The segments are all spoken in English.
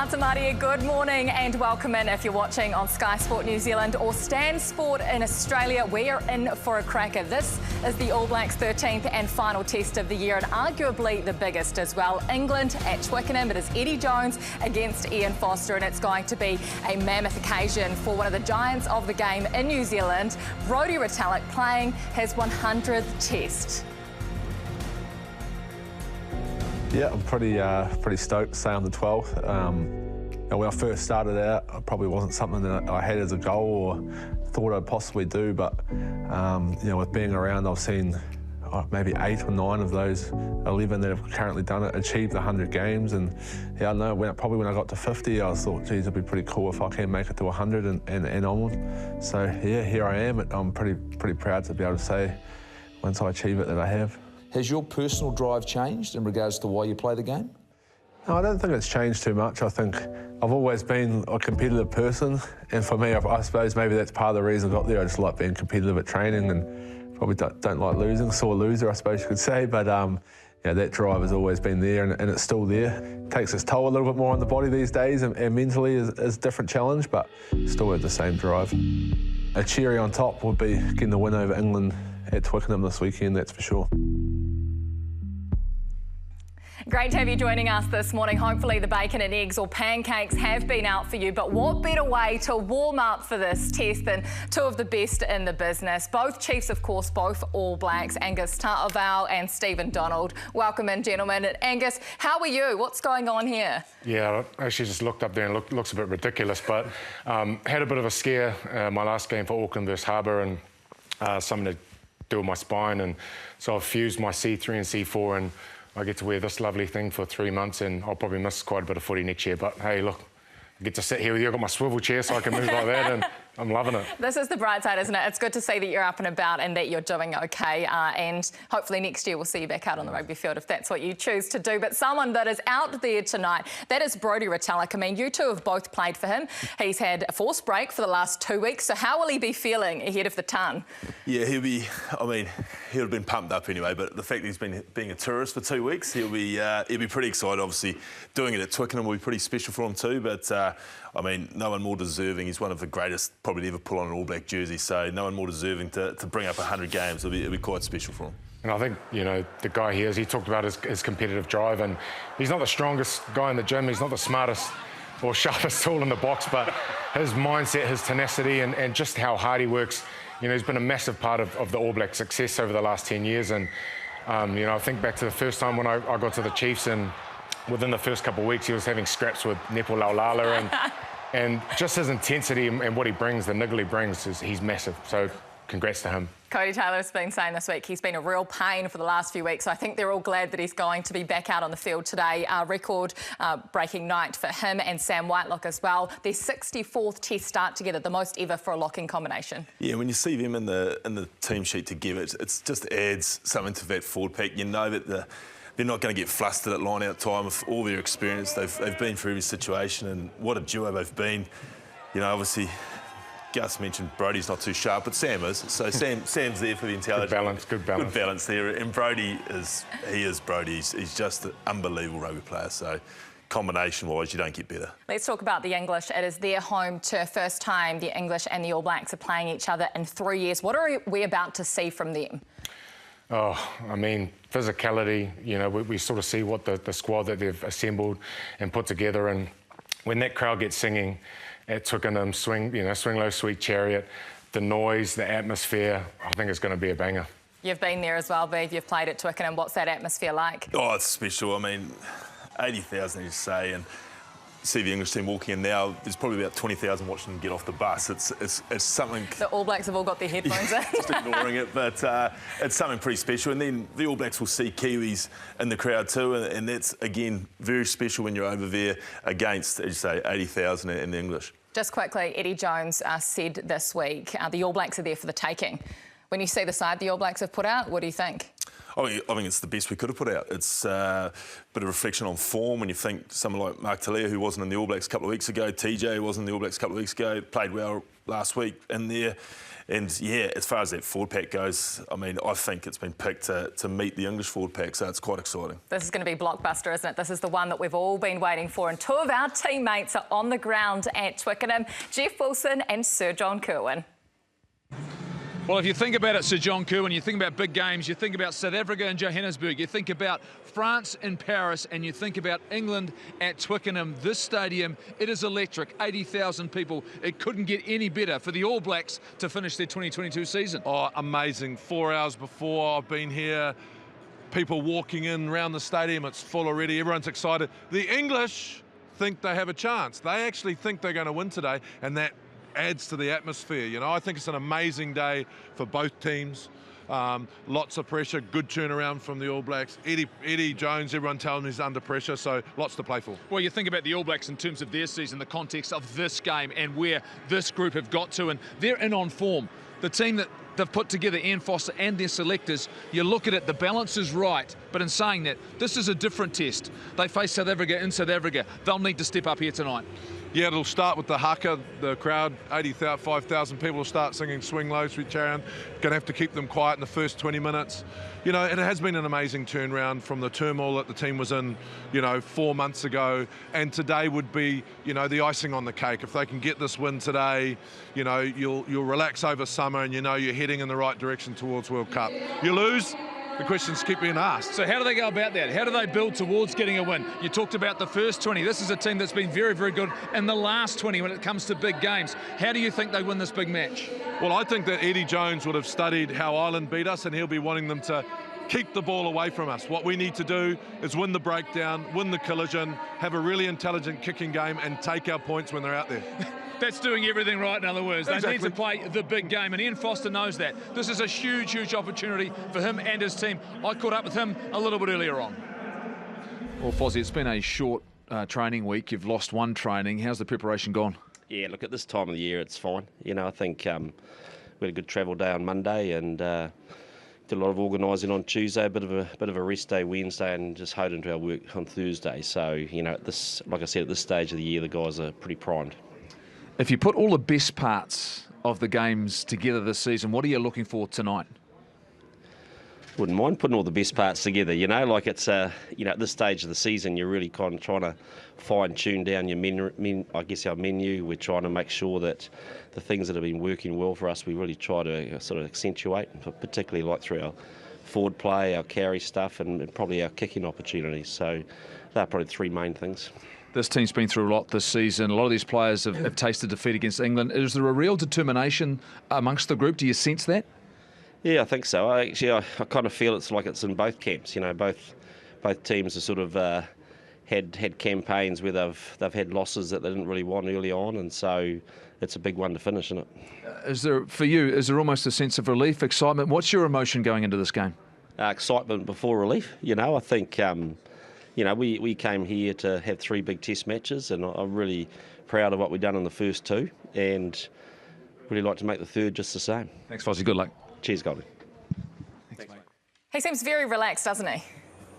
Atamaria, good morning and welcome in if you're watching on Sky Sport New Zealand or Stan Sport in Australia. We are in for a cracker. This is the All Blacks' 13th and final test of the year and arguably the biggest as well. England at Twickenham. It is Eddie Jones against Ian Foster and it's going to be a mammoth occasion for one of the giants of the game in New Zealand. Brodie Retallick playing his 100th test. Yeah, I'm pretty stoked to stay on the 12th. When I first started out, it probably wasn't something that I had as a goal or thought I'd possibly do, but with being around, I've seen maybe 8 or 9 of those 11 that have currently done it achieve the 100 games. And yeah, I know probably when I got to 50, I thought, geez, it'd be pretty cool if I can make it to 100 and onward. So yeah, here I am. I'm pretty proud to be able to say, once I achieve it, that I have. Has your personal drive changed in regards to why you play the game? No, I don't think it's changed too much. I think I've always been a competitive person, and for me, I suppose maybe that's part of the reason I got there. I just like being competitive at training and probably don't like losing. Sore loser, I suppose you could say, but that drive has always been there and it's still there. It takes its toll a little bit more on the body these days and mentally is a different challenge, but still with the same drive. A cherry on top would be getting the win over England at Twickenham this weekend, that's for sure. Great to have you joining us this morning. Hopefully the bacon and eggs or pancakes have been out for you, but what better way to warm up for this test than two of the best in the business. Both Chiefs, of course, both All Blacks, Angus Ta'avao and Stephen Donald. Welcome in, gentlemen. And Angus, how are you? What's going on here? Yeah, I actually just looked up there and looks a bit ridiculous, but had a bit of a scare my last game for Auckland versus Harbour and something to do with my spine, and so I've fused my C3 and C4 and I get to wear this lovely thing for 3 months and I'll probably miss quite a bit of footy next year. But hey, look, I get to sit here with you. I've got my swivel chair so I can move like that and I'm loving it. This is the bright side, isn't it? It's good to see that you're up and about and that you're doing okay. And hopefully next year we'll see you back out on the rugby field if that's what you choose to do. But someone that is out there tonight, that is Brodie Retallick. I mean, you two have both played for him. He's had a forced break for the last 2 weeks. So how will he be feeling ahead of the ton? Yeah, he'll have been pumped up anyway, but the fact that he's been being a tourist for 2 weeks, he'll be pretty excited. Obviously, doing it at Twickenham will be pretty special for him too, but no one more deserving. He's one of the greatest probably to ever pull on an All Black jersey, so no one more deserving to bring up 100 games. It'll be quite special for him. And I think, the guy here, he talked about his competitive drive, and he's not the strongest guy in the gym, he's not the smartest or sharpest tool in the box, but his mindset, his tenacity and just how hard he works, he's been a massive part of the All Black success over the last 10 years. And, I think back to the first time when I got to the Chiefs, and within the first couple of weeks, he was having scraps with Nepo Laulala, and just his intensity and what he brings, the niggle he brings, he's massive. So congrats to him. Cody Taylor's been saying this week he's been a real pain for the last few weeks. So I think they're all glad that he's going to be back out on the field today. Record-breaking night for him and Sam Whitelock as well. Their 64th test start together, the most ever for a locking combination. Yeah, when you see them in the team sheet together, it just adds something to that forward pack. You know that they're not going to get flustered at line-out time with all their experience. They've been through every situation, and what a duo they've been. Obviously, Gus mentioned Brodie's not too sharp, but Sam is. So Sam's there for the intelligence. Good balance. Good balance there. And Brodie is Brodie. He's just an unbelievable rugby player. So combination-wise, you don't get better. Let's talk about the English. It is their home turf. First time the English and the All Blacks are playing each other in 3 years. What are we about to see from them? Oh, physicality, we sort of see what the squad that they've assembled and put together, and when that crowd gets singing at Twickenham, swing low, sweet chariot, the noise, the atmosphere, I think it's going to be a banger. You've been there as well, Beav. You've played at Twickenham. What's that atmosphere like? Oh, it's special. 80,000 you say, and see the English team walking in now, there's probably about 20,000 watching them get off the bus. It's something... The All Blacks have all got their headphones in. Just ignoring it, but it's something pretty special. And then the All Blacks will see Kiwis in the crowd too, and that's, again, very special when you're over there against, as you say, 80,000 in the English. Just quickly, Eddie Jones said this week, the All Blacks are there for the taking. When you see the side the All Blacks have put out, what do you think? I think it's the best we could have put out. It's a bit of reflection on form when you think someone like Mark Talia, who wasn't in the All Blacks a couple of weeks ago, TJ, who wasn't in the All Blacks a couple of weeks ago, played well last week in there. And yeah, as far as that forward pack goes, I mean, I think it's been picked to meet the English forward pack, so it's quite exciting. This is going to be blockbuster, isn't it? This is the one that we've all been waiting for, and two of our teammates are on the ground at Twickenham, Jeff Wilson and Sir John Kirwan. Well, if you think about it, Sir John Kirwan, you think about big games, you think about South Africa and Johannesburg, you think about France in Paris, and you think about England at Twickenham. This stadium, it is electric, 80,000 people. It couldn't get any better for the All Blacks to finish their 2022 season. Oh, amazing. 4 hours before I've been here, people walking in around the stadium, it's full already, everyone's excited. The English think they have a chance. They actually think they're going to win today, and that adds to the atmosphere. You know, I think it's an amazing day for both teams. Lots of pressure, good turnaround from the All Blacks. Eddie Jones, everyone tells me he's under pressure, so lots to play for. Well, you think about the All Blacks in terms of their season, the context of this game and where this group have got to, and they're in on form. The team that they've put together, Ian Foster and their selectors, you look at it, the balance is right, but in saying that, this is a different test. They face South Africa in South Africa. They'll need to step up here tonight. Yeah, it'll start with the haka, the crowd, 5,000 people will start singing Swing Low, Sweet Chariot. Going to have to keep them quiet in the first 20 minutes. You know, it has been an amazing turnaround from the turmoil that the team was in, 4 months ago. And today would be, the icing on the cake. If they can get this win today, you'll relax over summer and you're heading in the right direction towards World Cup. You lose, the questions keep being asked. So how do they go about that? How do they build towards getting a win? You talked about the first 20. This is a team that's been very, very good in the last 20 when it comes to big games. How do you think they win this big match? Well, I think that Eddie Jones would have studied how Ireland beat us, and he'll be wanting them to keep the ball away from us. What we need to do is win the breakdown, win the collision, have a really intelligent kicking game and take our points when they're out there. That's doing everything right, in other words. They Exactly. need to play the big game, and Ian Foster knows that. This is a huge, huge opportunity for him and his team. I caught up with him a little bit earlier on. Well, Fozzie, it's been a short training week. You've lost one training. How's the preparation gone? Yeah, look, at this time of the year, it's fine. I think we had a good travel day on Monday and did a lot of organising on Tuesday, a bit of a rest day Wednesday, and just hoed into our work on Thursday. So, at this, like I said, at this stage of the year, the guys are pretty primed. If you put all the best parts of the games together this season, what are you looking for tonight? Wouldn't mind putting all the best parts together, like it's, at this stage of the season, you're really kind of trying to fine-tune down your our menu. We're trying to make sure that the things that have been working well for us, we really try to sort of accentuate, particularly like through our forward play, our carry stuff, and probably our kicking opportunities. So they're probably the three main things. This team's been through a lot this season. A lot of these players have tasted defeat against England. Is there a real determination amongst the group? Do you sense that? Yeah, I think so. I kind of feel it's like it's in both camps. Both teams have sort of had campaigns where they've had losses that they didn't really want early on, and so it's a big one to finish, isn't it? For you, is there almost a sense of relief, excitement? What's your emotion going into this game? Excitement before relief. I think we came here to have 3 big test matches, and I'm really proud of what we've done in the first 2, and really like to make the third just the same. Thanks, Fozzie. Good luck. Cheers, Goldie. Thanks, mate. He seems very relaxed, doesn't he?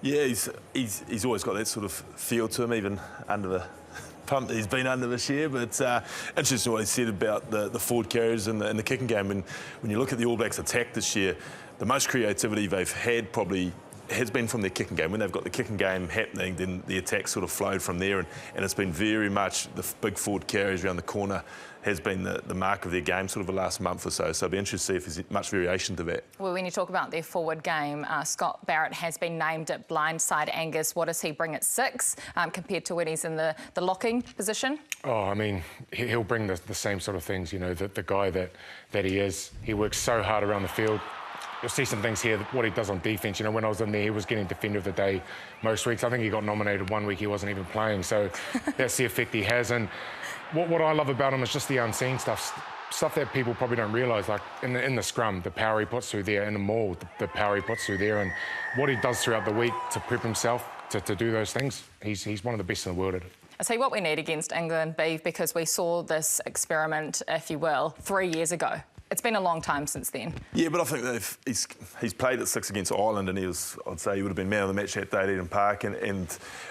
Yeah, he's always got that sort of feel to him, even under the pump that he's been under this year. But interesting what he said about the forward carriers and the kicking game. When you look at the All Blacks attack this year, the most creativity they've had probably has been from their kicking game. When they've got the kicking game happening, then the attack sort of flowed from there, and it's been very much the big forward carriers around the corner has been the mark of their game sort of the last month or so. So I'll be interested to see if there's much variation to that. Well, when you talk about their forward game, Scott Barrett has been named at blindside Angus. What does he bring at 6 compared to when he's in the locking position? Oh, I mean, he'll bring the same sort of things, the guy that he is. He works so hard around the field. You'll see some things here, what he does on defence. When I was in there, he was getting Defender of the Day most weeks. I think he got nominated one week, he wasn't even playing. So that's the effect he has. And what I love about him is just the unseen stuff that people probably don't realise, like in the scrum, the power he puts through there, in the maul, the power he puts through there, and what he does throughout the week to prep himself to do those things. He's one of the best in the world at it. I'll tell you what we need against England, Beeve, because we saw this experiment, if you will, 3 years ago. it's been a long time since then. Yeah, but I think that he's played at 6 against Ireland, and I'd say he would have been man of the match that day at Eden Park. And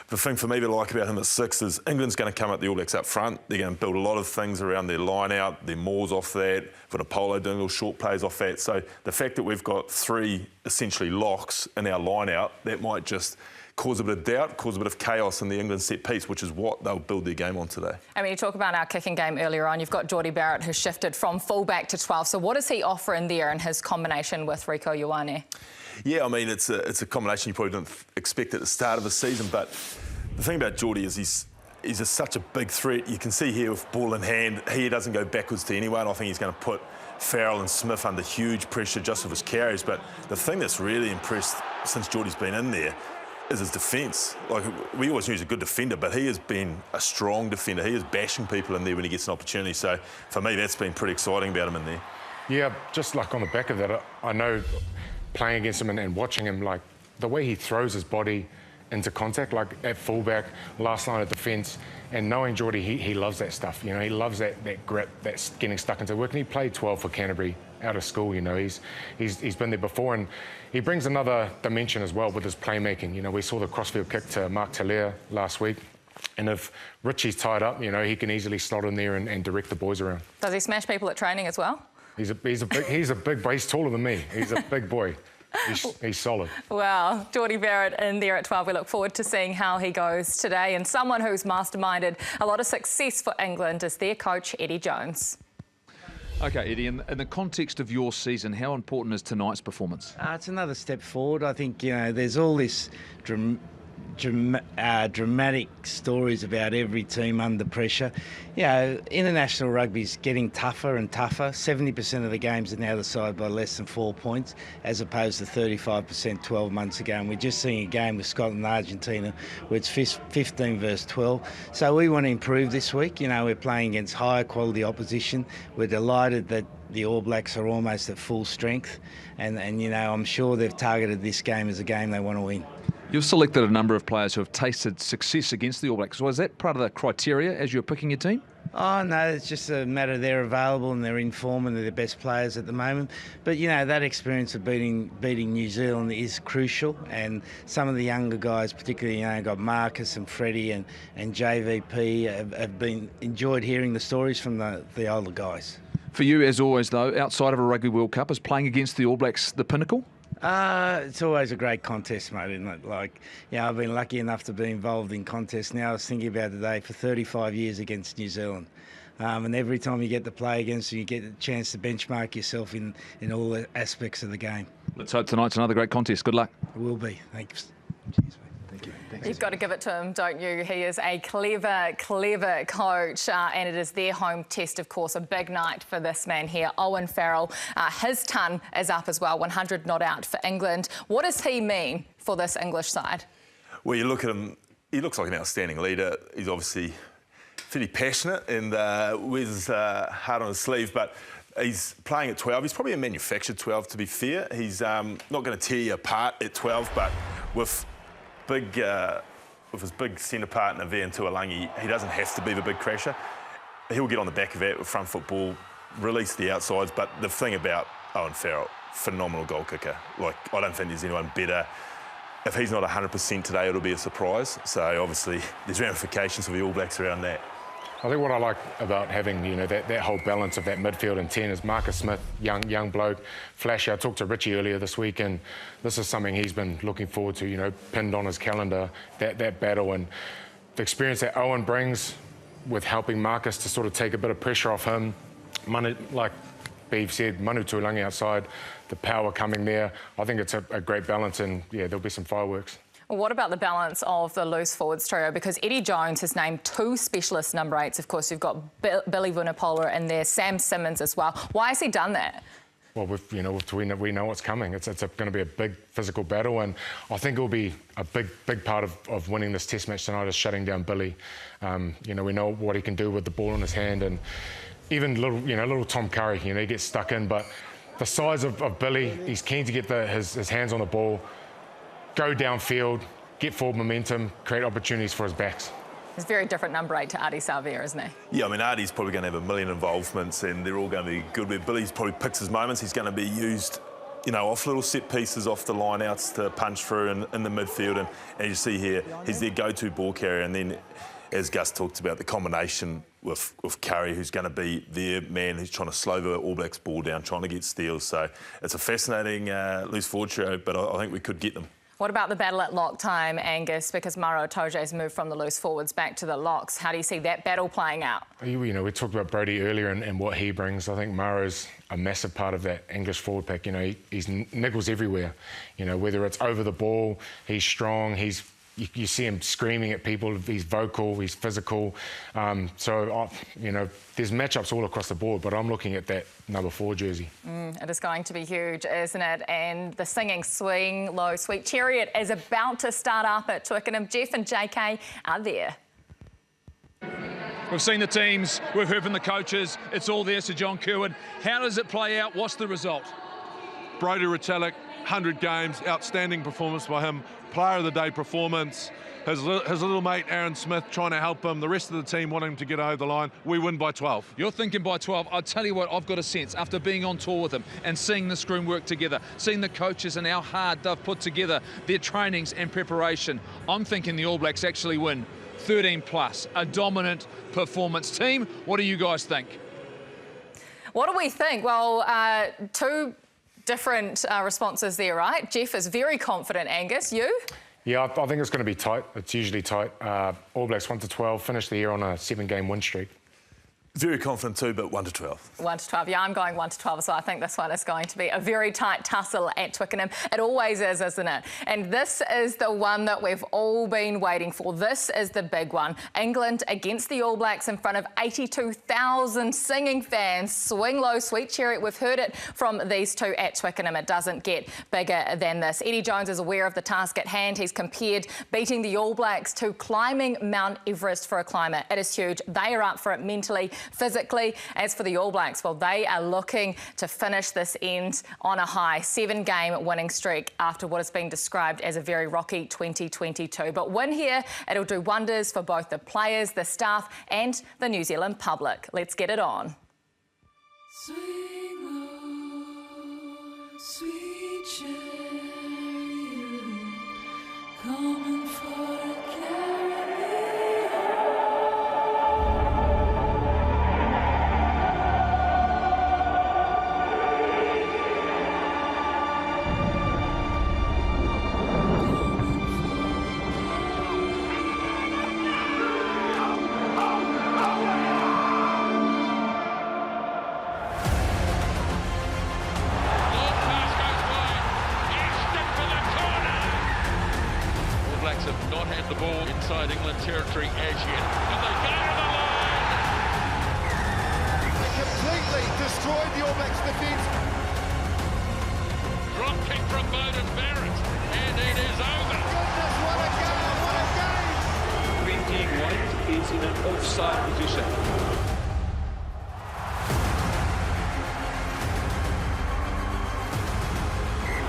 the thing for me to like about him at 6 is England's going to come at the All Blacks up front. They're going to build a lot of things around their line out, their mauls off that, Vunipola doing little short plays off that. So the fact that we've got 3 essentially locks in our line out, that might just cause a bit of doubt, cause a bit of chaos in the England set piece, which is what they'll build their game on today. I mean, you talk about our kicking game earlier on. You've got Jordie Barrett, who's shifted from fullback to 12. So what does he offer in there in his combination with Rieko Ioane? Yeah, I mean, it's a combination you probably didn't expect at the start of the season, but the thing about Jordie is he's such a big threat. You can see here with ball in hand, he doesn't go backwards to anyone. I think he's going to put Farrell and Smith under huge pressure just with his carries. But the thing that's really impressed since Jordie's been in there is his defence. Like, we always knew he was a good defender, but he has been a strong defender. He is bashing people in there when he gets an opportunity. So for me, that's been pretty exciting about him in there. Yeah, just like on the back of that, I know playing against him and watching him, like the way he throws his body into contact, like at fullback, last line of defence, and knowing Jordie, he loves that stuff. You know, he loves that grip, that's getting stuck into work. And he played 12 for Canterbury out of school. You know, he's been there before, and he brings another dimension as well with his playmaking. You know, we saw the crossfield kick to Mark Talia last week. And if Richie's tied up, you know, he can easily slot in there and direct the boys around. Does he smash people at training as well? He's a big boy. He's taller than me. He's a big boy. He's solid. Well, Jordie Barrett in there at 12. We look forward to seeing how he goes today. And someone who's masterminded a lot of success for England is their coach, Eddie Jones. OK, Eddie, in the context of your season, how important is tonight's performance? It's another step forward. I think, you know, there's all this dramatic stories about every team under pressure. You know, international rugby's getting tougher and tougher. 70% of the games are now decided by less than 4 points, as opposed to 35% 12 months ago. And we're just seeing a game with Scotland and Argentina where it's 15 versus 12. So we want to improve this week. You know, we're playing against higher quality opposition. We're delighted that the All Blacks are almost at full strength. And you know, I'm sure they've targeted this game as a game they want to win. You've selected a number of players who have tasted success against the All Blacks. Was that part of the criteria as you're picking your team? Oh, no, it's just a matter they're available and they're in form and they're the best players at the moment. But, you know, that experience of beating New Zealand is crucial. And some of the younger guys, particularly, you know, got Marcus and Freddie and JVP, have been enjoyed hearing the stories from the older guys. For you, as always, though, outside of a Rugby World Cup, is playing against the All Blacks the pinnacle? It's always a great contest, mate, isn't it? Like, yeah, I've been lucky enough to be involved in contests now. I was thinking about today for 35 years against New Zealand. And every time you get to play against them, you get a chance to benchmark yourself in all the aspects of the game. Let's hope tonight's another great contest. Good luck. It will be. Thanks. Cheers, mate. Thank you. Thanks. You've got to give it to him, don't you? He is a clever coach, and it is their home test, of course. A big night for this man here, Owen Farrell. His ton is up as well, 100 not out for England. What does he mean for this English side? Well, you look at him, he looks like an outstanding leader. He's obviously pretty passionate and wears his heart on his sleeve, but he's playing at 12. He's probably a manufactured 12, to be fair. He's not going to tear you apart at 12, but with his big centre partner there in Tuolangi, he doesn't have to be the big crasher. He'll get on the back of that with front football, release the outsides. But the thing about Owen Farrell, phenomenal goal kicker. Like, I don't think there's anyone better. If he's not 100% today, it'll be a surprise. So obviously, there's ramifications for the All Blacks around that. I think what I like about having, you know, that whole balance of that midfield and 10 is Marcus Smith, young bloke, flashy. I talked to Richie earlier this week, and this is something he's been looking forward to, you know, pinned on his calendar, that battle. And the experience that Owen brings with helping Marcus to sort of take a bit of pressure off him, like Beeve said, Manu Tuolangi outside, the power coming there. I think it's a great balance, and, yeah, there'll be some fireworks. What about the balance of the loose forwards trio? Because Eddie Jones has named 2 specialist number 8s. Of course, you've got Billy Vunipola in there, Sam Simmons as well. Why has he done that? Well, we know what's coming. It's going to be a big physical battle, and I think it will be a big part of winning this Test match tonight is shutting down Billy. You know, we know what he can do with the ball in his hand, and even little Tom Curry. You know, he gets stuck in, but the size of Billy, he's keen to get his hands on the ball, go downfield, get forward momentum, create opportunities for his backs. It's a very different number 8 to Adi Savia, isn't he? Yeah, I mean, Artie's probably going to have a million involvements and they're all going to be good with. Billy's probably picks his moments. He's going to be used, you know, off little set pieces off the line-outs to punch through in the midfield. And you see here, he's their go-to ball carrier. And then, as Gus talked about, the combination with Curry, who's going to be their man who's trying to slow the All Blacks ball down, trying to get steals. So it's a fascinating loose forward trio, but I think we could get them. What about the battle at lock time, Angus? Because Maro Itoje's moved from the loose forwards back to the locks. How do you see that battle playing out? You know, we talked about Brody earlier and what he brings. I think Maro's a massive part of that English forward pack. You know, he's niggles everywhere. You know, whether it's over the ball, he's strong, you see him screaming at people, he's vocal, he's physical. You know, there's matchups all across the board, but I'm looking at that number 4 jersey. It is going to be huge, isn't it? And the singing swing low sweet chariot is about to start up at Twickenham. Jeff and JK are there. We've seen the teams, we've heard from the coaches, it's all there, Sir John Kerwin. How does it play out? What's the result? Brodie Retallick, 100 games, outstanding performance by him. Player of the day performance. His little mate Aaron Smith trying to help him. The rest of the team wanting him to get over the line. We win by 12. You're thinking by 12. I'll tell you what, I've got a sense after being on tour with him and seeing this room work together, seeing the coaches and how hard they've put together their trainings and preparation. I'm thinking the All Blacks actually win 13 plus, a dominant performance. Team, what do you guys think? What do we think? Well, two different responses there, right? Jeff is very confident, Angus. You? Yeah, I think it's going to be tight. It's usually tight. All Blacks 1-12, finish the year on a 7-game win streak. Very confident too, but 1-12. 1-12, yeah, I'm going 1-12, so I think this one is going to be a very tight tussle at Twickenham. It always is, isn't it? And this is the one that we've all been waiting for. This is the big one. England against the All Blacks in front of 82,000 singing fans. Swing low, sweet chariot. We've heard it from these two at Twickenham. It doesn't get bigger than this. Eddie Jones is aware of the task at hand. He's compared beating the All Blacks to climbing Mount Everest for a climber. It is huge. They are up for it mentally, physically. As for the All Blacks, well, they are looking to finish this end on a high 7-game winning streak after what has been described as a very rocky 2022. But win here, it'll do wonders for both the players, the staff and the New Zealand public. Let's get it on. Swing low, sweet chariot, coming for a England territory as yet. And they go to the line! They completely destroyed the All Blacks defence. Drop kick from Beauden Barrett, and it is over. Goodness, what a game, what a game! When Ian White is in an offside position.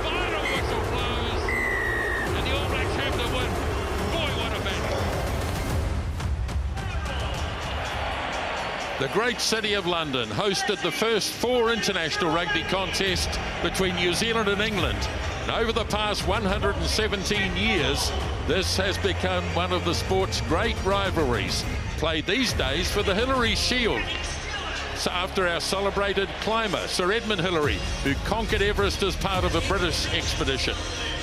Final whistle blows, and the All Blacks have the win. Boy, what a battle. The great city of London hosted the first 4 international rugby contests between New Zealand and England. And over the past 117 years, this has become one of the sport's great rivalries, played these days for the Hillary Shield. So after our celebrated climber, Sir Edmund Hillary, who conquered Everest as part of a British expedition.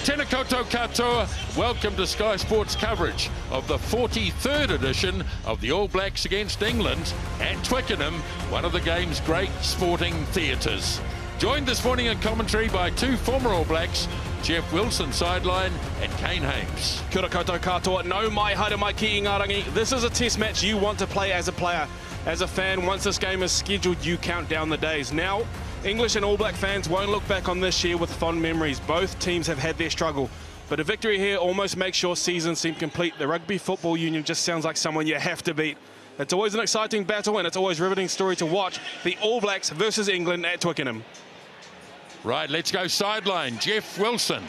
Tēnā koutou katoa, welcome to Sky Sports coverage of the 43rd edition of the All Blacks against England at Twickenham, one of the game's great sporting theatres. Joined this morning in commentary by 2 former All Blacks, Jeff Wilson sideline and Kane Hames. Kia ora koutou katoa, no mai haere mai ki Ingarangi. This is a test match you want to play as a player. As a fan, once this game is scheduled, you count down the days. Now, English and All Black fans won't look back on this year with fond memories. Both teams have had their struggle, but a victory here almost makes your season seem complete. The Rugby Football Union just sounds like someone you have to beat. It's always an exciting battle, and it's always a riveting story to watch. The All Blacks versus England at Twickenham. Right, let's go sideline. Jeff Wilson.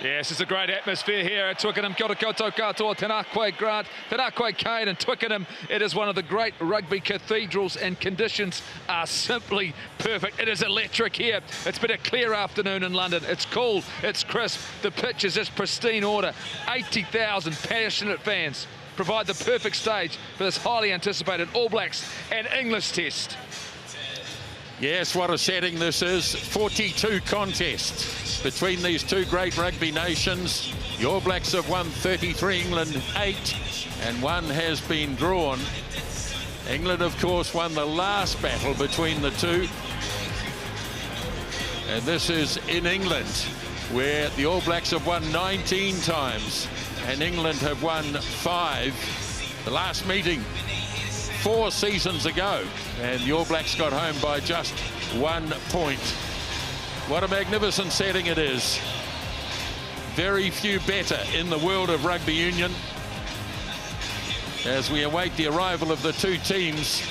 Yes, it's a great atmosphere here at Twickenham. Kia ora koutou katoa, tēnā koe Grant, tēnā koe Kane, and Twickenham. It is one of the great rugby cathedrals, and conditions are simply perfect. It is electric here. It's been a clear afternoon in London. It's cool, it's crisp, the pitch is just pristine order. 80,000 passionate fans provide the perfect stage for this highly anticipated All Blacks and English test. Yes, what a setting this is. 42 contests between these two great rugby nations. The All Blacks have won 33, England 8, and one has been drawn. England, of course, won the last battle between the two. And this is in England, where the All Blacks have won 19 times and England have won 5. The last meeting 4 seasons ago, and the All Blacks got home by just 1 point. What a magnificent setting it is. Very few better in the world of rugby union as we await the arrival of the two teams.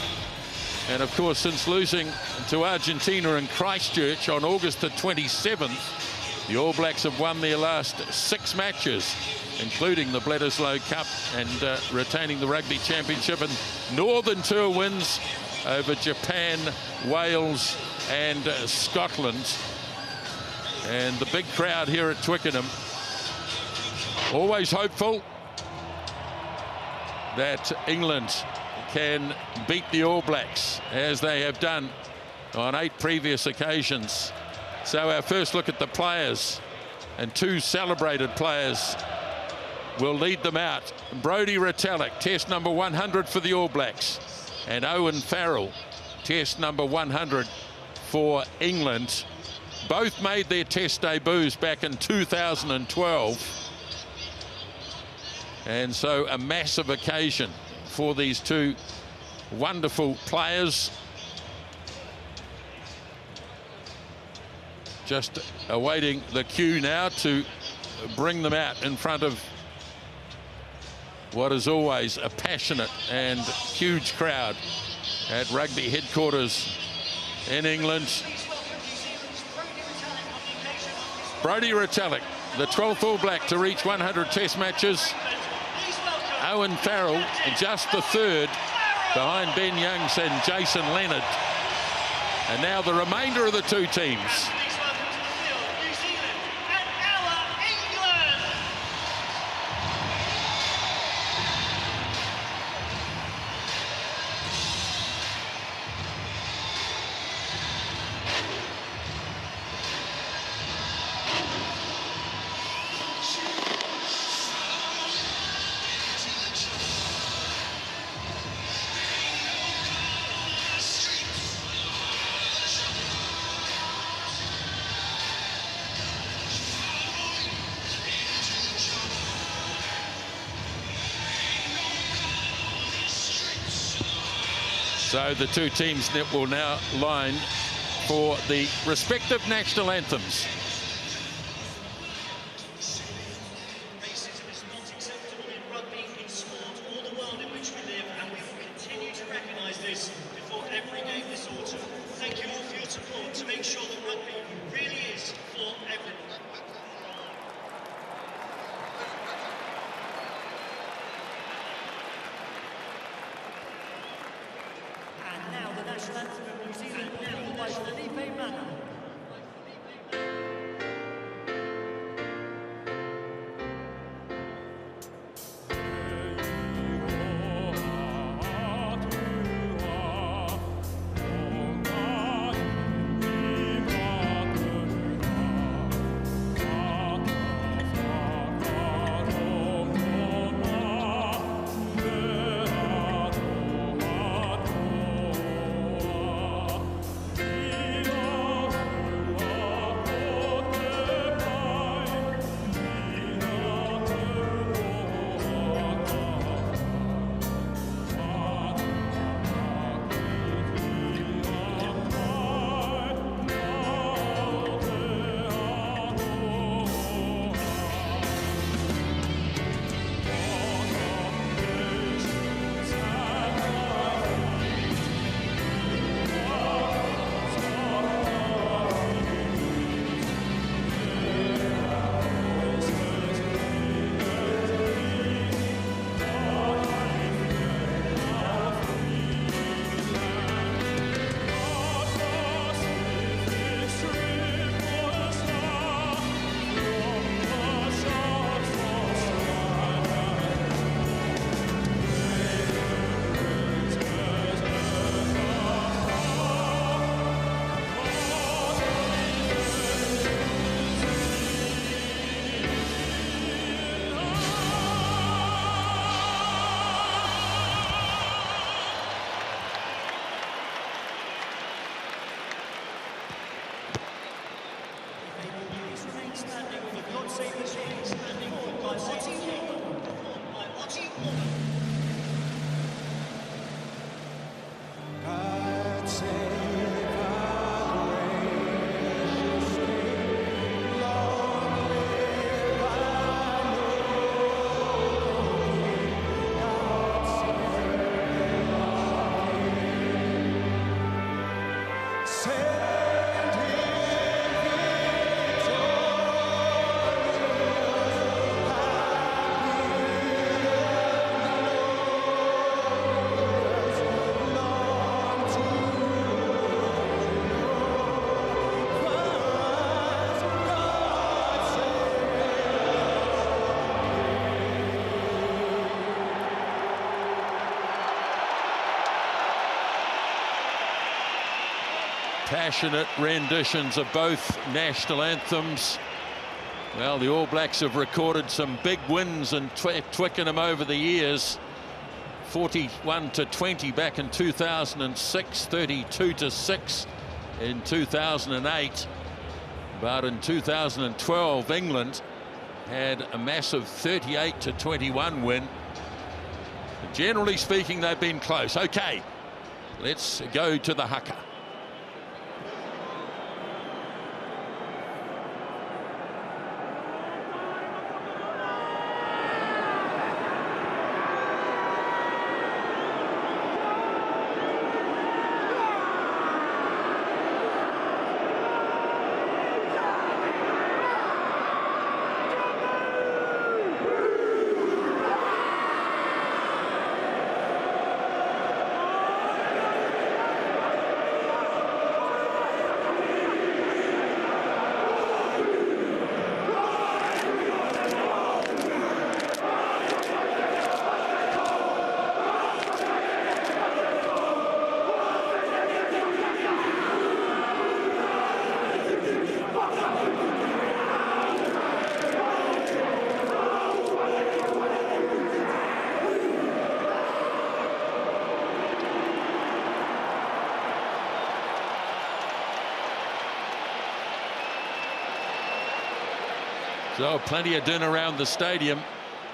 And of course, since losing to Argentina in Christchurch on August the 27th, the All Blacks have won their last 6 matches, including the Bledisloe Cup, and retaining the Rugby Championship, and Northern Tour wins over Japan, Wales and Scotland. And the big crowd here at Twickenham, always hopeful that England can beat the All Blacks, as they have done on 8 previous occasions. So our first look at the players, and 2 celebrated players will lead them out. Brodie Retallick, test number 100 for the All Blacks, and Owen Farrell, test number 100 for England. Both made their test debuts back in 2012. And so a massive occasion for these two wonderful players. Just awaiting the cue now to bring them out in front of what is always a passionate and huge crowd at rugby headquarters in England. Brodie Retallick, the 12th All Black to reach 100 test matches. Owen Farrell, just the 3rd behind Ben Youngs and Jason Leonard. And now the remainder of the two teams. So the two teams that will now line for the respective national anthems. Racism is not acceptable in rugby, in sport, or the world in which we live, and we will continue to recognise this before every game this autumn. Thank you all for your support to make sure that rugby really is for everyone. And now the national anthem of New Zealand, performed by Felipe Mana. Oh Passionate renditions of both national anthems. Well, the All Blacks have recorded some big wins in Twickenham over the years. 41-20 back in 2006, 32-6 in 2008. But in 2012, England had a massive 38-21 win. Generally speaking, they've been close. Okay, let's go to the haka. So plenty of din around the stadium.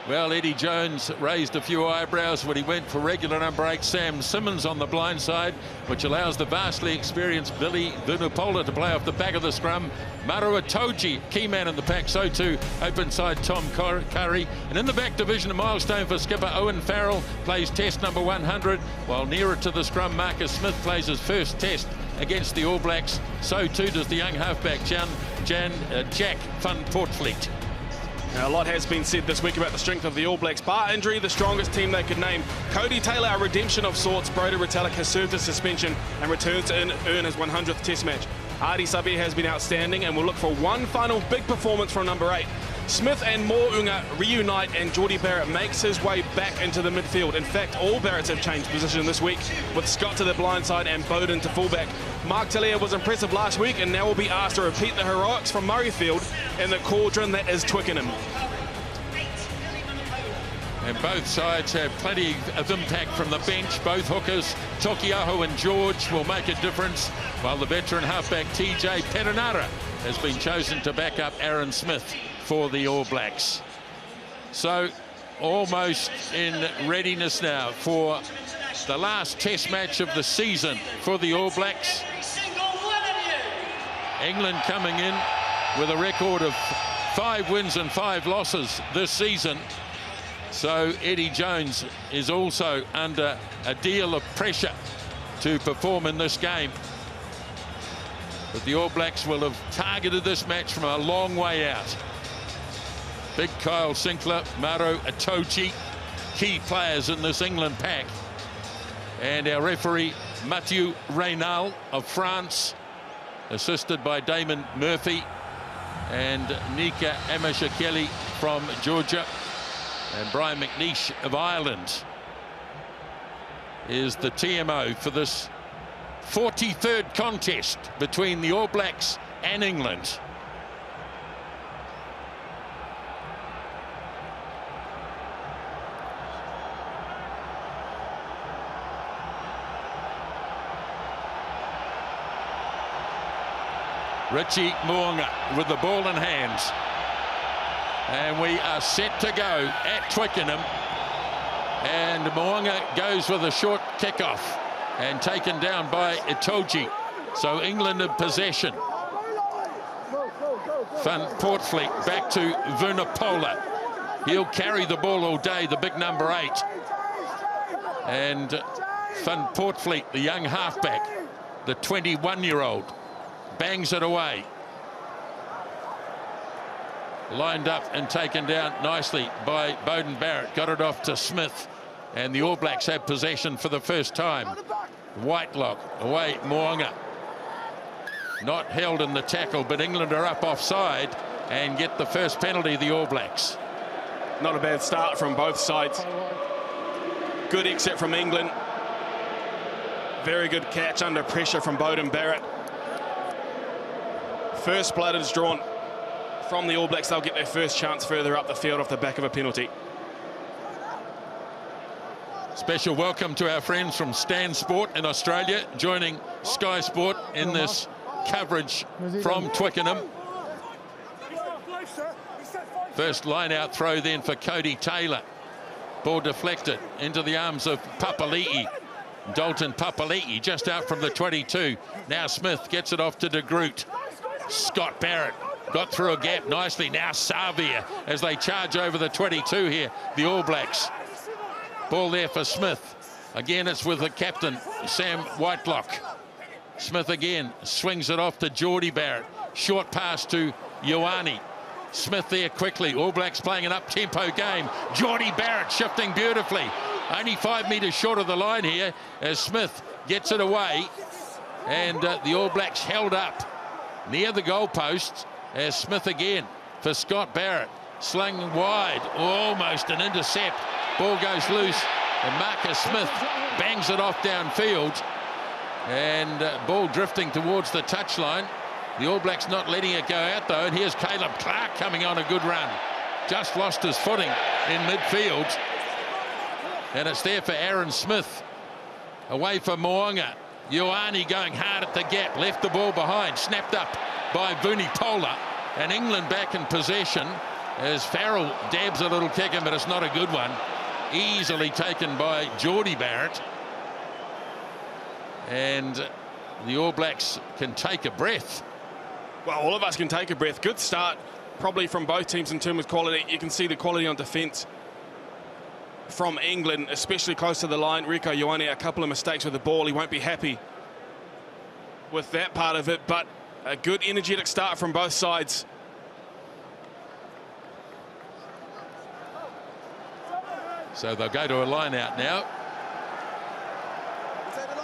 Well, Eddie Jones raised a few eyebrows when he went for regular number 8 Sam Simmons on the blind side, which allows the vastly experienced Billy Vunupola to play off the back of the scrum. Maru Itoji, key man in the pack, so too open side Tom Curry. And in the back division, a milestone for skipper Owen Farrell plays test number 100, while nearer to the scrum Marcus Smith plays his first test against the All Blacks. So too does the young halfback Jack van Portfleet. Now, a lot has been said this week about the strength of the All Blacks. Bar injury, the strongest team they could name. Cody Taylor, a redemption of sorts. Brodie Retallick has served his suspension and returns to earn his 100th Test match. Ardie Savea has been outstanding and will look for one final big performance from number 8. Smith and Mo'unga reunite and Jordie Barrett makes his way back into the midfield. In fact, all Barretts have changed position this week, with Scott to the blind side and Bowden to fullback. Mark Telea was impressive last week and now will be asked to repeat the heroics from Murrayfield in the cauldron that is Twickenham. And both sides have plenty of impact from the bench. Both hookers, Tokiaho and George, will make a difference, while the veteran halfback TJ Perenara has been chosen to back up Aaron Smith for the All Blacks. So almost in readiness now for the last test match of the season for the All Blacks. England coming in with a record of 5 wins and 5 losses this season. So Eddie Jones is also under a deal of pressure to perform in this game. But the All Blacks will have targeted this match from a long way out. Big Kyle Sinclair, Maru Itoji, key players in this England pack. And our referee, Mathieu Reynal of France, assisted by Damon Murphy and Nika Amashakeli from Georgia. And Brian McNeish of Ireland is the TMO for this 43rd contest between the All Blacks and England. Richie Mo'unga with the ball in hand. And we are set to go at Twickenham. And Mo'unga goes with a short kickoff and taken down by Itoji. So England in possession. Van Portfleet back to Vunupola. He'll carry the ball all day, the big number 8. And Van Portfleet, the young halfback, the 21-year-old, bangs it away. Lined up and taken down nicely by Bowden Barrett. Got it off to Smith. And the All Blacks have possession for the first time. Whitelock away, Mo'unga. Not held in the tackle, but England are up offside and get the first penalty, the All Blacks. Not a bad start from both sides. Good exit from England. Very good catch under pressure from Bowden Barrett. first blood is drawn from the All Blacks, they'll get their first chance further up the field off the back of a penalty. Special welcome to our friends from Stan Sport in Australia, joining Sky Sport in this coverage from Twickenham. First line-out throw then for Cody Taylor. Ball deflected into the arms of Papali'i. Dalton Papali'i just out from the 22. Now Smith gets it off to De Groot. Scott Barrett got through a gap nicely. Now Savia as they charge over the 22 here, the All Blacks. Ball there for Smith. Again, it's with the captain, Sam Whitelock. Smith again swings it off to Geordie Barrett. Short pass to Ioane. Smith there quickly. All Blacks playing an up-tempo game. Geordie Barrett shifting beautifully. Only 5 metres short of the line here as Smith gets it away. And the All Blacks held up near the goalposts as Smith again for Scott Barrett. Slung wide, almost an intercept. Ball goes loose and Marcus Smith bangs it off downfield. And ball drifting towards the touchline. The All Blacks not letting it go out though, and here's Caleb Clark coming on a good run. Just lost his footing in midfield. And it's there for Aaron Smith. Away for Mo'unga. Ioane going hard at the gap, left the ball behind, snapped up by Vunipola. And England back in possession as Farrell dabs a little kick in, but it's not a good one. Easily taken by Geordie Barrett. And the All Blacks can take a breath. Well, all of us can take a breath. Good start, probably from both teams in terms of quality. You can see the quality on defence from England, especially close to the line. Rieko Ioane, a couple of mistakes with the ball. He won't be happy with that part of it, but a good energetic start from both sides. So they'll go to a line out now.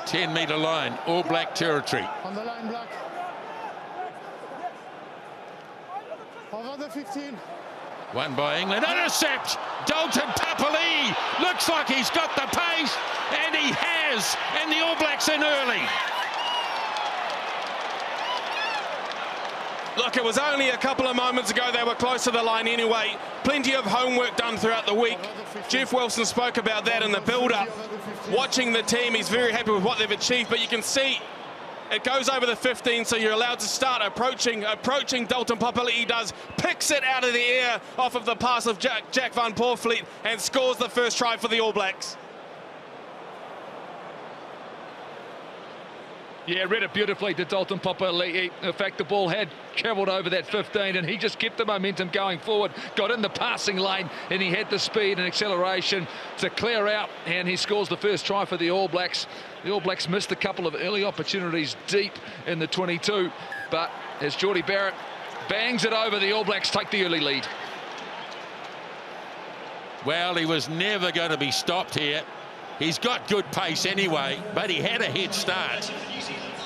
10-metre line, All Black territory. On the line, Black. Over the 15. Won by England. Intercept! Dalton Papali'i looks like he's got the pace, and he has. And the All Blacks in early. Look, it was only a couple of moments ago they were close to the line anyway. Plenty of homework done throughout the week. Jeff Wilson spoke about that in the build-up. Watching the team, he's very happy with what they've achieved, but you can see it goes over the 15, so you're allowed to start approaching. Dalton Papali'i does, picks it out of the air off of the pass of Jack van Poortvliet and scores the first try for the All Blacks. Yeah, read it beautifully to Dalton Papali'i. In fact, the ball had travelled over that 15 and he just kept the momentum going forward, got in the passing lane, and he had the speed and acceleration to clear out, and he scores the first try for the All Blacks. The All Blacks missed a couple of early opportunities deep in the 22, but as Geordie Barrett bangs it over, the All Blacks take the early lead. Well, he was never going to be stopped here. He's got good pace anyway, but he had a head start.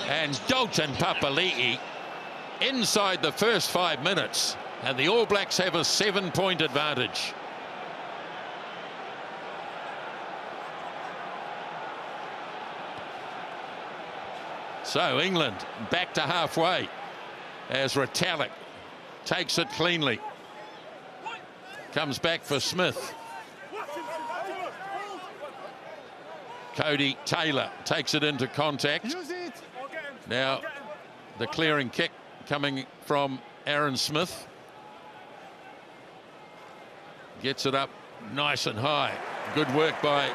And Dalton Papali'i inside the first 5 minutes, and the All Blacks have a 7-point advantage. So England back to halfway as Retallick takes it cleanly. Comes back for Smith. Cody Taylor takes it into contact. Now the clearing kick coming from Aaron Smith. Gets it up nice and high. Good work by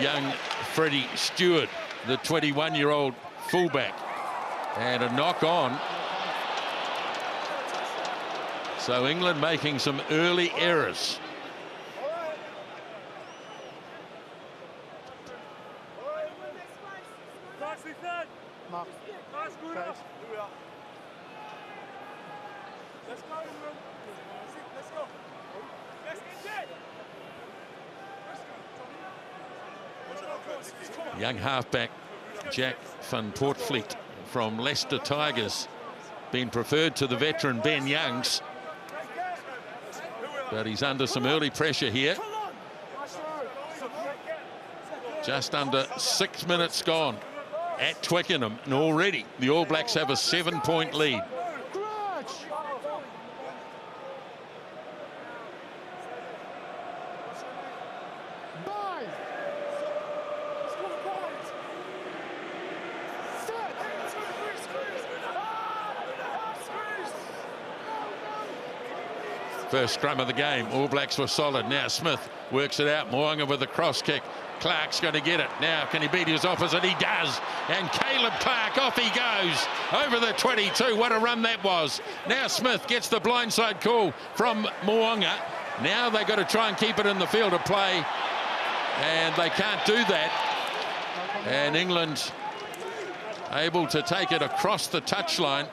young Freddie Stewart, the 21-year-old fullback. And a knock on. So England making some early errors. Young halfback Jack van Poortvliet from Leicester Tigers been preferred to the veteran Ben Youngs, but he's under some early pressure here. Just under 6 minutes gone at Twickenham, and already the All Blacks have a 7-point lead. Bye. First scrum of the game, All Blacks were solid. Now Smith works it out. Mo'unga with a cross kick. Clark's going to get it. Now, can he beat his opposite? He does. And Caleb Clark, off he goes. Over the 22. What a run that was. Now Smith gets the blindside call from Mo'unga. Now they've got to try and keep it in the field of play. And they can't do that. And England able to take it across the touchline.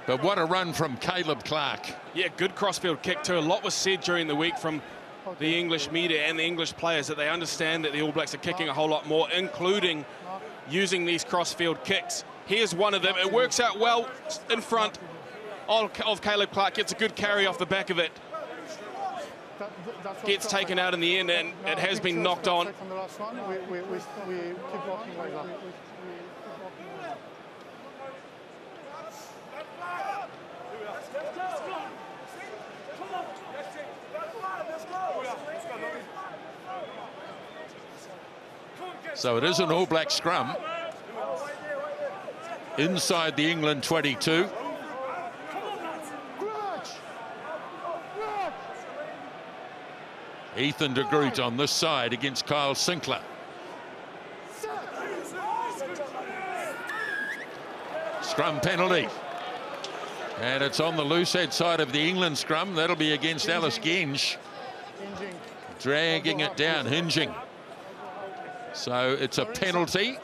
But what a run from Caleb Clark. Yeah, good crossfield kick too. A lot was said during the week from the English media and the English players that they understand that the All Blacks are kicking a whole lot more, including using these crossfield kicks. Here's one of them. It works out well in front of Caleb Clark. Gets a good carry off the back of it. Gets taken out in the end, and it has been knocked on. So it is an All Black scrum inside the England 22. Ethan de Groot on this side against Kyle Sinclair. Scrum penalty. And it's on the loose head side of the England scrum. That'll be against Alice Genge. Dragging it down, hinging. So it's a penalty.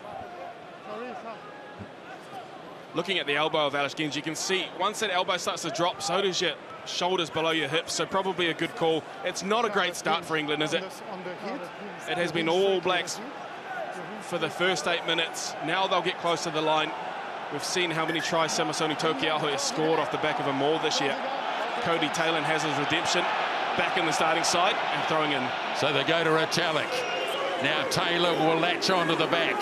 Looking at the elbow of Alice Genge, you can see once that elbow starts to drop, so does your shoulders below your hips. So probably a good call. It's not a great start for England, is it? It has been All Blacks for the first 8 minutes. Now they'll get close to the line. We've seen how many tries Samasoni Tokiaho has scored off the back of a maul this year. Cody Taylor has his redemption, back in the starting side and throwing in. So they go to Italic. Now Taylor will latch onto the back.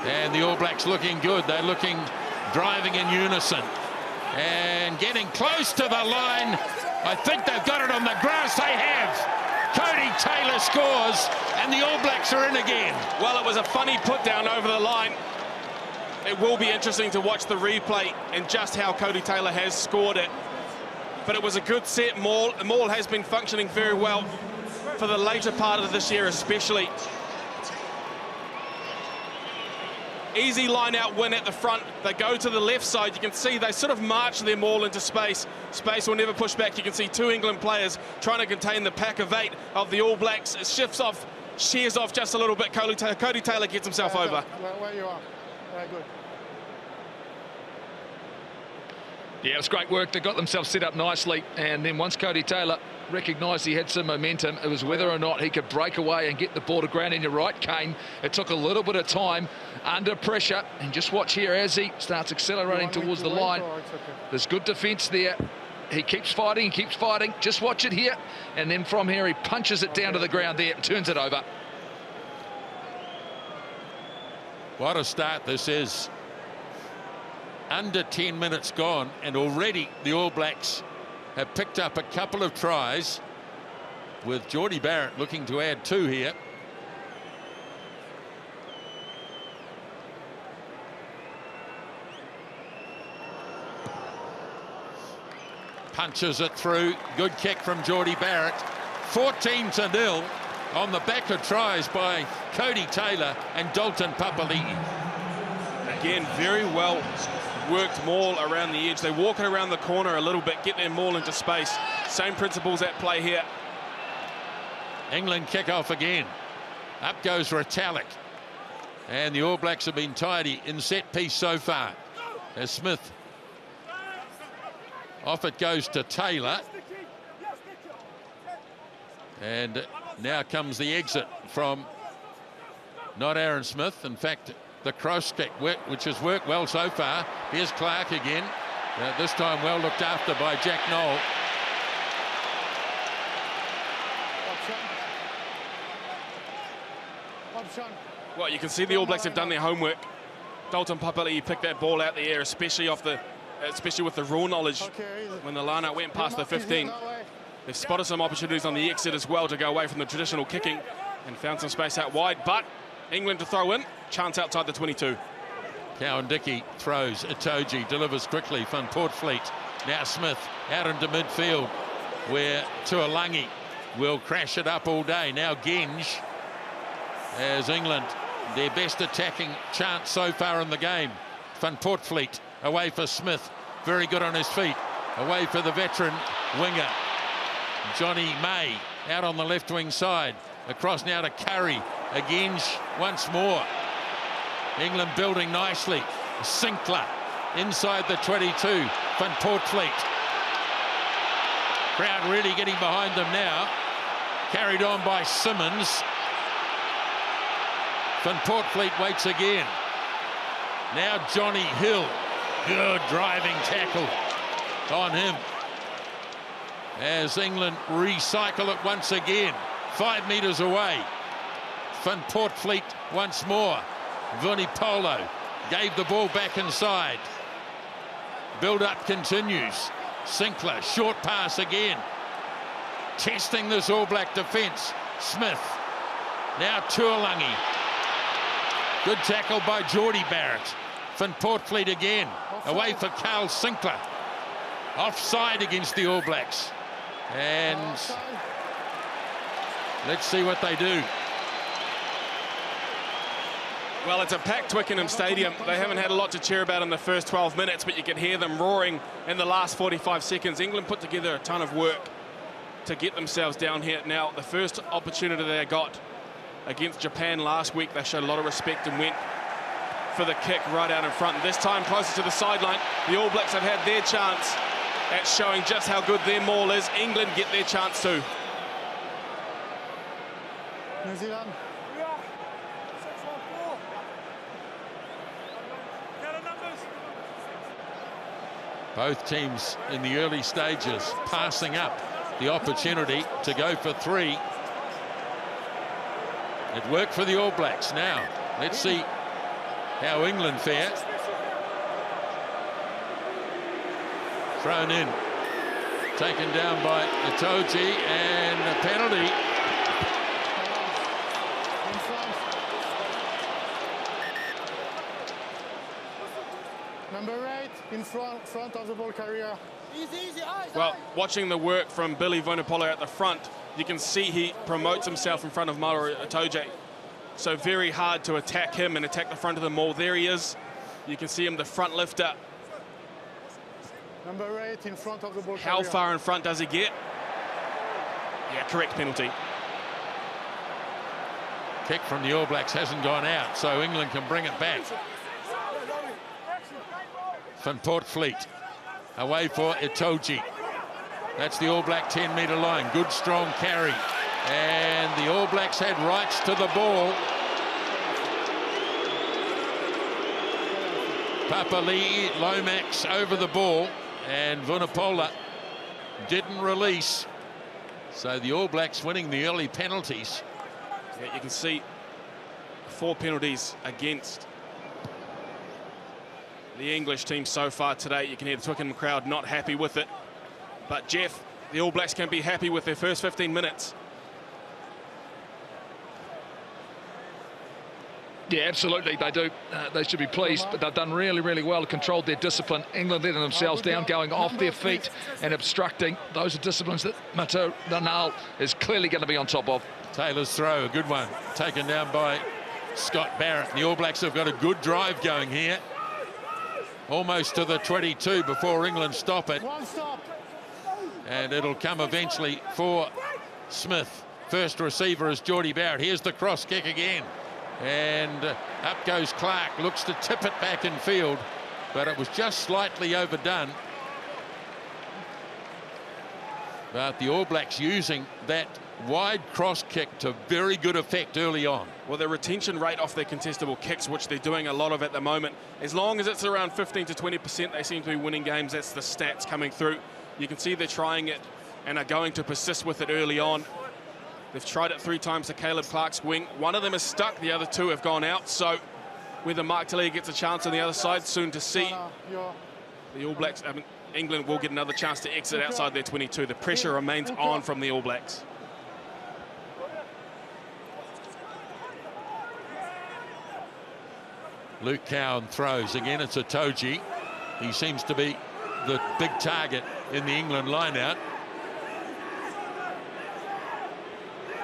And the All Blacks looking good. They're looking, driving in unison. And getting close to the line. I think they've got it on the grass. They have. Cody Taylor scores, and the All Blacks are in again. Well, it was a funny put down over the line. It will be interesting to watch the replay and just how Cody Taylor has scored it. But it was a good set maul. The maul has been functioning very well for the later part of this year especially. Easy line-out win at the front. They go to the left side. You can see they sort of march their maul into space. Space will never push back. You can see two England players trying to contain the pack of 8 of the All Blacks. It shifts off, shears off just a little bit. Cody Taylor gets himself over. Where you are. Very good. Yeah, it was great work. They got themselves set up nicely, and then once Cody Taylor recognised he had some momentum, it was whether or not he could break away and get the ball to ground. And you're right, Kane, it took a little bit of time under pressure, and just watch here as he starts accelerating towards the line. There's good defence there. He keeps fighting, just watch it here, and then from here he punches it down to the ground there and turns it over. What a start this is. Under 10 minutes gone, and already the All Blacks have picked up a couple of tries, with Jordie Barrett looking to add 2 here. Punches it through. Good kick from Jordie Barrett. 14-0 on the back of tries by Cody Taylor and Dalton Papali'i. Again, very well worked maul around the edge. They walk it around the corner a little bit, get their maul into space. Same principles at play here. England kick off again. Up goes Retallick. And the All Blacks have been tidy in set piece so far. As Smith. Off it goes to Taylor. And now comes the exit from not Aaron Smith. In fact, the cross kick, which has worked well so far. Here's Clark again. This time well looked after by Jack Knoll. Well, you can see the All Blacks have done their homework. Dalton Papali'i picked that ball out the air, especially with the raw knowledge when the line-out went past the 15. They've spotted some opportunities on the exit as well to go away from the traditional kicking and found some space out wide, but England to throw in, chance outside the 22. Cowan-Dickey throws, Itoje delivers quickly, Van Poortvliet, now Smith out into midfield where Tuolangi will crash it up all day. Now Genge, as England, their best attacking chance so far in the game. Van Poortvliet away for Smith, very good on his feet, away for the veteran winger Johnny May out on the left wing side, across now to Curry, Genge once more. England building nicely. Sinclair inside the 22. Van Poortvliet. Crowd really getting behind them now. Carried on by Simmons. Van Poortvliet waits again. Now Johnny Hill. Good driving tackle on him. As England recycle it once again. 5 metres away. Van Poortvliet once more. Vunipola gave the ball back inside. Build-up continues. Sinclair, short pass again. Testing this All Black defence. Smith. Now Tuolangi. Good tackle by Jordie Barrett. Van Poortvliet again. Away for Carl Sinclair. Offside against the All Blacks. And let's see what they do. Well, it's a packed Twickenham Stadium. They haven't had a lot to cheer about in the first 12 minutes, but you can hear them roaring in the last 45 seconds. England put together a ton of work to get themselves down here. Now, the first opportunity they got against Japan last week, they showed a lot of respect and went for the kick right out in front. This time, closer to the sideline, the All Blacks have had their chance at showing just how good their maul is. England get their chance too. New Zealand. Both teams in the early stages passing up the opportunity to go for 3. It worked for the All Blacks. Now, let's see how England fare. Thrown in. Taken down by Itoje, and a penalty. Number 8 in front of the ball carrier. Well, watching the work from Billy Vunipola at the front, you can see he promotes himself in front of Maro Itoje. So very hard to attack him and attack the front of the maul. There he is. You can see him, the front lifter. Number 8 in front of the ball How carrier. far in front does he get? Yeah, correct penalty. Kick from the All Blacks hasn't gone out, so England can bring it back. Van Poortvliet away for Itoje. That's the All Black 10-metre line. Good strong carry. And the All Blacks had rights to the ball. Papali'i Lomax over the ball, and Vunipola didn't release. So the All Blacks winning the early penalties. Yeah, you can see 4 penalties against the English team so far today. You can hear the Twickenham crowd not happy with it. But Jeff, the All Blacks can be happy with their first 15 minutes. Yeah, absolutely, they do. They should be pleased, but they've done really, really well, controlled their discipline. England letting themselves down, going off their feet and obstructing. Those are disciplines that Matou Nanal is clearly going to be on top of. Taylor's throw, a good one, taken down by Scott Barrett. The All Blacks have got a good drive going here. Almost to the 22 before England stop it. And it'll come eventually for Smith. First receiver is Jordie Barrett. Here's the cross kick again. And up goes Clark, looks to tip it back in field, but it was just slightly overdone. But the All Blacks using that wide cross kick to very good effect early on. Well, their retention rate off their contestable kicks, which they're doing a lot of at the moment, as long as it's around 15 to 20%, they seem to be winning games. That's the stats coming through. You can see they're trying it and are going to persist with it early on. They've tried it 3 times to Caleb Clark's wing. One of them is stuck, the other 2 have gone out. So whether Mark Talia gets a chance on the other side, soon to see. The All Blacks, England will get another chance to exit outside their 22. The pressure remains on from the All Blacks. Luke Cowan throws again. It's a Toji. He seems to be the big target in the England line-out.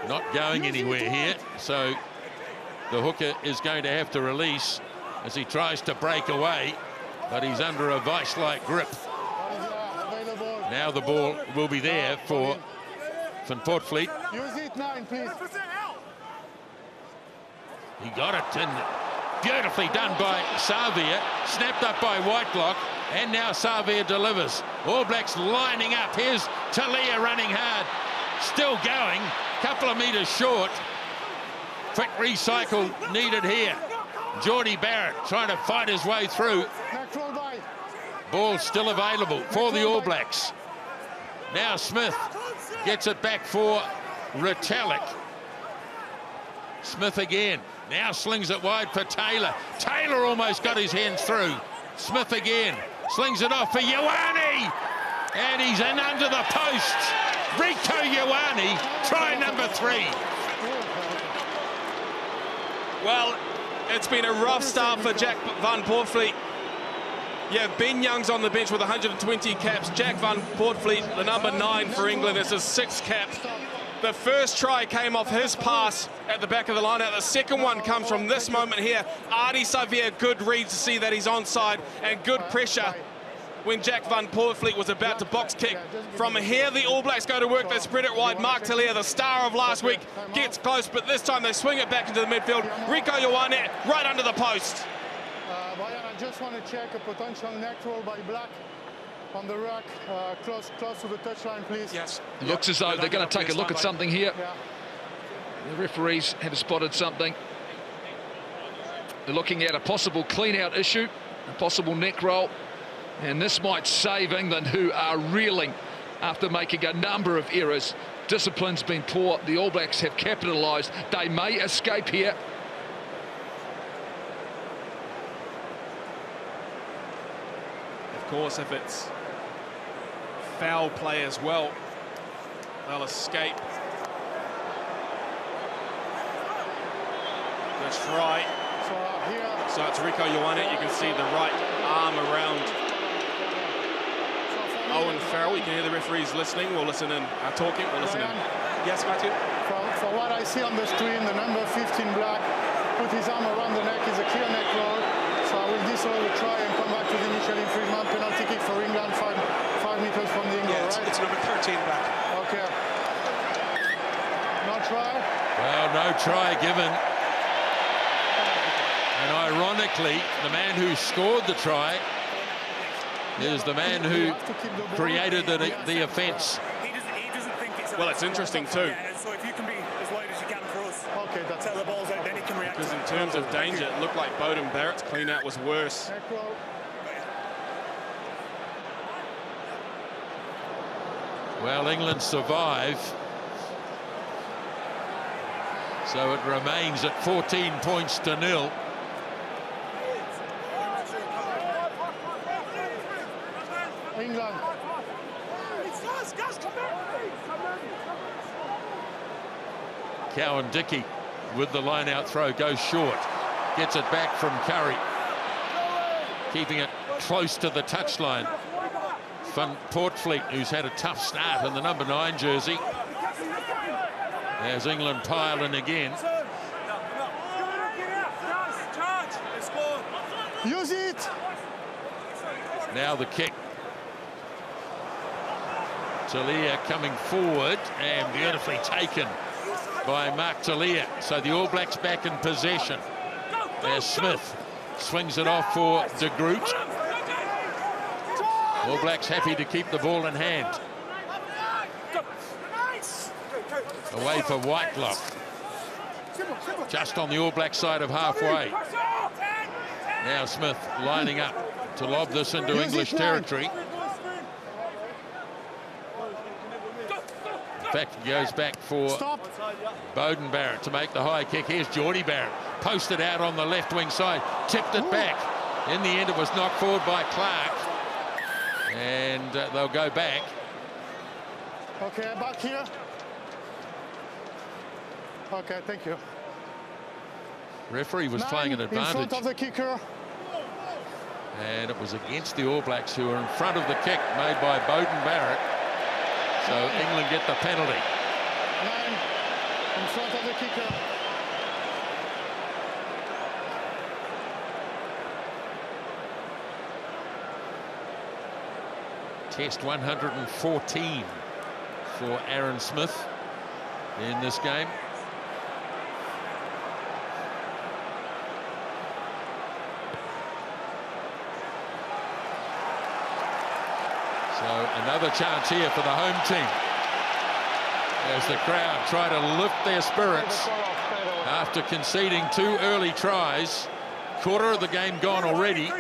Not going anywhere here, so the hooker is going to have to release as he tries to break away, but he's under a vice-like grip. Now the ball will be there for Van Portfleet. Use it 9, please. He got it, and beautifully done by Xavier, snapped up by Whitelock, and now Xavier delivers. All Blacks lining up. Here's Talia running hard, still going, couple of metres short. Quick recycle needed here. Geordie Barrett trying to fight his way through. Ball still available for the All Blacks. Now Smith gets it back for Retallick. Smith again. Now slings it wide for Taylor. Taylor almost got his hands through. Smith again. Slings it off for Ioane. And he's in under the posts. Rico Ioane, try number 3. Well, it's been a rough start for Jack Van Portfleet. Yeah, Ben Young's on the bench with 120 caps. Jack Van Portfleet, the number 9 for England, is his 6th cap. The first try came off his pass at the back of the line-out. The second one comes from this moment here. Ardie Savea, good read to see that he's onside, and good pressure when Jack Van Portfleet was about to box kick. From here, the All Blacks go to work. They spread it wide. Mark Talia, the star of last week, gets close, but this time they swing it back into the midfield. Rico Ioane right under the post. Brian, I just want to check a potential neck roll by Black on the rack, close to the touchline, please. Yes. Looks as though they're going to take a look at something here. Yeah. The referees have spotted something. They're looking at a possible clean-out issue, a possible neck roll, and this might save England, who are reeling after making a number of errors. Discipline's been poor. The All Blacks have capitalised. They may escape here. Of course, if it's foul play as well, they'll escape. The try. So it's Rico Ioane. You can see the right arm around Owen Farrell. You can hear the referees listening. We'll listen in. Talking. We'll listen in. Yes, Matthew? For what I see on the screen, the number 15 Black put his arm around the neck. Is a clear neck roll. So I will disallow the try and come back to the initial infringement. Penalty kick for England, 5 meters from the England, right? It's number 13 Black. Okay. No try? Well, no try given. And ironically, the man who scored the try is the man who created the offence. Well, it's interesting too. So if you can be as wide as you can for us, okay, that's tell the ball's out, then he can react. Because in terms of danger, it looked like Beauden Barrett's clean-out was worse. Well, England survive. So it remains at 14 points to 0. England. Cowan Dickey with the line-out throw goes short. Gets it back from Curry. Keeping it close to the touchline. Van Portfleet, who's had a tough start in the number 9 jersey. There's England pile in again. Use it! Now the kick. Talia coming forward and beautifully taken by Mark Talia. So the All Blacks back in possession. There's Smith. Swings it off for De Groot. All Blacks happy to keep the ball in hand. Away for Whitelock. Just on the All Black side of halfway. Now Smith lining up to lob this into English territory. In fact, it goes back for Beauden Barrett to make the high kick. Here's Geordie Barrett. Posted out on the left wing side. Tipped it back. In the end, it was knocked forward by Clark. And they'll go back. Okay, back here. Okay, thank you. Referee was playing an advantage. In front of the kicker. And it was against the All Blacks, who were in front of the kick made by Bowden Barrett. So England get the penalty. 9 in front of the kicker. Test 114 for Aaron Smith in this game. So another chance here for the home team, as the crowd try to lift their spirits after conceding 2 early tries. Quarter of the game gone already.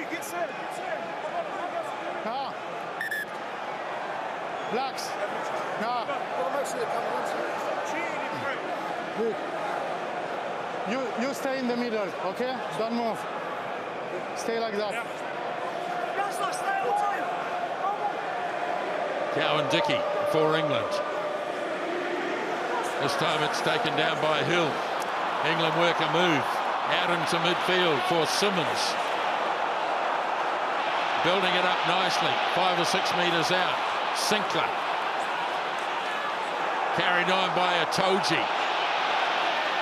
Blacks. No. You stay in the middle, okay? Don't move. Stay like that. Cowan Dickey for England. This time it's taken down by Hill. England work a move out into midfield for Simmons. Building it up nicely, 5 or 6 metres out. Sinclair. Carried on by Itoji.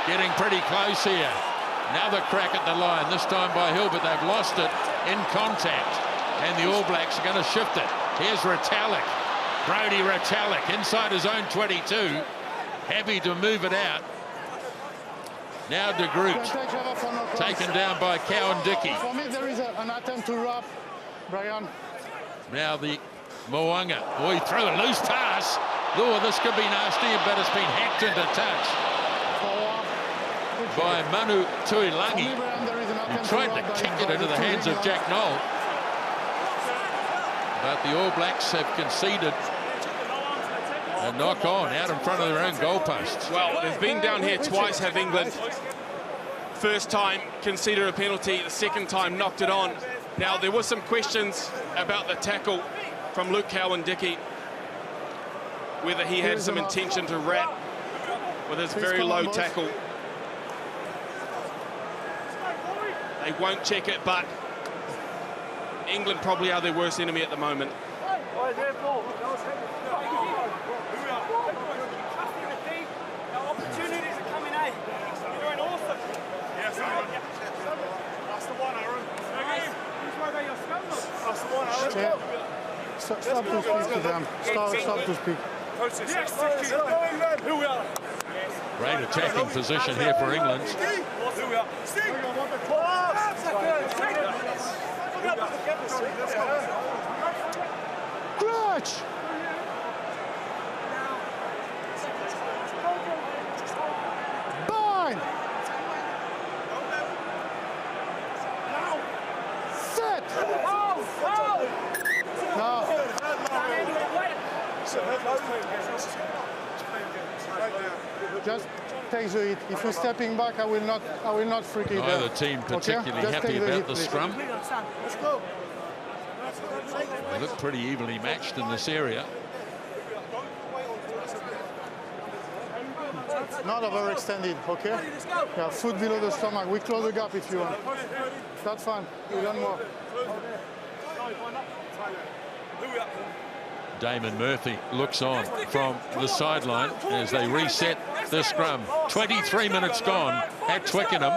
Getting pretty close here. Another crack at the line, this time by Hill, but they've lost it in contact. And the All Blacks are going to shift it. Here's Retallick. Brodie Retallick inside his own 22. Happy to move it out. Now De Groot. Taken down by Cowan Dickey. For me, there is an attempt to wrap, Brian. Now the Mo'unga. Oh, he threw a loose pass. Oh, this could be nasty, but it's been hacked into touch by Manu Tuilangi. He tried to kick it into the hands of Jack Knoll. But the All Blacks have conceded a knock on out in front of their own goalposts. Well, they've been down here twice, have England. First time conceded a penalty, the second time knocked it on. Now, there was some questions about the tackle from Luke Cowan Dickey, whether he had some intention to wrap with his very low tackle. They won't check it, but England probably are their worst enemy at the moment. Opportunities are coming out. You're doing awesome. Yes, that's the one, Aaron. That's the one, Aaron. Stop to speak to them. Stop to speak. Who we are? Great attacking position here for England. Who we are? Clutch! Bind! Set! No. Just take the hit. If you're stepping back, I will not freak it. Neither team particularly happy about the scrum. They look pretty evenly matched in this area. Not overextended, okay? Yeah, foot below the stomach. We close the gap if you want. That's fine. We learn more. Damon Murphy looks on from the sideline as they reset the scrum. 23 minutes gone at Twickenham.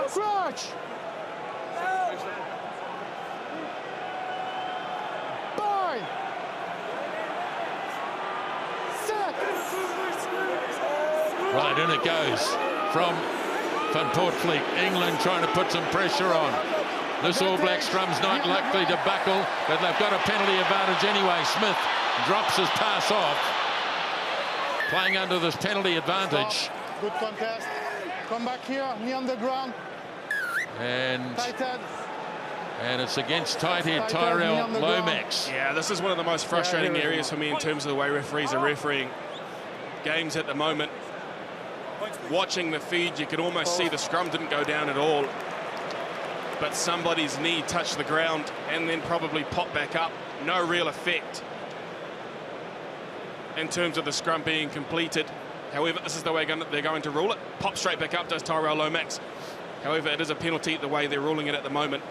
Crouch! Bind! Set! Right, in it goes from Van Portfleet. England trying to put some pressure on. This All Black scrum's not likely to buckle, but they've got a penalty advantage anyway. Smith drops his pass off. Playing under this penalty advantage. Good contest. Come back here, knee on the ground. And Tight head. it's against tight head Tyrell Lomax. Yeah, this is one of the most frustrating areas for me in terms of the way referees are refereeing games at the moment. Watching the feed, you could almost see the scrum didn't go down at all. but somebody's knee touched the ground and then probably popped back up. No real effect in terms of the scrum being completed. However, this is the way they're going to rule it. Pop straight back up, does Tyrell Lomax. However, it is a penalty the way they're ruling it at the moment,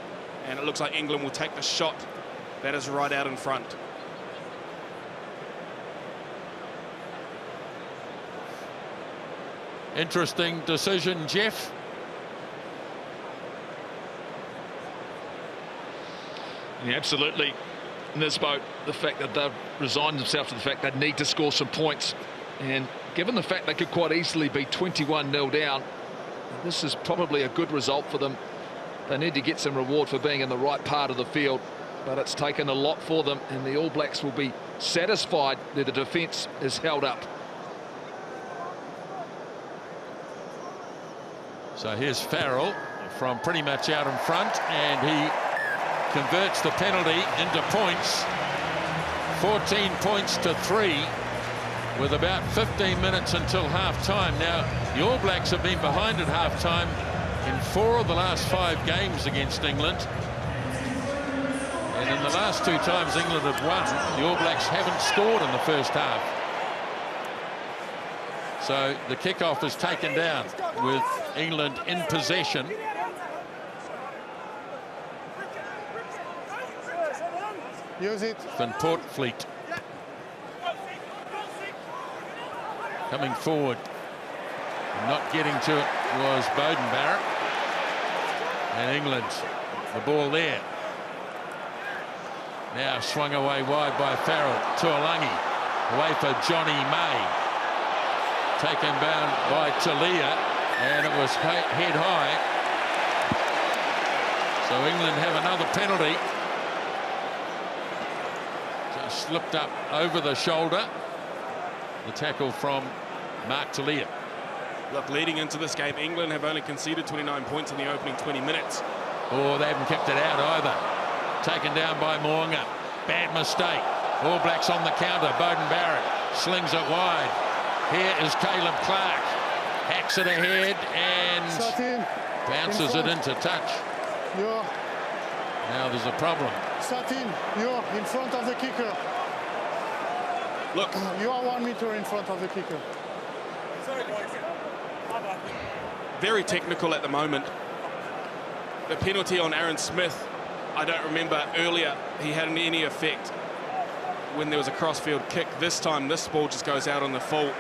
and it looks like England will take the shot that is right out in front. Interesting decision, Jeff. Yeah, absolutely. Nisbo, the fact that they've resigned themselves to the fact they need to score some points, and given the fact they could quite easily be 21-0 down, this is probably a good result for them. They need to get some reward for being in the right part of the field, but it's taken a lot for them, and the All Blacks will be satisfied that the defence is held up. So here's Farrell from pretty much out in front, and he converts the penalty into points. 14 points to 3 with about 15 minutes until half-time. Now, the All Blacks have been behind at half-time in 4 of the last 5 games against England. And in the last 2 times England have won, the All Blacks haven't scored in the first half. So the kickoff is taken down with England in possession. Use it. Van Portfleet coming forward. Not getting to it was Bowden Barrett. And England, the ball there. Now swung away wide by Farrell. Tuolangi away for Johnny May. Taken down by Talia, and it was head high. So England have another penalty. Just slipped up over the shoulder. The tackle from Mark Talia. Look, leading into this game, England have only conceded 29 points in the opening 20 minutes. Oh, they haven't kept it out either. Taken down by Mo'unga. Bad mistake. All Blacks on the counter. Bowden Barrett slings it wide. Here is Caleb Clark. Hacks it ahead and bounces it into touch. Now there's a problem. Satin, you're in front of the kicker. Look. You are 1 meter in front of the kicker. Very technical at the moment. The penalty on Aaron Smith, I don't remember earlier he had any effect when there was a crossfield kick. This time this ball just goes out on the full.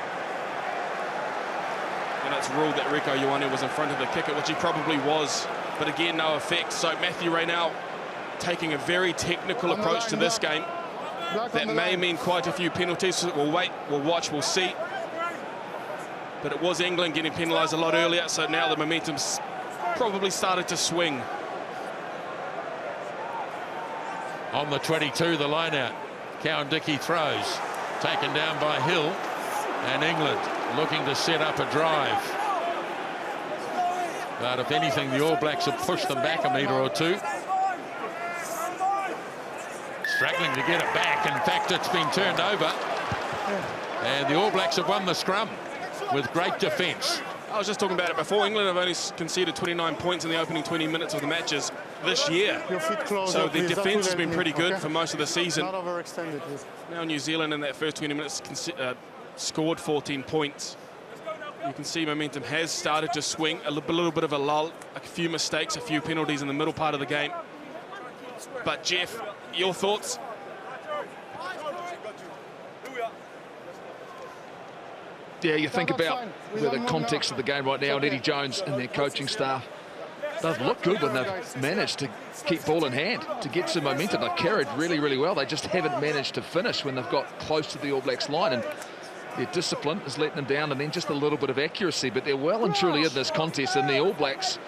And it's ruled that Rieko Ioane was in front of the kicker, which he probably was, but again, no effect. So Matthew Raynell taking a very technical approach to this game. That may mean quite a few penalties. We'll wait, we'll watch, we'll see. But it was England getting penalised a lot earlier, so now the momentum's probably started to swing. On the 22, the line out. Cowan-Dickie throws. Taken down by Hill. And England looking to set up a drive. But if anything, the All Blacks have pushed them back a metre or 2. Struggling to get it back. In fact, it's been turned over. And the All Blacks have won the scrum with great defence. I was just talking about it before. England have only conceded 29 points in the opening 20 minutes of the matches this year. So the defence has been pretty good for most of the season. Not overextended, please. Now New Zealand in that first 20 minutes scored 14 points. You can see momentum has started to swing. A little bit of a lull, a few mistakes, a few penalties in the middle part of the game. But Jeff, your thoughts? Yeah, you think about the context of the game right now, and Eddie Jones and their coaching staff. They've looked good when they've managed to keep ball in hand, to get some momentum. They've carried really, really well. They just haven't managed to finish when they've got close to the All Blacks line, and their discipline is letting them down, and then just a little bit of accuracy. But they're well and truly in this contest, and the All Blacks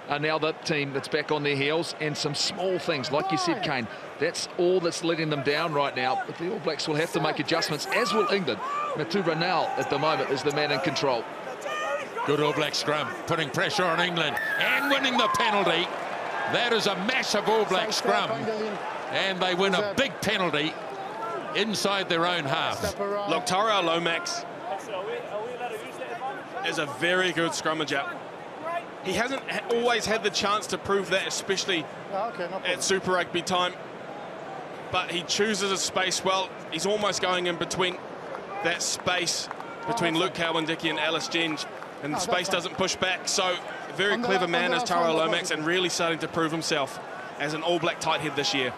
are now the team that's back on their heels, and some small things, like you said, Kane, that's all that's letting them down right now. But the All Blacks will have to make adjustments, as will England. Matthew Raynell at the moment is the man in control. Good All Black scrum, putting pressure on England and winning the penalty. That is a massive All Black scrum, and they win a big penalty inside their own half. Look, Tyrell Lomax is a very good scrummager. He hasn't always had the chance to prove that, especially at Super Rugby time. But he chooses his space well. He's almost going in between that space between Luke Cowan-Dickey and Alice Genge, and the space doesn't push back. So very clever man as Tara Lomax, and really starting to prove himself as an All Black tight head this year.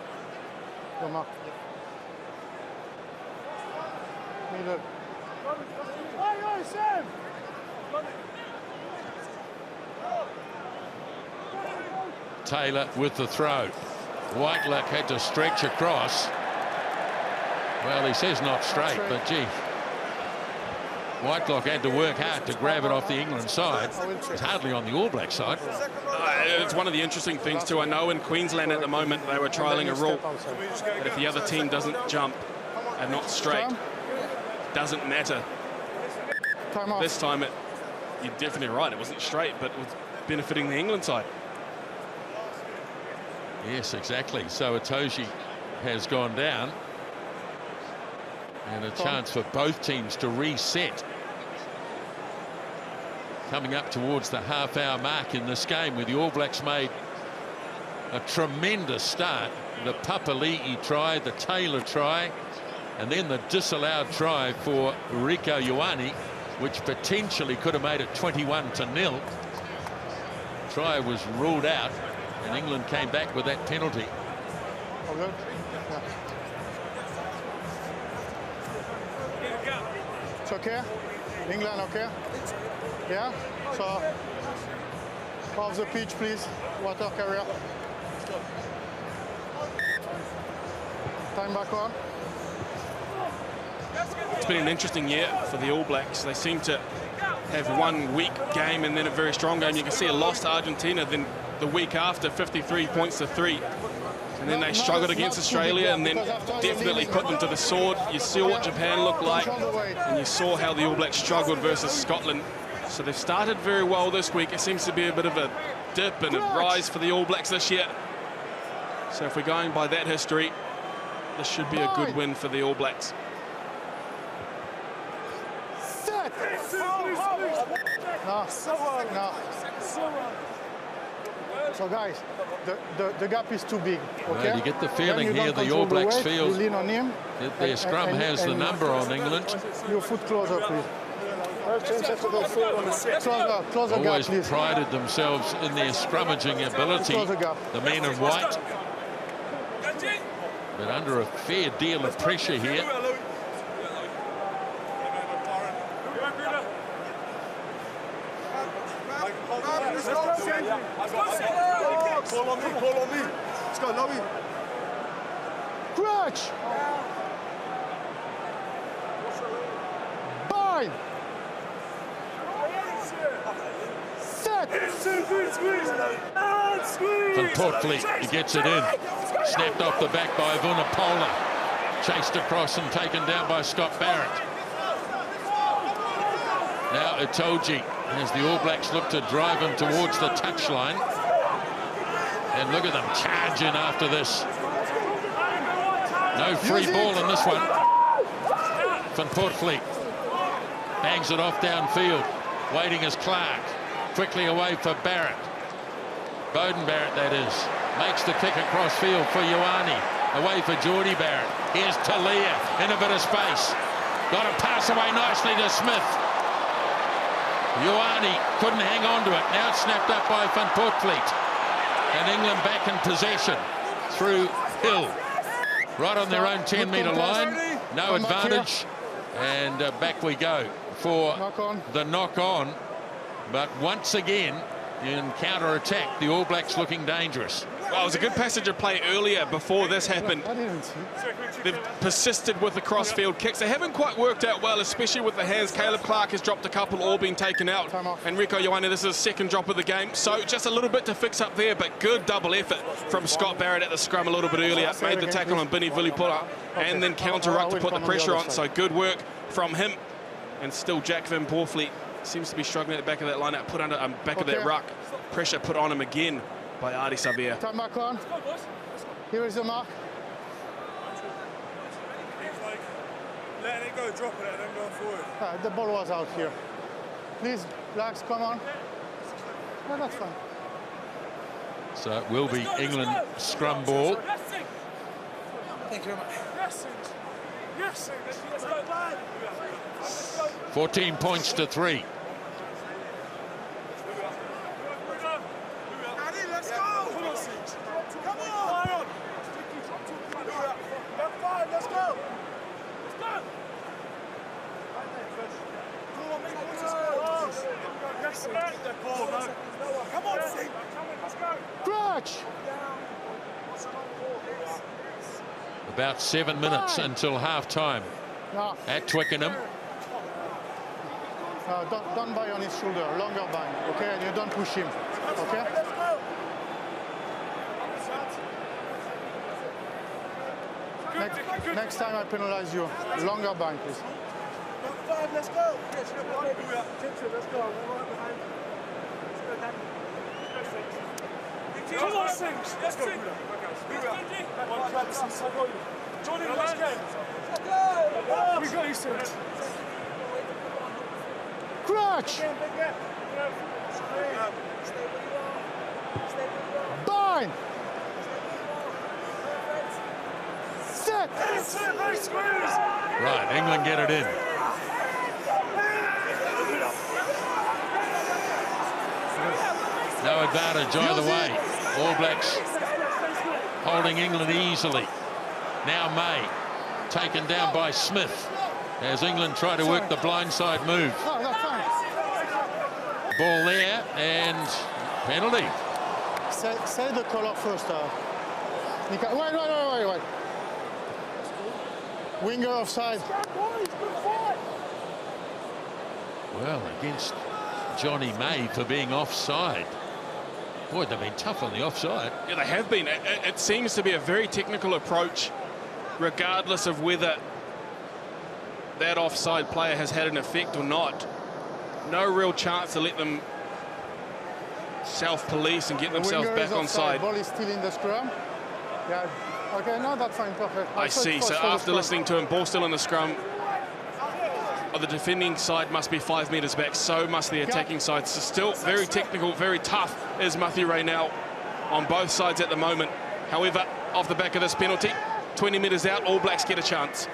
Taylor with the throw. Whitelock had to stretch across. Well, he says not straight, but gee, Whitelock had to work hard to grab it off the England side. It's hardly on the All Black side. It's one of the interesting things too. I know in Queensland at the moment they were trialling a rule that if the other team doesn't jump and not straight, doesn't matter. This time you're definitely right. It wasn't straight, but it was benefiting the England side. Yes, exactly. So Itoje has gone down, and a chance for both teams to reset. Coming up towards the half-hour mark in this game, where the All Blacks made a tremendous start. The Papali'i try, the Taylor try, and then the disallowed try for Rieko Ioane, which potentially could have made it 21-0. Try was ruled out, and England came back with that penalty. It's okay? England okay? Yeah? So, off the pitch, please. Water carrier. Time back on. It's been an interesting year for the All Blacks. They seem to have one weak game and then a very strong game. You can see a loss to Argentina, then the week after 53 points to 3. And then they struggled against Australia and then definitely put them to the sword. You saw what Japan looked like, and you saw how the All Blacks struggled versus Scotland. So they've started very well this week. It seems to be a bit of a dip and a rise for the All Blacks this year. So if we're going by that history, this should be a good win for the All Blacks. No. So guys, the gap is too big. Okay? Well, you get the feeling here the All Blacks feel you lean on him, that their scrum has the number on England. Your foot closer, please. Closer Always gap, please. prided themselves in their scrummaging ability, the men in white. But under a fair deal of pressure here. Call on me. Let's go, Lowy. Crutch. Bind. Set. Van Portfleet, he gets it in. Snapped off the back by Vunipola. Chased across and taken down by Scott Barrett. Now Itoje, as the All Blacks look to drive him towards the touchline. And look at them charging after this. No free ball in this one. Van Portfleet bangs it off downfield. Waiting is Clark. Quickly away for Barrett. Bowden Barrett, that is. Makes the kick across field for Ioane. Away for Geordie Barrett. Here's Talia in a bit of space. Got to pass away nicely to Smith. Ioane couldn't hang on to it. Now it's snapped up by Van Portfleet. And England back in possession through Hill. Right on their own 10-metre line. No advantage. And back we go for the knock-on. But once again, in counter-attack, the All Blacks looking dangerous. Well, it was a good passage of play earlier before this happened. They've persisted with the crossfield kicks. They haven't quite worked out well, especially with the hands. Caleb Clark has dropped a couple, all been taken out. And Rieko Ioane, this is his second drop of the game. So just a little bit to fix up there, but good double effort from Scott Barrett at the scrum a little bit earlier. Made the tackle on Bini Vunipola and then counter-ruck to put the pressure on. So good work from him. And still Jack Van Portfleet seems to be struggling at the back of that lineup, put under back of that ruck. Pressure put on him again by Ardie Savea. Time back on. Here is the mark. Letting it go, dropping it, and then going forward. The ball was out here. Please, Blacks, come on. Yeah, that's fine. So it will be England scrum ball. Thank you very much. Yes, 14 points to 3. let's go! Come on! Let's go! Come on, Sing! Let's go! Crutch! About 7 minutes until half-time at Twickenham. Don't buy on his shoulder, longer bind, okay? And you don't push him, okay? Next time I penalize you, longer bind, please. Let's go! Let's go. Come on, Sings! Let's go! Johnny, let's go! We got you, Sings! Crutch! Bind! Set! Right, England get it in. No advantage either way. All Blacks holding England easily. Now May, taken down by Smith as England try to work the blindside move. Ball there and penalty. Say the colour first. Wait. Winger offside. Well, against Johnny May for being offside. Boy, they've been tough on the offside. Yeah, they have been. It seems to be a very technical approach, regardless of whether that offside player has had an effect or not. No real chance to let them self-police and get themselves back on side. Ball is still in the scrum. Yeah. Okay, no, that's fine, perfect. I see. So after listening to him, ball still in the scrum. The defending side must be 5 metres back, so must the attacking side. So still very technical, very tough is Matthew Raynell on both sides at the moment. However, off the back of this penalty, 20 metres out, All Blacks get a chance.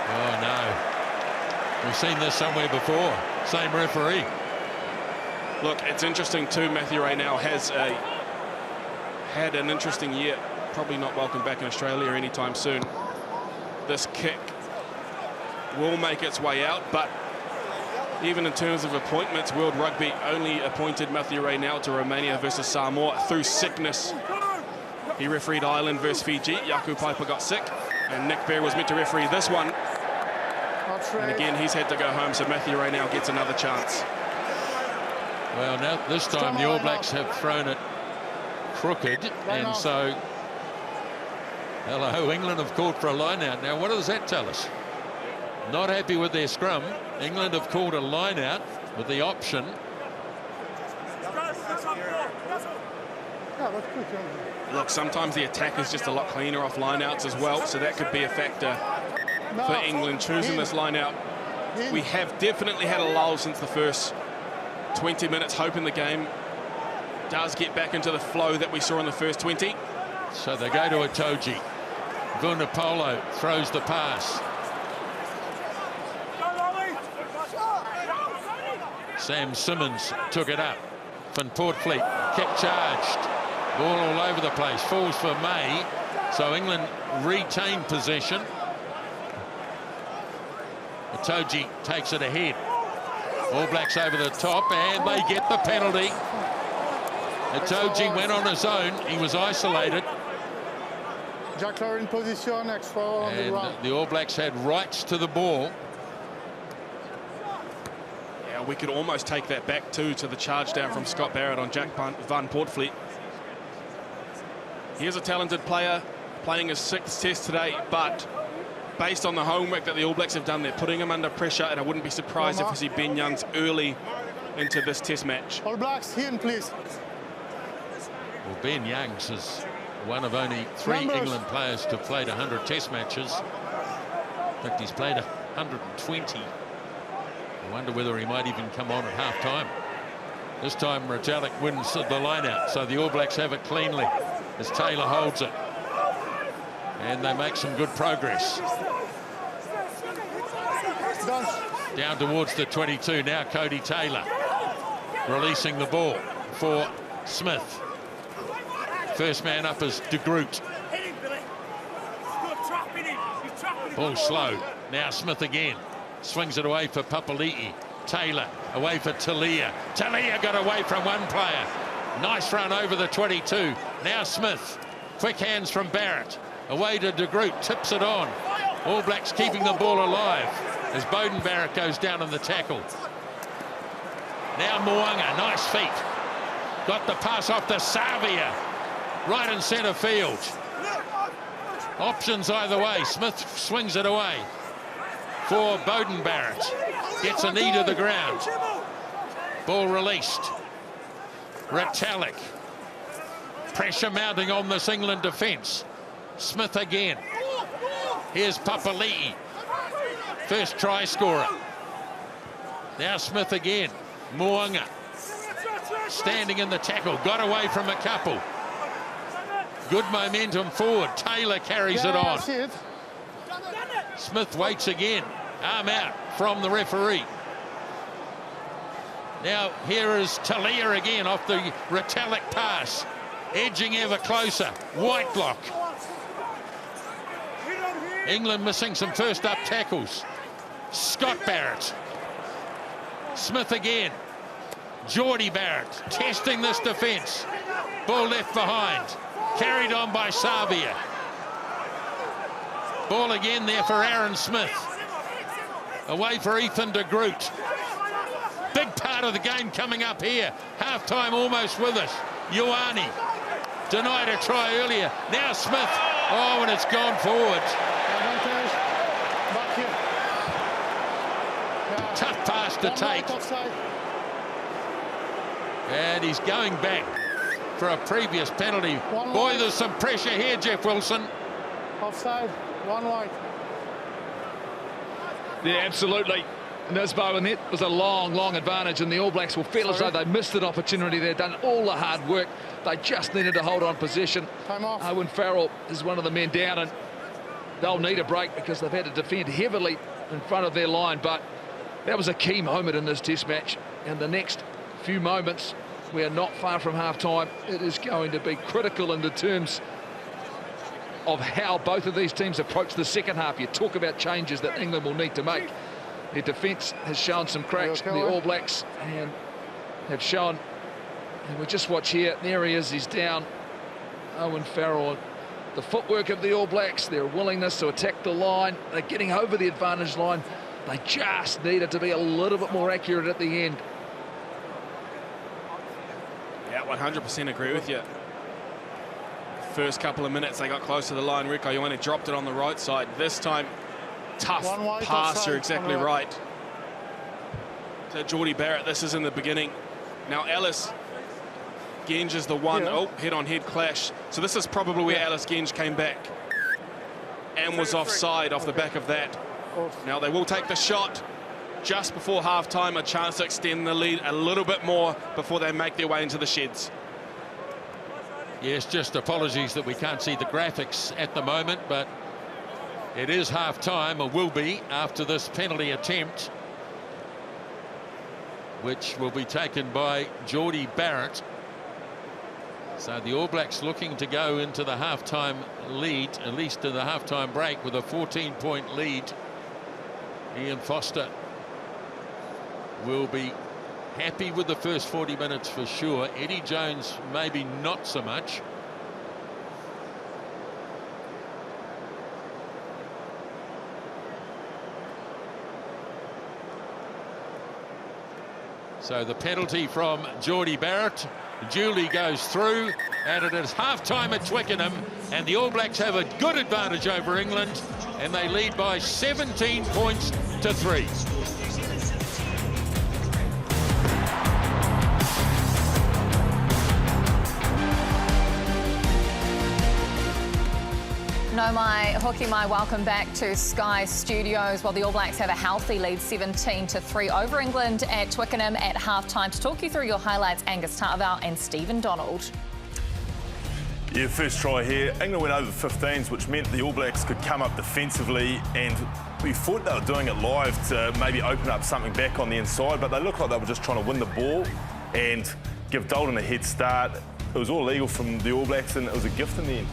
Oh, no. We've seen this somewhere before. Same referee. Look, it's interesting too, Matthew Raynell has had an interesting year. Probably not welcome back in Australia anytime soon. This kick will make its way out, but even in terms of appointments, World Rugby only appointed Matthew Raynell to Romania versus Samoa through sickness. He refereed Ireland versus Fiji. Yaku Piper got sick, and Nick Bear was meant to referee this one. And again, he's had to go home, so Matthew Raynell gets another chance. Well, now this time the All Blacks have thrown it crooked, and so hello, England have called for a line out. Now, what does that tell us? Not happy with their scrum. England have called a line out with the option. Look, sometimes the attack is just a lot cleaner off line-outs as well, so that could be a factor for England choosing this line-out. We have definitely had a lull since the first 20 minutes, hoping the game does get back into the flow that we saw in the first 20. So they go to Itoji. Vunapolo throws the pass. Sam Simmons took it up. Van Poortvliet, kick charged. Ball all over the place. Falls for May. So England retain possession. Itoji takes it ahead. All Blacks over the top, and they get the penalty. Itoji went on his own. He was isolated. Jack Law in position, extra on the ground. The All Blacks had rights to the ball. Yeah, we could almost take that back too to the charge down from Scott Barrett on Jack Van Poortvliet. Here's a talented player playing his 6th test today, but based on the homework that the All Blacks have done, they're putting him under pressure, and I wouldn't be surprised if we see Ben Youngs early into this test match. All Blacks, in, please. Well, Ben Youngs is one of only 3 England players to have played 100 test matches. In fact, he's played 120. I wonder whether he might even come on at half-time. This time Retallick wins the line-out, so the All Blacks have it cleanly as Taylor holds it. And they make some good progress. Down towards the 22 now, Cody Taylor releasing the ball for Smith. First man up is De Groot. Ball slow. Now Smith again. Swings it away for Papali'i. Taylor away for Talia. Talia got away from one player. Nice run over the 22. Now Smith. Quick hands from Barrett. Away to De Groot. Tips it on. All Blacks keeping the ball alive as Beauden Barrett goes down on the tackle. Now Mo'unga. Nice feet. Got the pass off to Savia. Right in centre field. Options either way. Smith swings it away for Beauden Barrett. Gets a knee to the ground. Ball released. Retallick. Pressure mounting on this England defence. Smith again. Here's Papali'i. First try scorer. Now Smith again. Mo'unga. Standing in the tackle. Got away from a couple. Good momentum forward. Taylor carries it on. Smith waits again. Arm out from the referee. Now here is Talia again off the Retallick pass. Edging ever closer. Whitelock. England missing some first up tackles. Scott Barrett. Smith again. Geordie Barrett testing this defence. Ball left behind. Carried on by Savia. Ball again there for Aaron Smith. Away for Ethan De Groot. Big part of the game coming up here. Half-time almost with us. Ioane denied a try earlier. Now Smith. Oh, and it's gone forward. Tough pass to take. And he's going back for a previous penalty. Boy, there's some pressure here, Jeff Wilson. Offside, one wide. Yeah, absolutely. Nisbo, and that was a long advantage, and the All Blacks will feel as though they missed an opportunity. They've done all the hard work. They just needed to hold on possession. Time off. Owen Farrell is one of the men down, and they'll need a break because they've had to defend heavily in front of their line. But that was a key moment in this test match, and the next few moments, we are not far from half-time. It is going to be critical in the terms of how both of these teams approach the second half. You talk about changes that England will need to make. Their defence has shown some cracks. The All Blacks and have shown, and we just watch here, there he is, he's down. Owen Farrell. The footwork of the All Blacks, their willingness to attack the line, they're getting over the advantage line. They just needed to be a little bit more accurate at the end. Yeah, 100% agree with you. First couple of minutes, they got close to the line. Rico Ioane dropped it on the right side. This time, tough pass, you're exactly right. To Geordie Barrett, this is in the beginning. Now Ellis Genge is the one. Oh, head-on-head clash. So this is probably where Ellis Genge came back and was offside off the back of that. Now they will take the shot just before half-time, a chance to extend the lead a little bit more before they make their way into the sheds. Yes, just apologies that we can't see the graphics at the moment, but it is half-time, or will be, after this penalty attempt, which will be taken by Geordie Barrett. So the All Blacks looking to go into the half-time lead, at least to the half-time break, with a 14-point lead. Ian Foster will be happy with the first 40 minutes for sure. Eddie Jones maybe not so much. So the penalty from Geordie Barrett. Julie goes through, and it is half-time at Twickenham, and the All Blacks have a good advantage over England, and they lead by 17 points to 3. Hoki Mai, welcome back to Sky Studios. Well, the All Blacks have a healthy lead, 17-3 over England at Twickenham at half-time. To talk you through your highlights, Angus Tarvell and Stephen Donald. Yeah, first try here. England went over 15s, which meant the All Blacks could come up defensively, and we thought they were doing it live to maybe open up something back on the inside, but they looked like they were just trying to win the ball and give Dalton a head start. It was all legal from the All Blacks, and it was a gift in the end.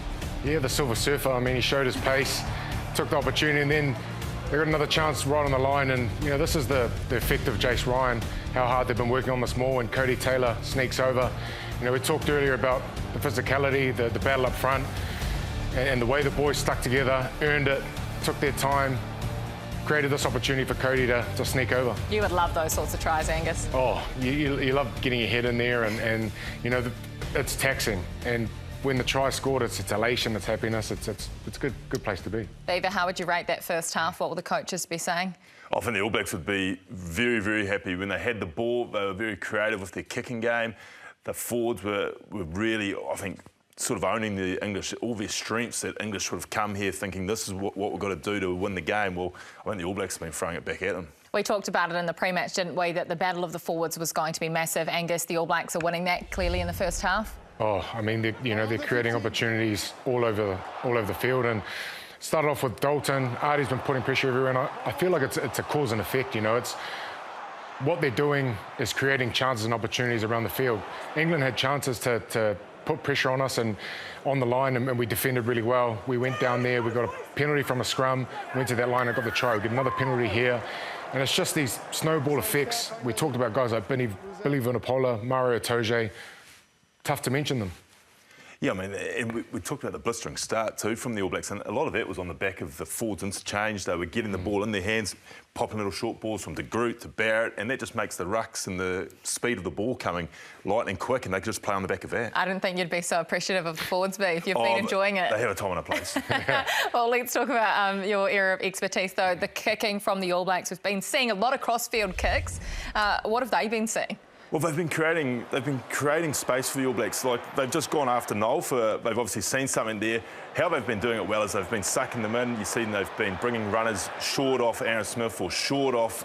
Yeah, the Silver Surfer, I mean, he showed his pace, took the opportunity, and then they got another chance right on the line. And, you know, this is the effect of Jace Ryan, how hard they've been working on this maul, and Cody Taylor sneaks over. You know, we talked earlier about the physicality, the battle up front, and the way the boys stuck together, earned it, took their time, created this opportunity for Cody to sneak over. You would love those sorts of tries, Angus. Oh, you love getting your head in there, and you know, it's taxing. And when the try scored, it's elation, it's happiness, it's a good place to be. Beaver, how would you rate that first half? What will the coaches be saying? I think the All Blacks would be very, very happy. When they had the ball, they were very creative with their kicking game. The forwards were really, I think, sort of owning the English, all their strengths that English would have come here thinking this is what we've got to do to win the game. Well, I think the All Blacks have been throwing it back at them. We talked about it in the pre-match, didn't we, that the battle of the forwards was going to be massive. Angus, the All Blacks are winning that clearly in the first half. Oh, I mean, they're creating opportunities all over the field, and started off with Dalton. Artie's been putting pressure everywhere, and I feel like it's a cause and effect. You know, it's what they're doing is creating chances and opportunities around the field. England had chances to put pressure on us and on the line, and we defended really well. We went down there, we got a penalty from a scrum, went to that line and got the try. We get another penalty here, and it's just these snowball effects. We talked about guys like Billy Vunipola, Mario Itoje. Tough to mention them. Yeah, I mean, and we talked about the blistering start too from the All Blacks, and a lot of it was on the back of the forwards interchange. They were getting the ball in their hands, popping little short balls from De Groot to Barrett, and that just makes the rucks and the speed of the ball coming lightning quick, and they could just play on the back of that. I didn't think you'd be so appreciative of the forwards, Beef. You've been enjoying it. They have a time and a place. Well, let's talk about your area of expertise, though. The kicking from the All Blacks. We've been seeing a lot of cross-field kicks. What have they been seeing? Well, they've been creating space for the All Blacks. Like, they've just gone after Noel they've obviously seen something there. How they've been doing it well is they've been sucking them in. You've seen they've been bringing runners short off Aaron Smith or short off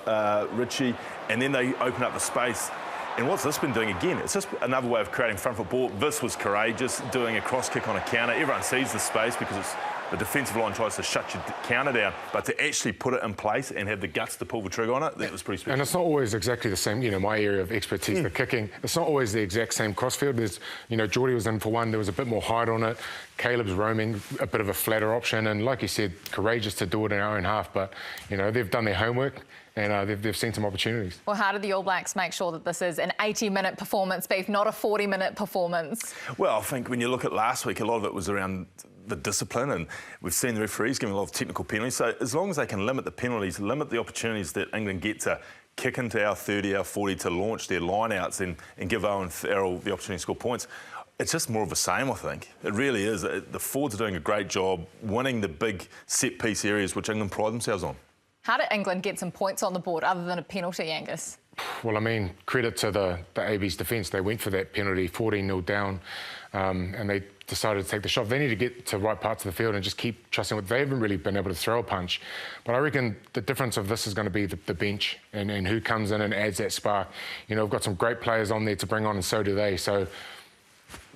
Richie, and then they open up the space. And what's this been doing again? It's just another way of creating front foot ball. This was courageous, doing a cross kick on a counter. Everyone sees the space because the defensive line tries to shut your counter down, but to actually put it in place and have the guts to pull the trigger on it, that was pretty special. And it's not always exactly the same, you know, my area of expertise, the kicking, it's not always the exact same crossfield. There's, you know, Geordie was in for one, there was a bit more height on it. Caleb's roaming, a bit of a flatter option, and like you said, courageous to do it in our own half, but, you know, they've done their homework. And they've seen some opportunities. Well, how did the All Blacks make sure that this is an 80-minute performance, Beef, not a 40-minute performance? Well, I think when you look at last week, a lot of it was around the discipline, and we've seen the referees giving a lot of technical penalties. So as long as they can limit the penalties, limit the opportunities that England get to kick into our 30, our 40, to launch their line-outs and give Owen Farrell the opportunity to score points, it's just more of the same, I think. It really is. The forwards are doing a great job winning the big set-piece areas which England pride themselves on. How did England get some points on the board other than a penalty, Angus? Well, I mean, credit to the AB's defence. They went for that penalty, 14-0 down, and they decided to take the shot. They need to get to the right parts of the field and just keep trusting what they haven't really been able to throw a punch. But I reckon the difference of this is going to be the bench and who comes in and adds that spark. You know, we've got some great players on there to bring on, and so do they. So,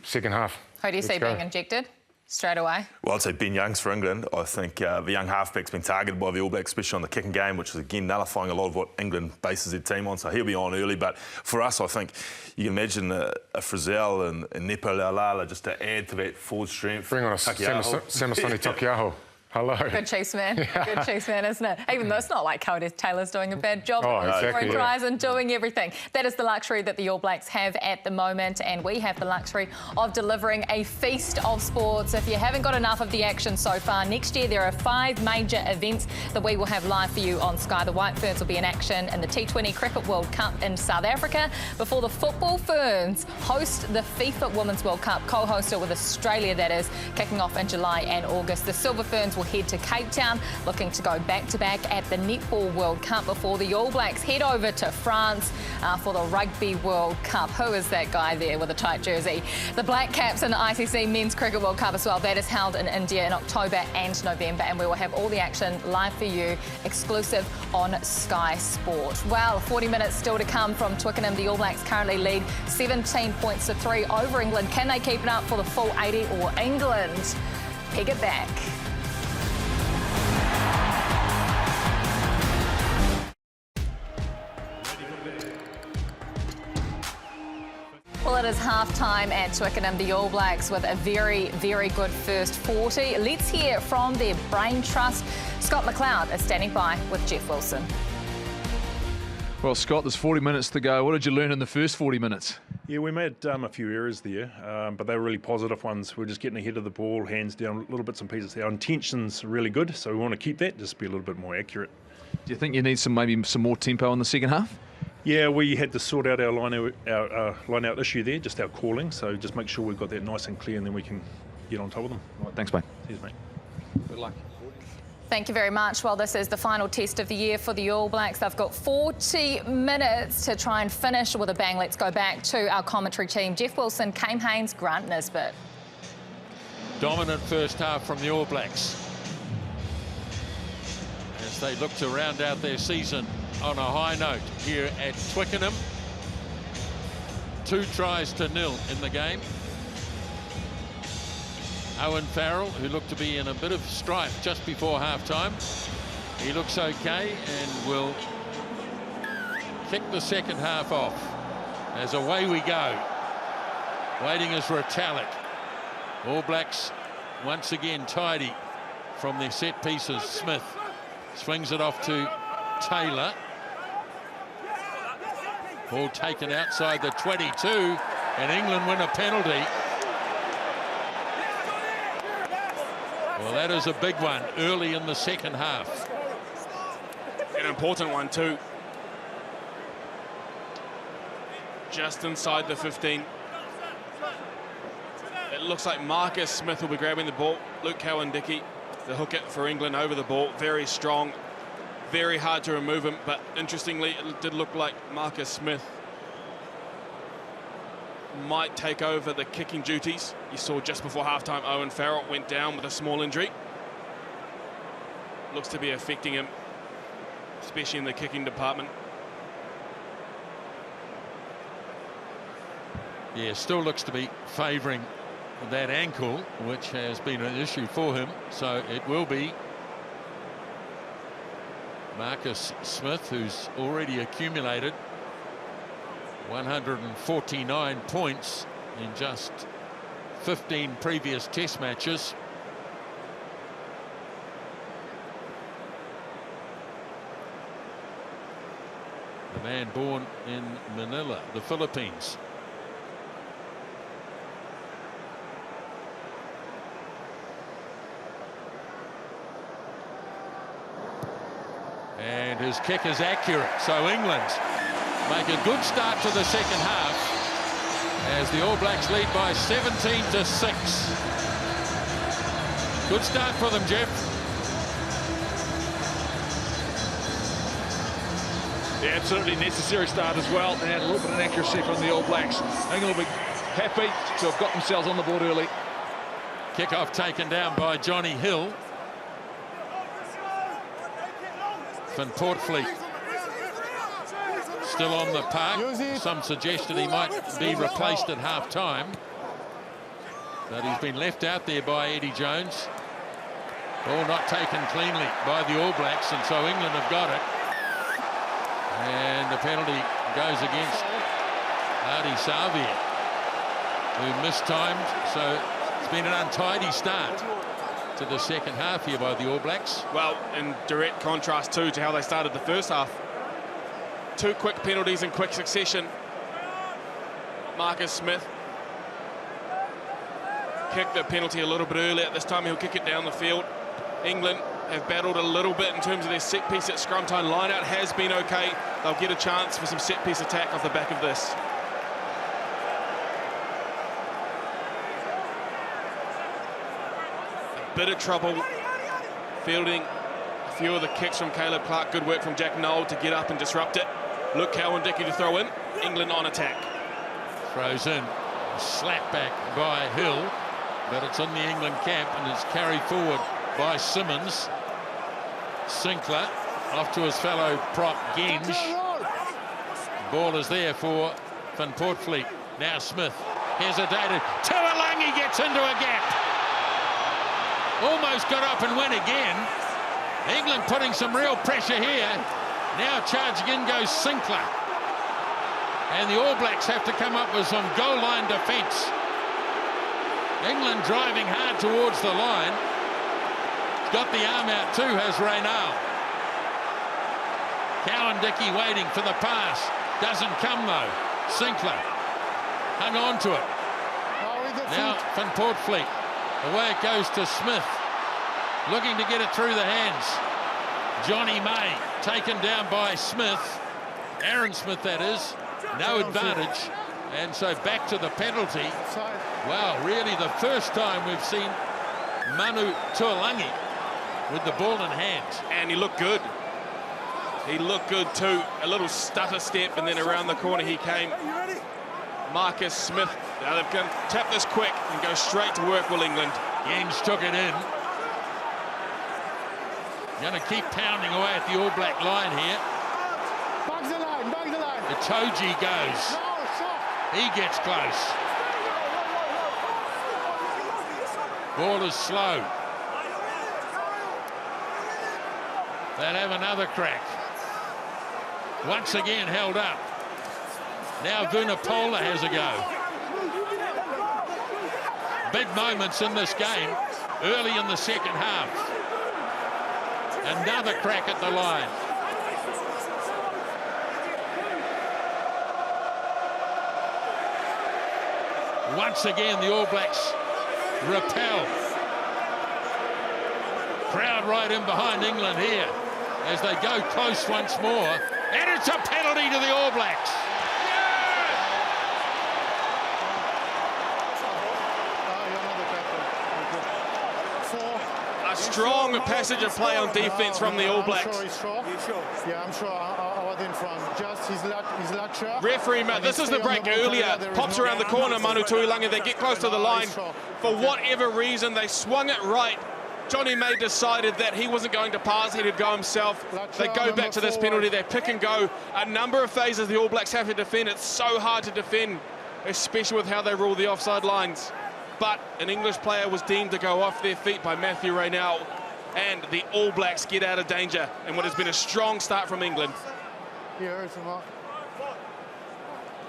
second half. Who do you see being injected straight away? Well, I'd say Ben Youngs for England. I think the young halfback's been targeted by the All Blacks, especially on the kicking game, which is, again, nullifying a lot of what England bases their team on. So he'll be on early. But for us, I think you can imagine a Frizzell and Nepo Laulala just to add to that forward strength. Bring on a Samasoni Takiaho. Hello. Good chase man. Good chase man, isn't it? Even though it's not like Cody Taylor's doing a bad job of scoring tries and doing everything. That is the luxury that the All Blacks have at the moment, and we have the luxury of delivering a feast of sports. If you haven't got enough of the action so far, next year there are 5 major events that we will have live for you on Sky. The White Ferns will be in action in the T20 Cricket World Cup in South Africa before the Football Ferns host the FIFA Women's World Cup, co-hosted with Australia, that is, kicking off in July and August. The Silver Ferns will head to Cape Town, looking to go back-to-back at the Netball World Cup before the All Blacks head over to France for the Rugby World Cup. Who is that guy there with a tight jersey? The Black Caps in the ICC Men's Cricket World Cup as well. That is held in India in October and November, and we will have all the action live for you, exclusive on Sky Sport. Well, 40 minutes still to come from Twickenham. The All Blacks currently lead 17 points to 3 over England. Can they keep it up for the full 80, or England peg it back? Well, it is half-time at Twickenham. The All Blacks with a very, very good first 40. Let's hear from their brain trust. Scott McLeod is standing by with Jeff Wilson. Well, Scott, there's 40 minutes to go. What did you learn in the first 40 minutes? Yeah, we made a few errors there, but they were really positive ones. We're just getting ahead of the ball, hands down, little bits and pieces. Our intention's really good, so we want to keep that, just be a little bit more accurate. Do you think you need maybe some more tempo in the second half? Yeah, we had to sort out our line-out issue there, just our calling, so just make sure we've got that nice and clear, and then we can get on top of them. Right, thanks, mate. Cheers, mate. Good luck. Thank you very much. Well, this is the final test of the year for the All Blacks. They've got 40 minutes to try and finish with a bang. Let's go back to our commentary team. Jeff Wilson, Kame Haynes, Grant Nisbet. Dominant first half from the All Blacks as they look to round out their season on a high note here at Twickenham. 2-0 in the game. Owen Farrell, who looked to be in a bit of strife just before half-time. He looks okay and will kick the second half off as away we go. Waiting is Retallick. All Blacks once again tidy from their set pieces. Smith swings it off to Taylor. Ball taken outside the 22, and England win a penalty. Well, that is a big one early in the second half. An important one too. Just inside the 15. It looks like Marcus Smith will be grabbing the ball. Luke Cowan-Dickie, the hooker for England, over the ball. Very strong. Very hard to remove him, but interestingly, it did look like Marcus Smith might take over the kicking duties. You saw just before halftime, Owen Farrell went down with a small injury. Looks to be affecting him, especially in the kicking department. Yeah, still looks to be favouring that ankle, which has been an issue for him. So it will be Marcus Smith, who's already accumulated 149 points in just 15 previous test matches. The man born in Manila, the Philippines. And his kick is accurate, so England make a good start to the second half as the All Blacks lead by 17-6. Good start for them, Jeff. Yeah, absolutely necessary start as well, and a little bit of accuracy from the All Blacks. England will be happy to have got themselves on the board early. Kick-off taken down by Johnny Hill. Van Portfleet still on the park. Some suggested he might be replaced at half-time, but he's been left out there by Eddie Jones. Ball not taken cleanly by the All Blacks, and so England have got it. And the penalty goes against Adi Savia, who mistimed, so it's been an untidy start to the second half here by the All Blacks. Well, in direct contrast too to how they started the first half. 2 quick penalties in quick succession. Marcus Smith kicked the penalty a little bit earlier. This time he'll kick it down the field. England have battled a little bit in terms of their set piece at scrum time. Line out has been okay. They'll get a chance for some set piece attack off the back of this. A bit of trouble fielding a few of the kicks from Caleb Clark. Good work from Jack Noel to get up and disrupt it. Look, Cowan-Dickie to throw in. England on attack. Throws in. Slap back by Hill, but it's in the England camp and is carried forward by Simmons. Sinclair off to his fellow prop Genge. Ball is there for Van Portfleet. Now Smith hesitated. Tuolangi gets into a gap. Almost got up and went again. England putting some real pressure here. Now charging in goes Sinclair. And the All Blacks have to come up with some goal line defence. England driving hard towards the line. Got the arm out too, has Reynal. Cowan-Dickie waiting for the pass. Doesn't come though. Sinclair hung on to it. Now Van Portfleet. Away it goes to Smith. Looking to get it through the hands. Johnny May taken down by Smith. Aaron Smith, that is. No advantage. And so back to the penalty. Wow, really the first time we've seen Manu Tuolangi with the ball in hand. And he looked good. He looked good too. A little stutter step and then around the corner he came. Marcus Smith. Now they're going to tap this quick and go straight to work, will England. Genge took it in. Going to keep pounding away at the All Black line here. Back the line, back the line. Itoje goes. He gets close. Ball is slow. They'll have another crack. Once again held up. Now Vunipola has a go. Big moments in this game early in the second half. Another crack at the line. Once again the All Blacks repel. Crowd right in behind England here as they go close once more. And it's a penalty to the All Blacks. A strong passage of play on defence from the All Blacks. Yeah, I'm sure I was in front. Just his latcher. Referee, this is the break earlier. Pops around the corner, Manu Tuolangi. They get close to the line. For whatever reason, they swung it right. Johnny May decided that he wasn't going to pass, he'd go himself. They go back to this penalty, they pick and go. A number of phases the All Blacks have to defend. It's so hard to defend, especially with how they rule the offside lines. But an English player was deemed to go off their feet by Matthew Reynal, and the All Blacks get out of danger in what has been a strong start from England.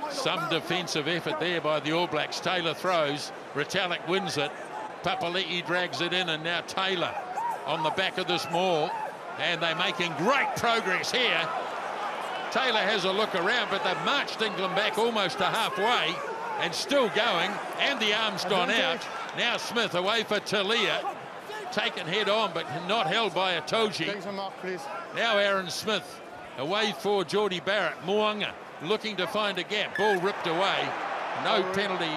Some defensive effort there by the All Blacks. Taylor throws, Retallick wins it. Papali'i drags it in, and now Taylor on the back of this maul, and they're making great progress here. Taylor has a look around, but they've marched England back almost to halfway and still going, and the arm's gone out. Now Smith away for Talia, taken head on but not held by Itoje. Now Aaron Smith away for Geordie Barrett. Mo'unga looking to find a gap, ball ripped away. No penalty,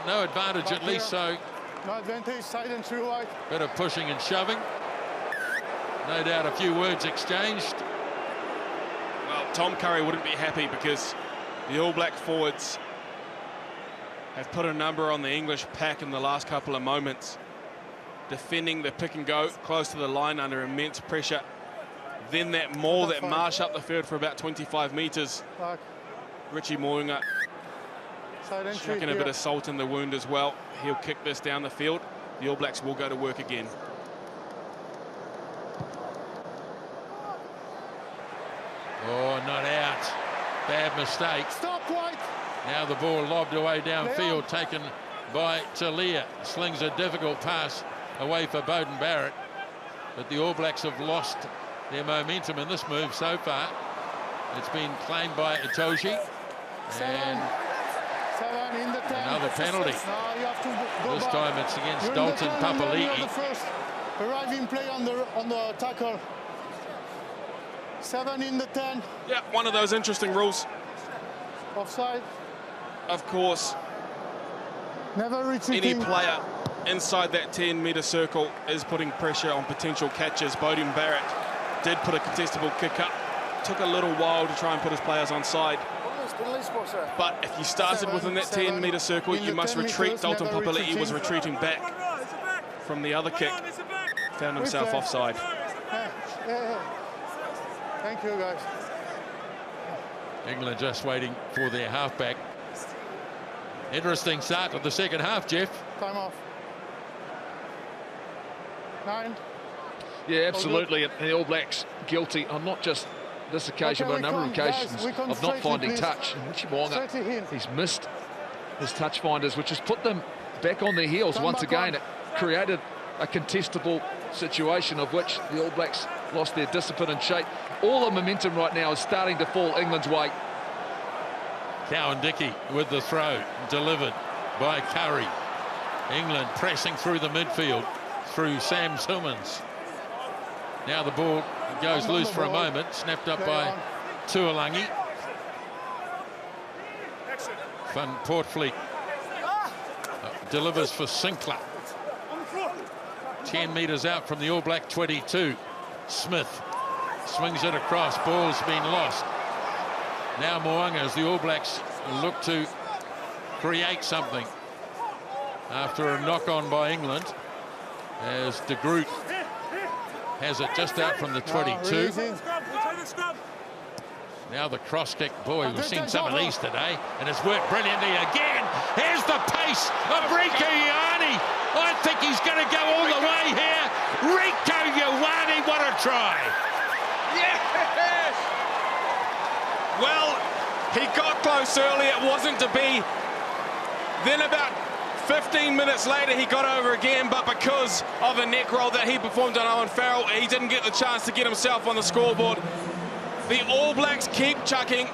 no advantage at least, so no advantage, side and through wide. Bit of pushing and shoving. No doubt a few words exchanged. Well, Tom Curry wouldn't be happy because the All Black forwards have put a number on the English pack in the last couple of moments. Defending the pick and go close to the line under immense pressure. Then that maul, that march up the field for about 25 metres. Richie Mo'unga striking a bit of salt in the wound as well. He'll kick this down the field. The All Blacks will go to work again. Oh, not out. Bad mistake. Stop, White. Now the ball lobbed away downfield, taken by Talia. Slings a difficult pass away for Beauden Barrett. But the All Blacks have lost their momentum in this move so far. It's been claimed by Itoje. And another penalty. This time it's against Dalton Papali'i. Arriving play on the tackle. 7 in the 10. Yeah, one of those interesting rules. Offside. Of course, never retreating. Any player inside that 10-metre circle is putting pressure on potential catches. Boden-Barrett did put a contestable kick up. Took a little while to try and put his players on side. But if you started within that 10-metre circle, you must retreat. Dalton Papali'i was retreating back from the other kick. Found himself offside. Thank you, guys. England just waiting for their halfback. Interesting start of the second half, Jeff. Time off. 9. Yeah, absolutely. And the All Blacks guilty on not just this occasion, but a number of occasions of not finding touch. And Chiwonga, he's missed his touch finders, which has put them back on their heels once again. It created a contestable situation of which the All Blacks lost their discipline and shape. All the momentum right now is starting to fall England's way. Cowan-Dickie with the throw, delivered by Curry. England pressing through the midfield, through Sam Tillmans. Now the ball goes loose for a moment, snapped up by Tuolangi. Van Portfleet delivers for Sinclair. 10 metres out from the All Black 22. Smith swings it across, ball's been lost. Now Mo'unga, as the All Blacks look to create something after a knock-on by England, as De Groot has it just out from the 22. Now the cross kick. Boy, we've seen some of these today, and it's worked brilliantly again. Here's the pace of Rieko Ioane. I think he's going to go all the way here. Rieko Ioane, what a try. Yes! Well, he got close early. It wasn't to be. Then about 15 minutes later, he got over again, but because of a neck roll that he performed on Owen Farrell, he didn't get the chance to get himself on the scoreboard. The All Blacks keep chucking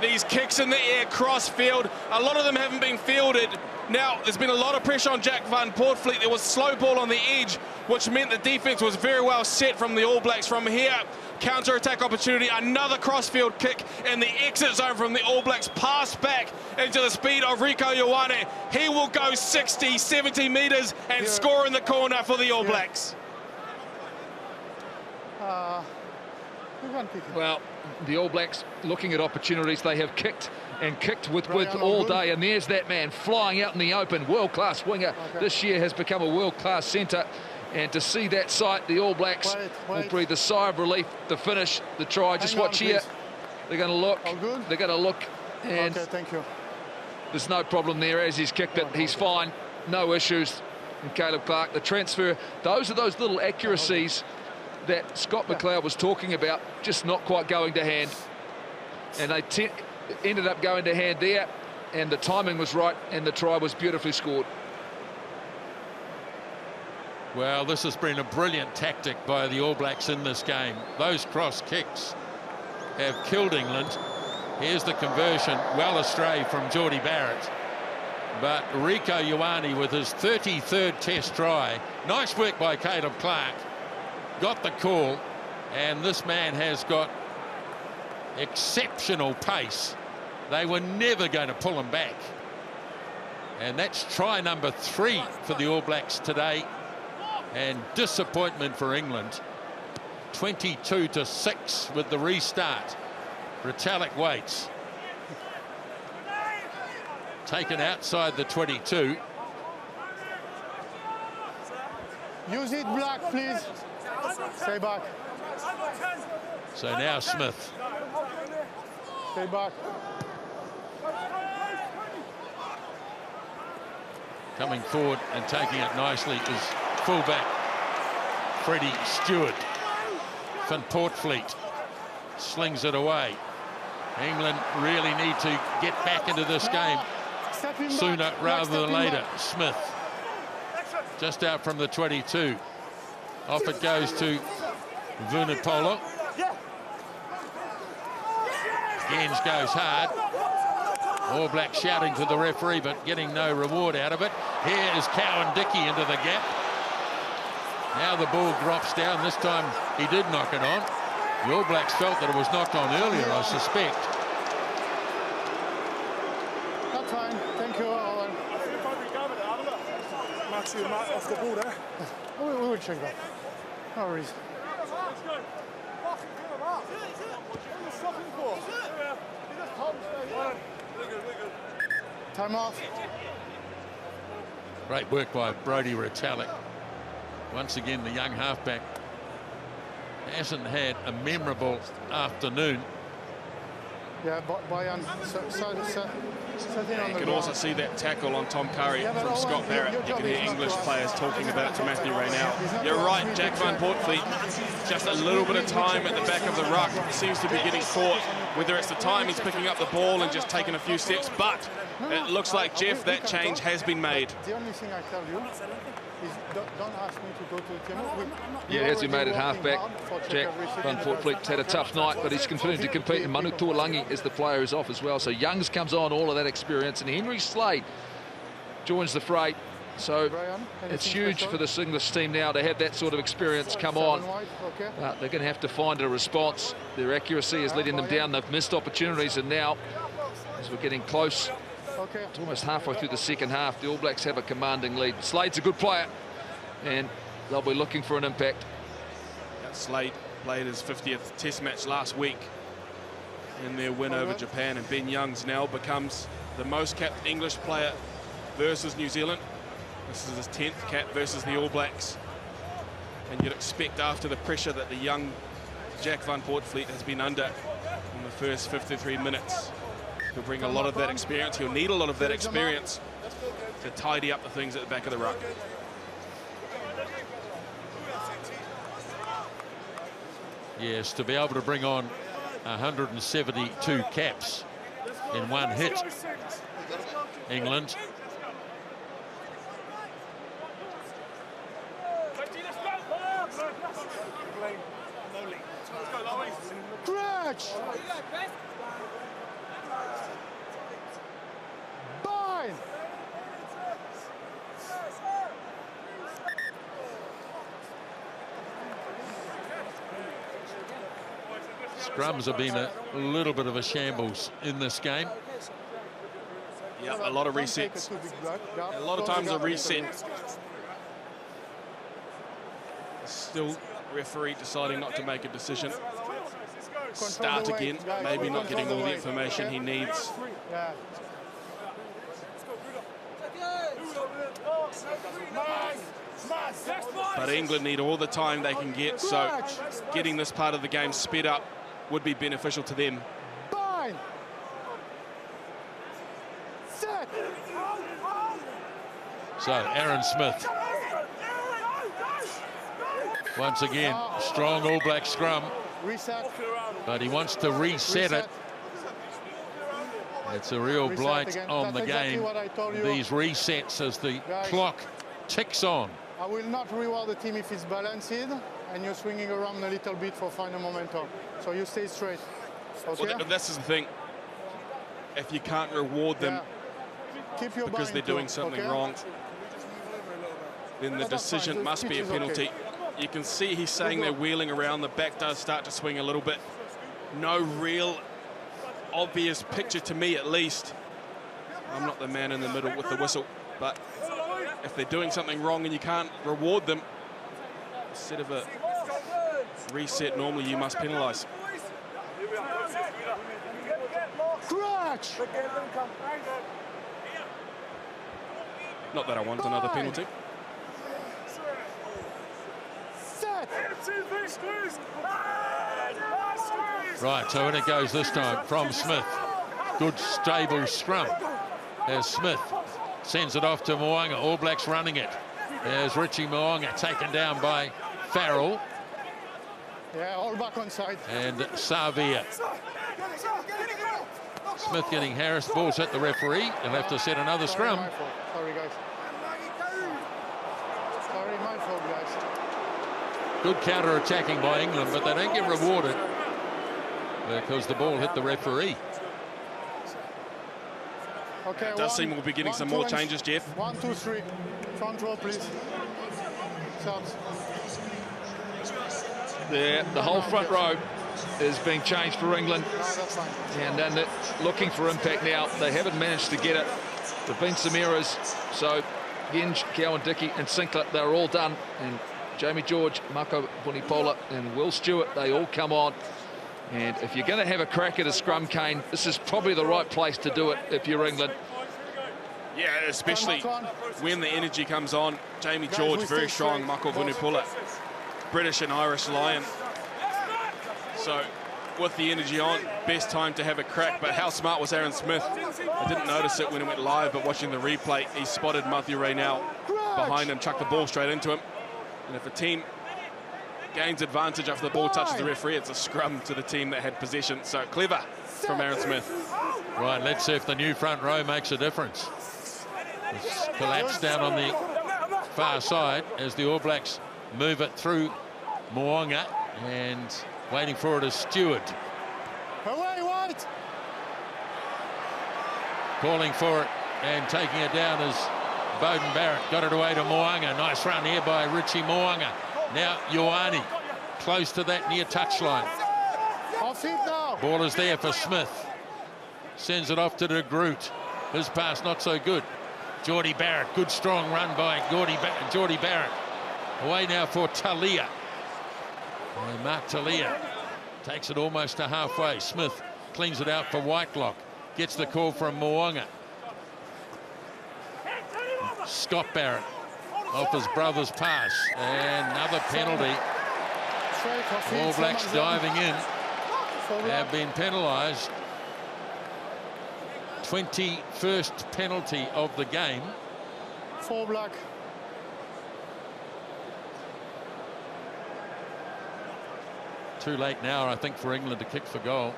these kicks in the air, cross field. A lot of them haven't been fielded. Now, there's been a lot of pressure on Jack Van Portfleet. There was slow ball on the edge, which meant the defense was very well set from the All Blacks. From here, counter-attack opportunity, another cross-field kick in the exit zone from the All Blacks. Pass back into the speed of Rieko Ioane. He will go 60, 70 metres and score in the corner for the All Blacks. Well, the All Blacks looking at opportunities. They have kicked and kicked with width all day, and there's that man flying out in the open. World-class winger. This year has become a world-class centre. And to see that sight, the All Blacks will breathe a sigh of relief. The finish, the try. Just watch here. They're going to look. They're going to look. And thank you. There's no problem there as he's kicked it. He's fine. No issues. And Caleb Clark, the transfer. Those are those little accuracies that Scott McLeod was talking about, just not quite going to hand. And they ended up going to hand there. And the timing was right. And the try was beautifully scored. Well, this has been a brilliant tactic by the All Blacks in this game. Those cross kicks have killed England. Here's the conversion, well astray from Geordie Barrett. But Rieko Ioane with his 33rd test try. Nice work by Caleb Clark. Got the call, and this man has got exceptional pace. They were never going to pull him back. And that's try number 3 for the All Blacks today. And disappointment for England. 22-6 with the restart. Retallick waits. Taken outside the 22. Use it, Black, please. Stay back. So now Smith. Stay back. Coming forward and taking it nicely is fullback Freddie Stewart. Van Portfleet slings it away. England really need to get back into this game sooner rather than later. Smith just out from the 22. Off it goes to Vunipola. Gens goes hard. All Blacks shouting to the referee, but getting no reward out of it. Here is Cowan-Dickie into the gap. Now the ball drops down. This time he did knock it on. The All Blacks felt that it was knocked on earlier, I suspect. That's fine. Thank you, Owen. See him out off the ball there. We will check that. No worries. Time off. Great work by Brodie Retallick. Once again, the young halfback hasn't had a memorable afternoon. Yeah, Brian. You can also see that tackle on Tom Curry from Scott Barrett. You can hear English players talking about it to Matthew Raynell. You're right, Jack Van Poortvliet, just a little bit of time at the back of the ruck. Seems to be getting caught, whether it's the time he's picking up the ball and just taking a few steps, but it looks like, Jeff, that change has been made. The only thing I tell you is don't ask me to go to the team. Yeah, as he made it halfback, Jack Van Poortvliet's had a tough night, but he's continued to compete, and Manu Tuolangi is the player who's off as well. So Youngs comes on, all of that experience, and Henry Slade joins the fray. So it's huge for this English team now to have that sort of experience come on. But they're going to have to find a response. Their accuracy is letting them down. They've missed opportunities, and now, as we're getting close, it's almost halfway through the second half, the All Blacks have a commanding lead. Slade's a good player, and they'll be looking for an impact. Slade played his 50th Test match last week in their win over Japan, and Ben Youngs now becomes the most capped English player versus New Zealand. This is his 10th cap versus the All Blacks, and you'd expect, after the pressure that the young Jack Van Poortvliet has been under in the first 53 minutes, he'll bring a lot of that experience. He'll need a lot of that experience to tidy up the things at the back of the ruck. Yes, to be able to bring on 172 caps in one hit, England. Stretch! Bind! Scrums have been a little bit of a shambles in this game. Yeah, a lot of resets. A lot of times a reset. Still, referee deciding not to make a decision. Start again, maybe not getting all the information he needs. But England need all the time they can get, so getting this part of the game sped up would be beneficial to them. So Aaron Smith, once again, strong All Black scrum, but he wants to reset it. It's a real blight on the game, these resets as the clock ticks on. I will not reward the team if it's balanced and you're swinging around a little bit for final momentum. So you stay straight. Okay? Well, this is the thing. If you can't reward them because they're doing something wrong, then the decision must be a penalty. You can see he's saying they're wheeling around. The back does start to swing a little bit. No real obvious picture to me, at least. I'm not the man in the middle with the whistle, but if they're doing something wrong and you can't reward them, instead of a reset, normally you must penalise. Not that I want another penalty. Right, so in it goes this time from Smith. Good stable scrum as Smith sends it off to Mo'unga. All Blacks running it. There's Richie Mo'unga taken down by Farrell. Yeah, all back on side. And Savia. Smith getting harassed. Ball's hit the referee. He'll have to set another scrum. Sorry, guys. Sorry, my fault, guys. Good counter-attacking by England, but they don't get rewarded because the ball hit the referee. Okay, it does seem we'll be getting some more changes, Jeff. 1, 2, 3. Front row, please. Subs. Yeah, the whole front row is being changed for England. And then they're looking for impact now. They haven't managed to get it. There have been some errors, so Henge, Cowan, Dickey and Sinclair, they're all done. And Jamie George, Mako Vunipola and Will Stewart, they all come on. And if you're going to have a crack at a scrum, Kane, this is probably the right place to do it if you're England. Yeah, especially when the energy comes on. Jamie George, very strong. Mako Vunipola, British and Irish Lion. So with the energy on, best time to have a crack. But how smart was Aaron Smith? I didn't notice it when it went live, but watching the replay, he spotted Matthew Raynell behind him, chucked the ball straight into him. And if a team gains advantage after the ball touches the referee, it's a scrum to the team that had possession. So clever from Aaron Smith. Right, let's see if the new front row makes a difference. It's collapsed down on the far side as the All Blacks move it through Mo'unga, and waiting for it is Stewart. Away, White! Calling for it and taking it down is Beauden Barrett. Got it away to Mo'unga. Nice run here by Richie Mo'unga. Now Ioane close to that near touchline. Off it now. Ball is there for Smith. Sends it off to De Groot. His pass not so good. Geordie Barrett, good strong run by Geordie Barrett. Away now for Talia. Mark Talia takes it almost to halfway. Smith cleans it out for Whitelock. Gets the call from Mo'unga. Scott Barrett off his brother's pass. And another penalty. All Blacks diving in have been penalised. 21st penalty of the game. 4 Black. Too late now, I think, for England to kick for goal.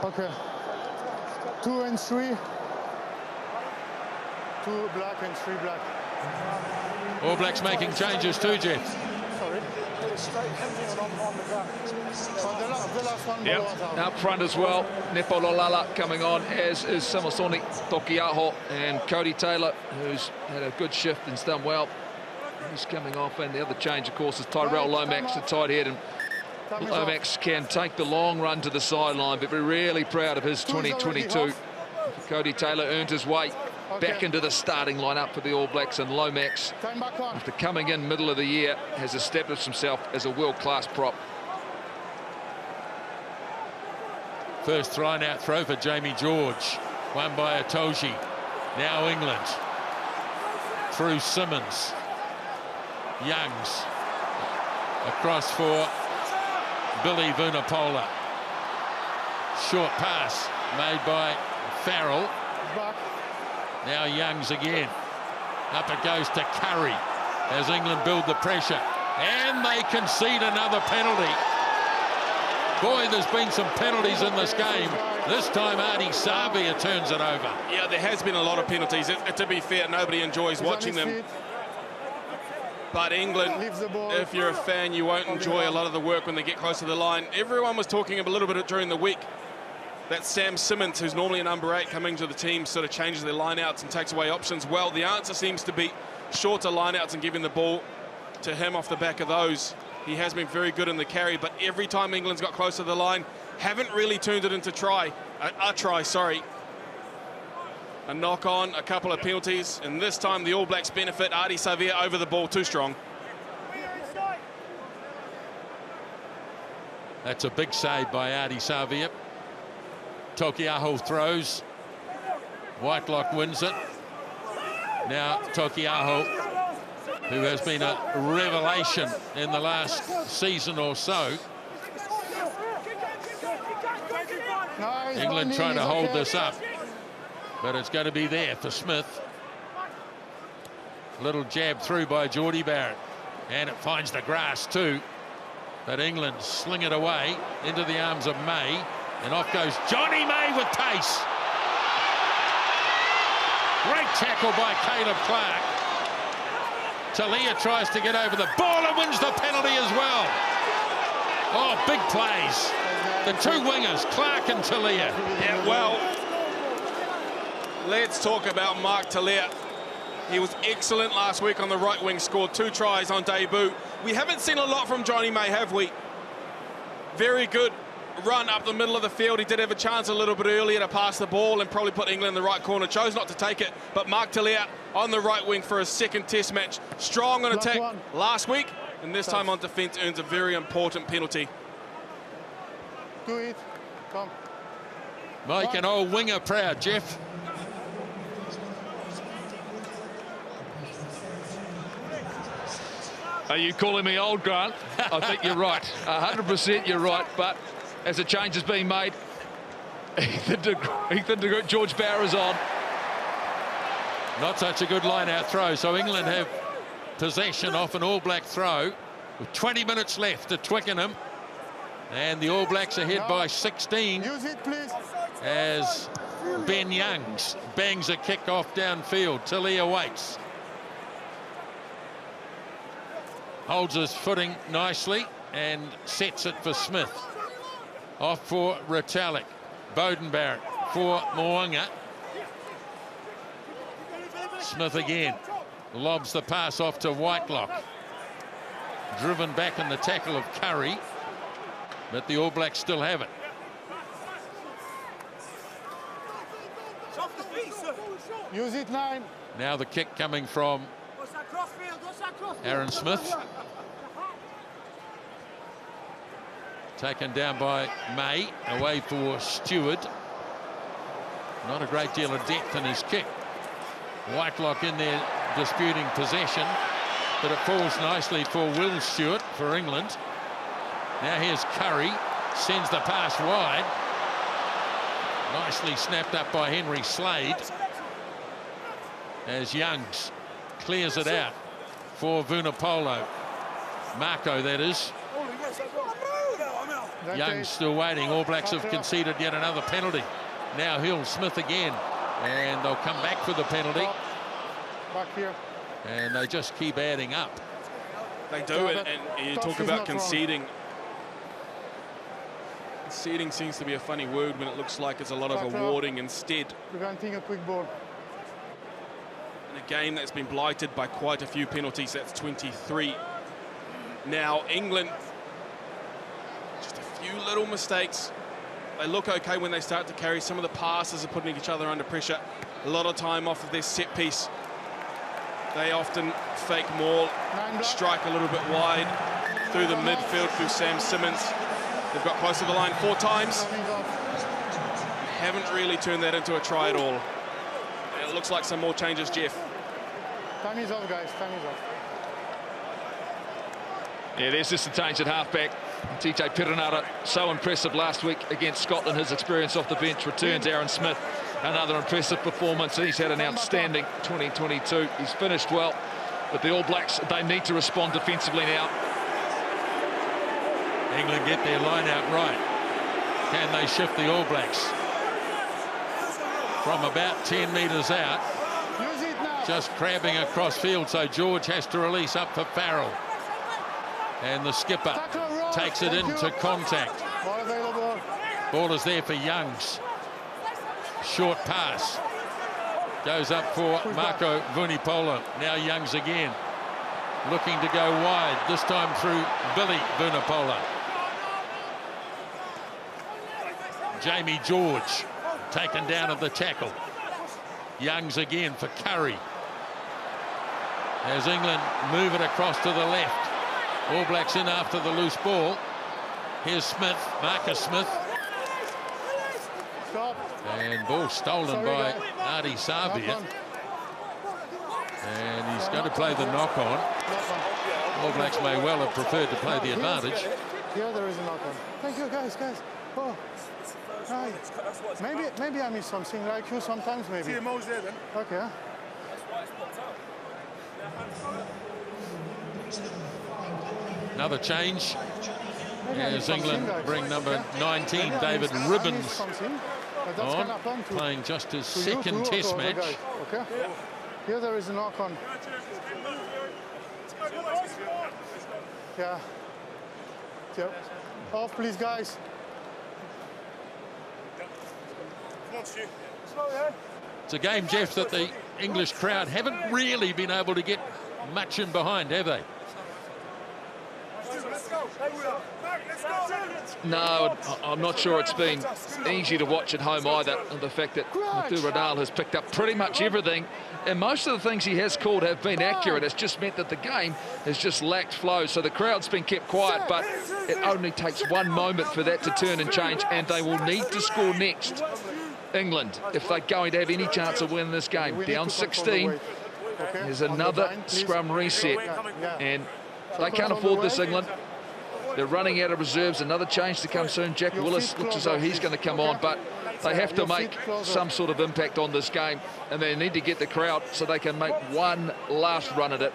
Okay. 2 and 3. 2 Black and 3 Black. All Blacks making changes too, Jeff. Sorry. Yep, up front as well. Nepololala coming on, as is Samasoni Tokiaho, and Cody Taylor, who's had a good shift and done well. He's coming off, and the other change, of course, is Tyrell Lomax, the tight head, and Lomax can take the long run to the sideline, but we're really proud of his 2022. Cody Taylor earned his way back into the starting lineup for the All Blacks, and Lomax, after coming in middle of the year, has established himself as a world-class prop. First thrown out throw for Jamie George, won by Itoje. Now England through Simmons. Youngs across for Billy Vunipola. Short pass made by Farrell. Now Youngs again. Up it goes to Curry as England build the pressure. And they concede another penalty. Boy, there's been some penalties in this game. This time Adi Savia turns it over. Yeah, there has been a lot of penalties. To be fair, nobody enjoys watching them. But England, if you're a fan, you won't enjoy a lot of the work when they get close to the line. Everyone was talking a little bit during the week that Sam Simmons, who's normally a number 8, coming to the team, sort of changes their lineouts and takes away options. Well, the answer seems to be shorter lineouts and giving the ball to him off the back of those. He has been very good in the carry, but every time England's got close to the line, haven't really turned it into a try. A knock on, a couple of penalties, and this time the All Blacks benefit. Adi Savia over the ball, too strong. That's a big save by Adi Savia. Tokiaho throws. Whitelock wins it. Now Tokiaho, who has been a revelation in the last season or so. England trying to hold this up, but it's going to be there for Smith. Little jab through by Geordie Barrett, and it finds the grass too. But England sling it away into the arms of May, and off goes Johnny May with pace. Great tackle by Caleb Clark. Talia tries to get over the ball and wins the penalty as well. Oh, big plays. The two wingers, Clark and Talia. Yeah, well, let's talk about Mark Talia. He was excellent last week on the right wing, scored 2 tries on debut. We haven't seen a lot from Johnny May, have we? Very good run up the middle of the field. He did have a chance a little bit earlier to pass the ball and probably put England in the right corner. Chose not to take it, but Mark Tilley on the right wing for his second test match. Strong on attack last week, and this time on defence earns a very important penalty. Do it. Come. Make an old winger proud, Jeff. Are you calling me old, Grant? I think you're right. 100% you're right. But as a change has been made, Ethan de Groot, George Bauer's on. Not such a good line-out throw. So England have possession off an All Black throw with 20 minutes left at Twickenham. And the All Blacks ahead by 16. Use it, please. As Ben Youngs bangs a kick off downfield. Tilley awaits. Holds his footing nicely and sets it for Smith. Off for Retallick. Bowden Barrett for Mo'unga. Smith again. Lobs the pass off to Whitelock. Driven back in the tackle of Curry. But the All Blacks still have it. Use it, 9. Now the kick coming from Aaron Smith. Taken down by May. Away for Stewart. Not a great deal of depth in his kick. Whitelock in there disputing possession. But it falls nicely for Will Stewart for England. Now here's Curry. Sends the pass wide. Nicely snapped up by Henry Slade. As Youngs clears it out for Vunipola. Marco, that is. Young's still waiting. All Blacks have conceded yet another penalty. Now Hill, Smith again. And they'll come back for the penalty. Back here. And they just keep adding up. They do it, and you talk about conceding. Conceding seems to be a funny word when it looks like it's a lot of awarding instead. Preventing a quick ball. In a game that's been blighted by quite a few penalties, that's 23. Now England, just a few little mistakes. They look okay when they start to carry. Some of the passes are putting each other under pressure. A lot of time off of their set piece. They often fake maul, strike a little bit wide through the midfield through Sam Simmons. They've got close to the line 4 times. Haven't really turned that into a try at all. And it looks like some more changes, Jeff. Time is off, guys. Time is off. Yeah, there's just a change at halfback. TJ Perenara, so impressive last week against Scotland. His experience off the bench returns. Aaron Smith, another impressive performance. He's had an outstanding 2022. He's finished well, but the All Blacks, they need to respond defensively now. England get their line out right. Can they shift the All Blacks? From about 10 metres out. Just crabbing across field, so George has to release up for Farrell. And the skipper takes it into contact. Ball is there for Youngs. Short pass. Goes up for Marco Vunipola. Now Youngs again. Looking to go wide, this time through Billy Vunipola. Jamie George taken down at the tackle. Youngs again for Curry. As England move it across to the left. All Blacks in after the loose ball. Here's Smith, Marcus Smith. And ball stolen by Artie Savia. And he's going to play the knock-on. All Blacks may well have preferred to play the advantage. Here there is a knock-on. Thank you, guys. Oh, right. Maybe I miss something like you sometimes, maybe. Okay. Another change as England bring number 19, David Ribbons, on, playing just his second test match. Okay. Here there is a knock-on. Yeah. Off, please, guys. It's a game, Jeff, that the English crowd haven't really been able to get much in behind, have they? No, I'm not sure it's been easy to watch at home either. And the fact that Mathieu Radal has picked up pretty much everything, and most of the things he has called have been accurate. It's just meant that the game has just lacked flow. So the crowd's been kept quiet, but it only takes one moment for that to turn and change, and they will need to score next, England, if they're going to have any chance of winning this game. Down 16, there's another scrum reset, and they can't afford this, England. They're running out of reserves. Another change to come soon. Jack Willis looks as though he's going to come on, but they have to make some sort of impact on this game, and they need to get the crowd so they can make one last run at it.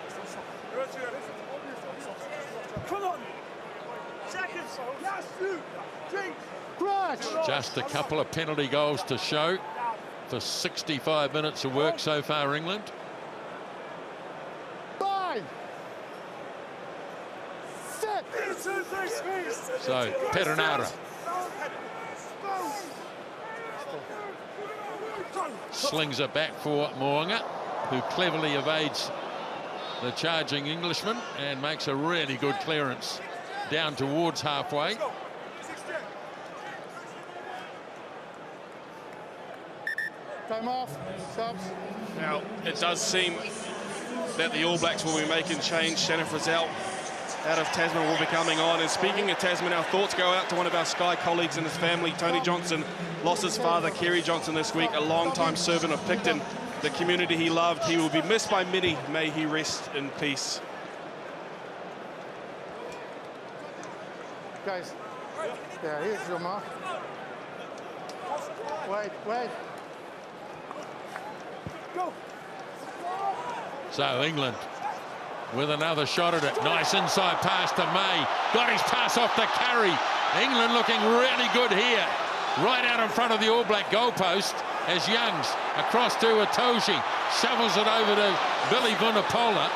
Just a couple of penalty goals to show for 65 minutes of work so far, England. So, Perenara slings it back for Mo'unga, who cleverly evades the charging Englishman and makes a really good clearance down towards halfway. Time off, subs. Now, it does seem that the All Blacks will be making change. Shannon Frizzell out of Tasman will be coming on. And speaking of Tasman, our thoughts go out to one of our Sky colleagues and his family. Tony Johnson lost his father, Kerry Johnson, this week, a long-time servant of Picton, the community he loved. He will be missed by many. May he rest in peace. Guys, yeah, here's your mark. Wait. Go. So England with another shot at it. Nice inside pass to May. Got his pass off to Curry. England looking really good here. Right out in front of the All Black goalpost as Youngs across to Atoshi. Shovels it over to Billy Vunipola.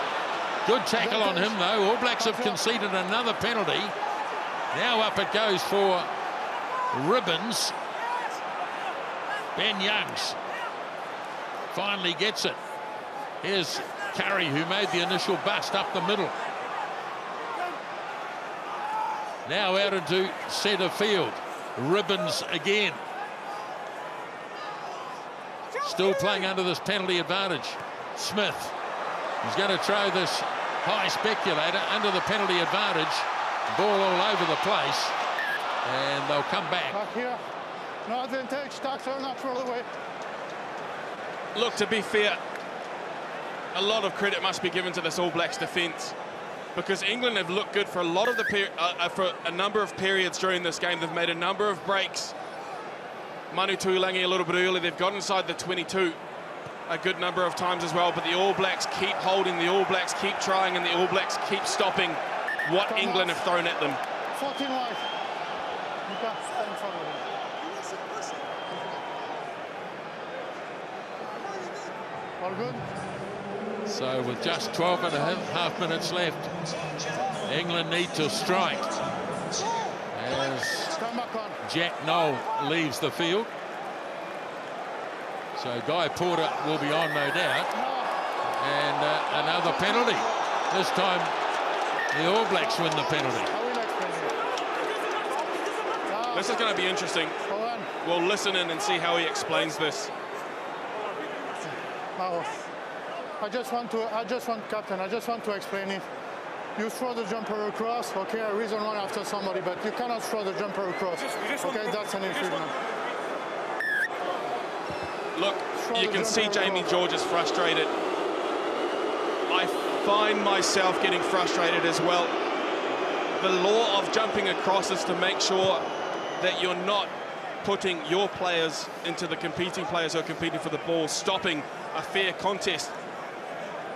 Good tackle on him though. All Blacks have conceded another penalty. Now up it goes for Ribbons. Ben Youngs finally gets it. Here's Curry, who made the initial bust up the middle. Now out into centre field. Ribbons again. Still playing under this penalty advantage. Smith is going to throw this high speculator under the penalty advantage. Ball all over the place. And they'll come back. Back here. No advantage. Tackle, not throw away. Look, to be fair, a lot of credit must be given to this All Blacks defence, because England have looked good for a lot of the for a number of periods during this game. They've made a number of breaks. Manu Tuilangi a little bit early. They've got inside the 22 a good number of times as well, but the All Blacks keep holding, the All Blacks keep trying, and the All Blacks keep stopping what England have thrown at them. 14 wide. You can't stand in front of them. All good? So with just 12 and a half minutes left, England need to strike as Jack Noel leaves the field. So Guy Porter will be on, no doubt. And another penalty. This time the All Blacks win the penalty. This is going to be interesting. We'll listen in and see how he explains this. I just want, Captain, I just want to explain it. You throw the jumper across, okay, a reason run after somebody, but you cannot throw the jumper across. Okay, that's an infringement. Look, you can see Jamie George is frustrated. I find myself getting frustrated as well. The law of jumping across is to make sure that you're not putting your players into the competing players who are competing for the ball, stopping a fair contest.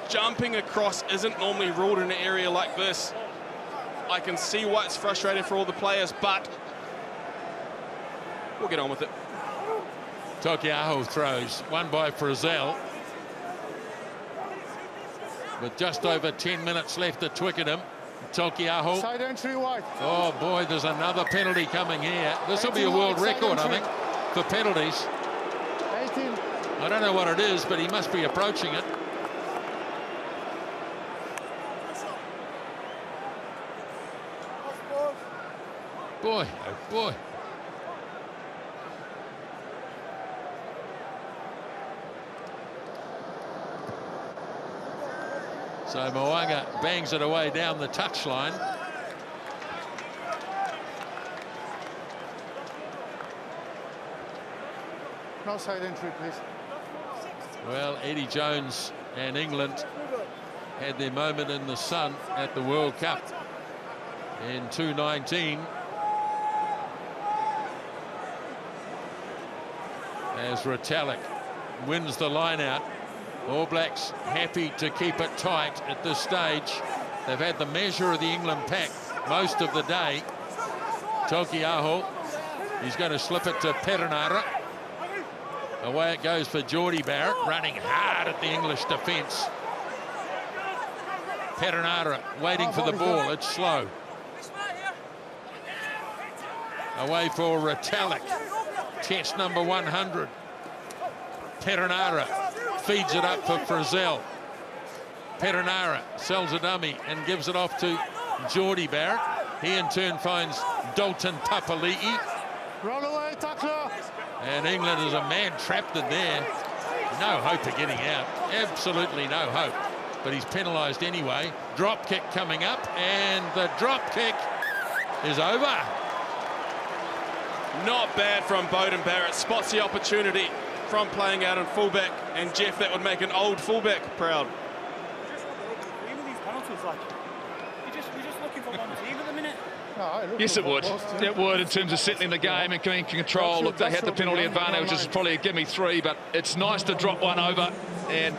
Jumping across isn't normally ruled in an area like this. I can see why it's frustrating for all the players, but we'll get on with it. Tokiaho throws, one by Frizzell. With just over 10 minutes left at Twickenham. Tokiaho. Side entry wide. Oh boy, there's another penalty coming here. This will be a world record, I think, for penalties. 18. I don't know what it is, but he must be approaching it. boy, oh boy. So Mo'unga bangs it away down the touchline. No side entry, please. Well, Eddie Jones and England had their moment in the sun at the World Cup in 2019. As Retallick wins the line out. All Blacks happy to keep it tight at this stage. They've had the measure of the England pack most of the day. Tokiaho, he's going to slip it to Perenara. Away it goes for Geordie Barrett, running hard at the English defence. Perenara waiting for the ball, it's slow. Away for Retallick, test number 100. Perenara feeds it up for Frizzell. Perenara sells a dummy and gives it off to Geordie Barrett. He in turn finds Dalton Papali'i. Roll away, tackler. And England is a man trapped in there. No hope of getting out. Absolutely no hope. But he's penalised anyway. Drop kick coming up, and the drop kick is over. Not bad from Beauden Barrett. Spots the opportunity from playing out in fullback, and Jeff, that would make an old fullback proud. Even these penalties, like, you're just looking for one team at the minute. Yes, it would. It would, in terms of settling the game and keeping control. Look, they had the penalty advantage, which is probably a give-me 3, but it's nice to drop one over. And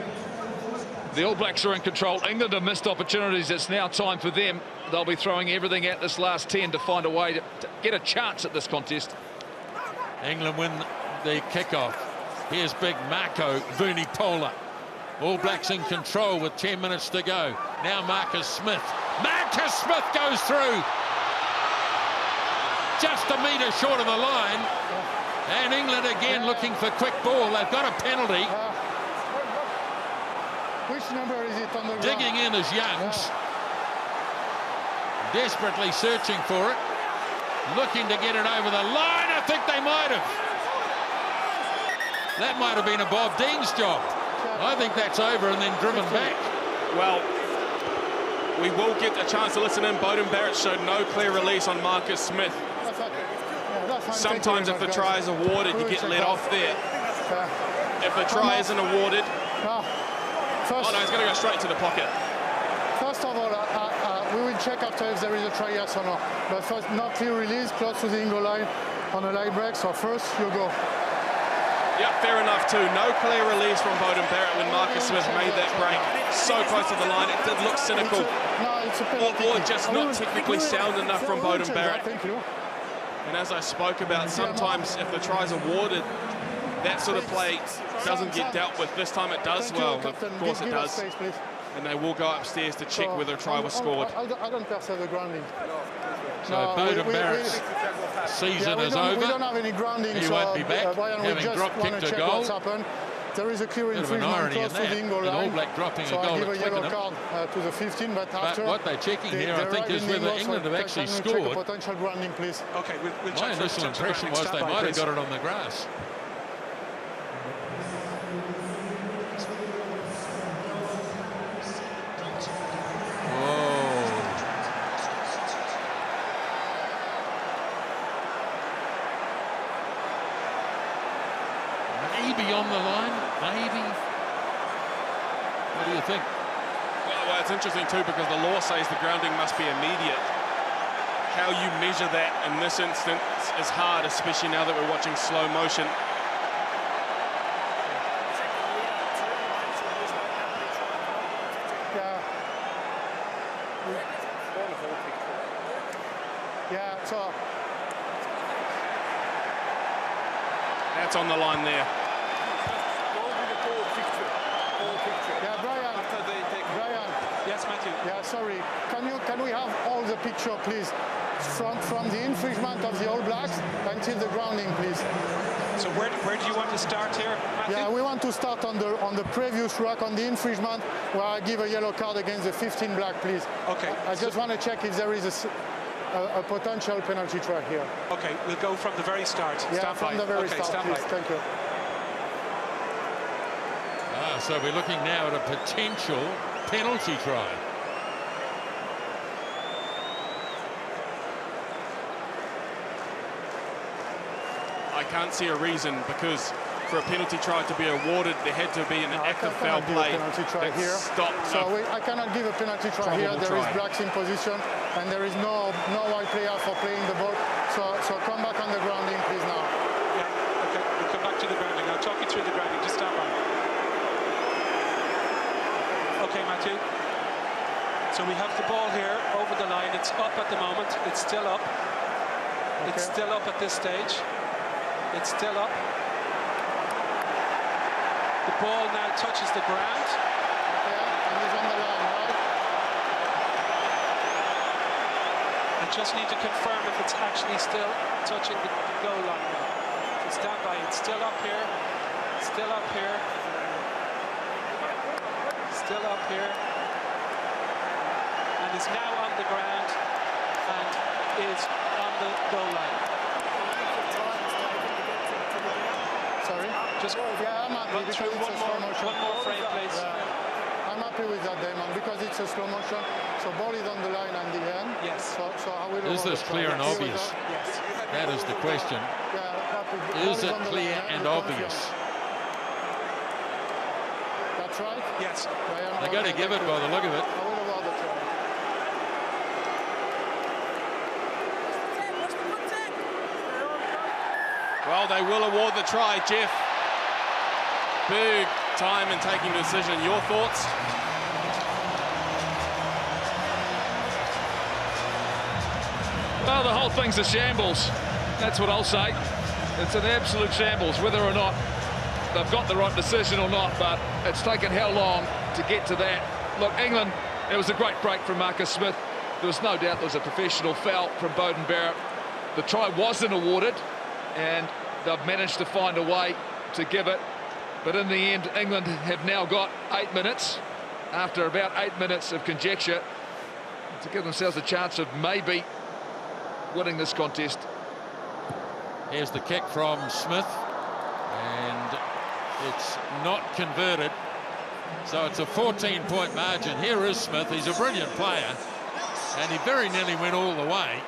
the All Blacks are in control. England have missed opportunities. It's now time for them. They'll be throwing everything at this last 10 to find a way to get a chance at this contest. England win the kickoff. Here's big Marco Vunipola. All Blacks in control with 10 minutes to go. Now Marcus Smith. Marcus Smith goes through. Just a metre short of the line. And England again looking for quick ball. They've got a penalty. Which number is it on the ground? Digging in is Youngs. Desperately searching for it. Looking to get it over the line. I think they might have. That might have been a Bob Dean's job. I think that's over and then driven back. Well, we will get a chance to listen in. Beauden Barrett showed no clear release on Marcus Smith. Sometimes if the try is awarded, you get let off there. If the try isn't awarded, oh no, he's going to go straight to the pocket. First of all, we will check after if there is a try, yes or no. But first, not clear release, close to the Ingo line on a line break. So first, you go. Yeah, fair enough too. No clear release from Beauden Barrett when Marcus Smith made that break. So close to the line, it did look cynical. Or just not technically sound enough from Beauden Barrett. And as I spoke about, sometimes if the try's awarded, that sort of play doesn't get dealt with. This time it does. Well, of course it does. And they will go upstairs to check whether a try was scored. I don't perceive the grounding. So Beauden Barrett's season is over. We don't have any grounding. He won't be back, having drop-kicked a goal. There is a clear infringement close to the Ingo line. An All Black dropping a goal I give a at yellow Twickenham. card to the 15, but after... But what they're checking here, I think, is whether England have actually scored. Potential grounding, please. Okay, we'll My initial impression was they might have got it on the grass. Maybe on the line, maybe. What do you think? Well, it's interesting too because the law says the grounding must be immediate. How you measure that in this instance is hard, especially now that we're watching slow motion. Yeah, so... That's on the line there. Yeah, Brian. Brian. Yes, Matthew. Yeah, sorry. Can we have all the picture, please, from the infringement of the All Blacks until the grounding, please? So where do you want to start here, Matthew? Yeah, we want to start on the previous rack on the infringement, where I give a yellow card against the 15 Black, please. Okay. I just want to check if there is a. a potential penalty try here. Okay, we'll go from the very start. Yeah, stand from by. the very okay, start, stand please. by. Thank you. So we're looking now at a potential penalty try. I can't see a reason, because for a penalty try to be awarded, there had to be an act of foul play that stopped. I cannot give a penalty try here. There is blacks in position, and there is no white player for playing the ball. So come back on the grounding, please, now. Yeah, okay, we'll come back to the grounding. I'll talk you through the grounding. Just stand by. Okay, Matthew. So we have the ball here over the line. It's up at the moment. It's still up. Okay. It's still up at this stage. It's still up. The ball now touches the ground. Okay, and he's on the line, right? I just need to confirm if it's actually still touching the goal line now. So stand by. It's still up here. Still up here. Still up here. And is now on the ground and is on the goal line. Sorry? Just yeah, I'm happy because it's a slow motion. One more frame, please. Yeah. I'm happy with that, Damon, because it's a slow motion. So ball is on the line and the end. Yes. So I will. Is this clear and obvious? Yes. That is the question. Yeah, is it clear and obvious? That's right. Yes. They're going to give it by the look of it. I will award the try. Well, they will award the try, Jeff. Big time in taking the decision. Your thoughts? Well, the whole thing's a shambles. That's what I'll say. It's an absolute shambles, whether or not they've got the right decision or not, but it's taken how long to get to that. Look, England, it was a great break from Marcus Smith. There was no doubt there was a professional foul from Beauden Barrett. The try wasn't awarded, and they've managed to find a way to give it. But in the end, England have now got 8 minutes, after about 8 minutes of conjecture, to give themselves a chance of maybe winning this contest. Here's the kick from Smith, and it's not converted. So it's a 14-point margin. Here is Smith. He's a brilliant player, and he very nearly went all the way.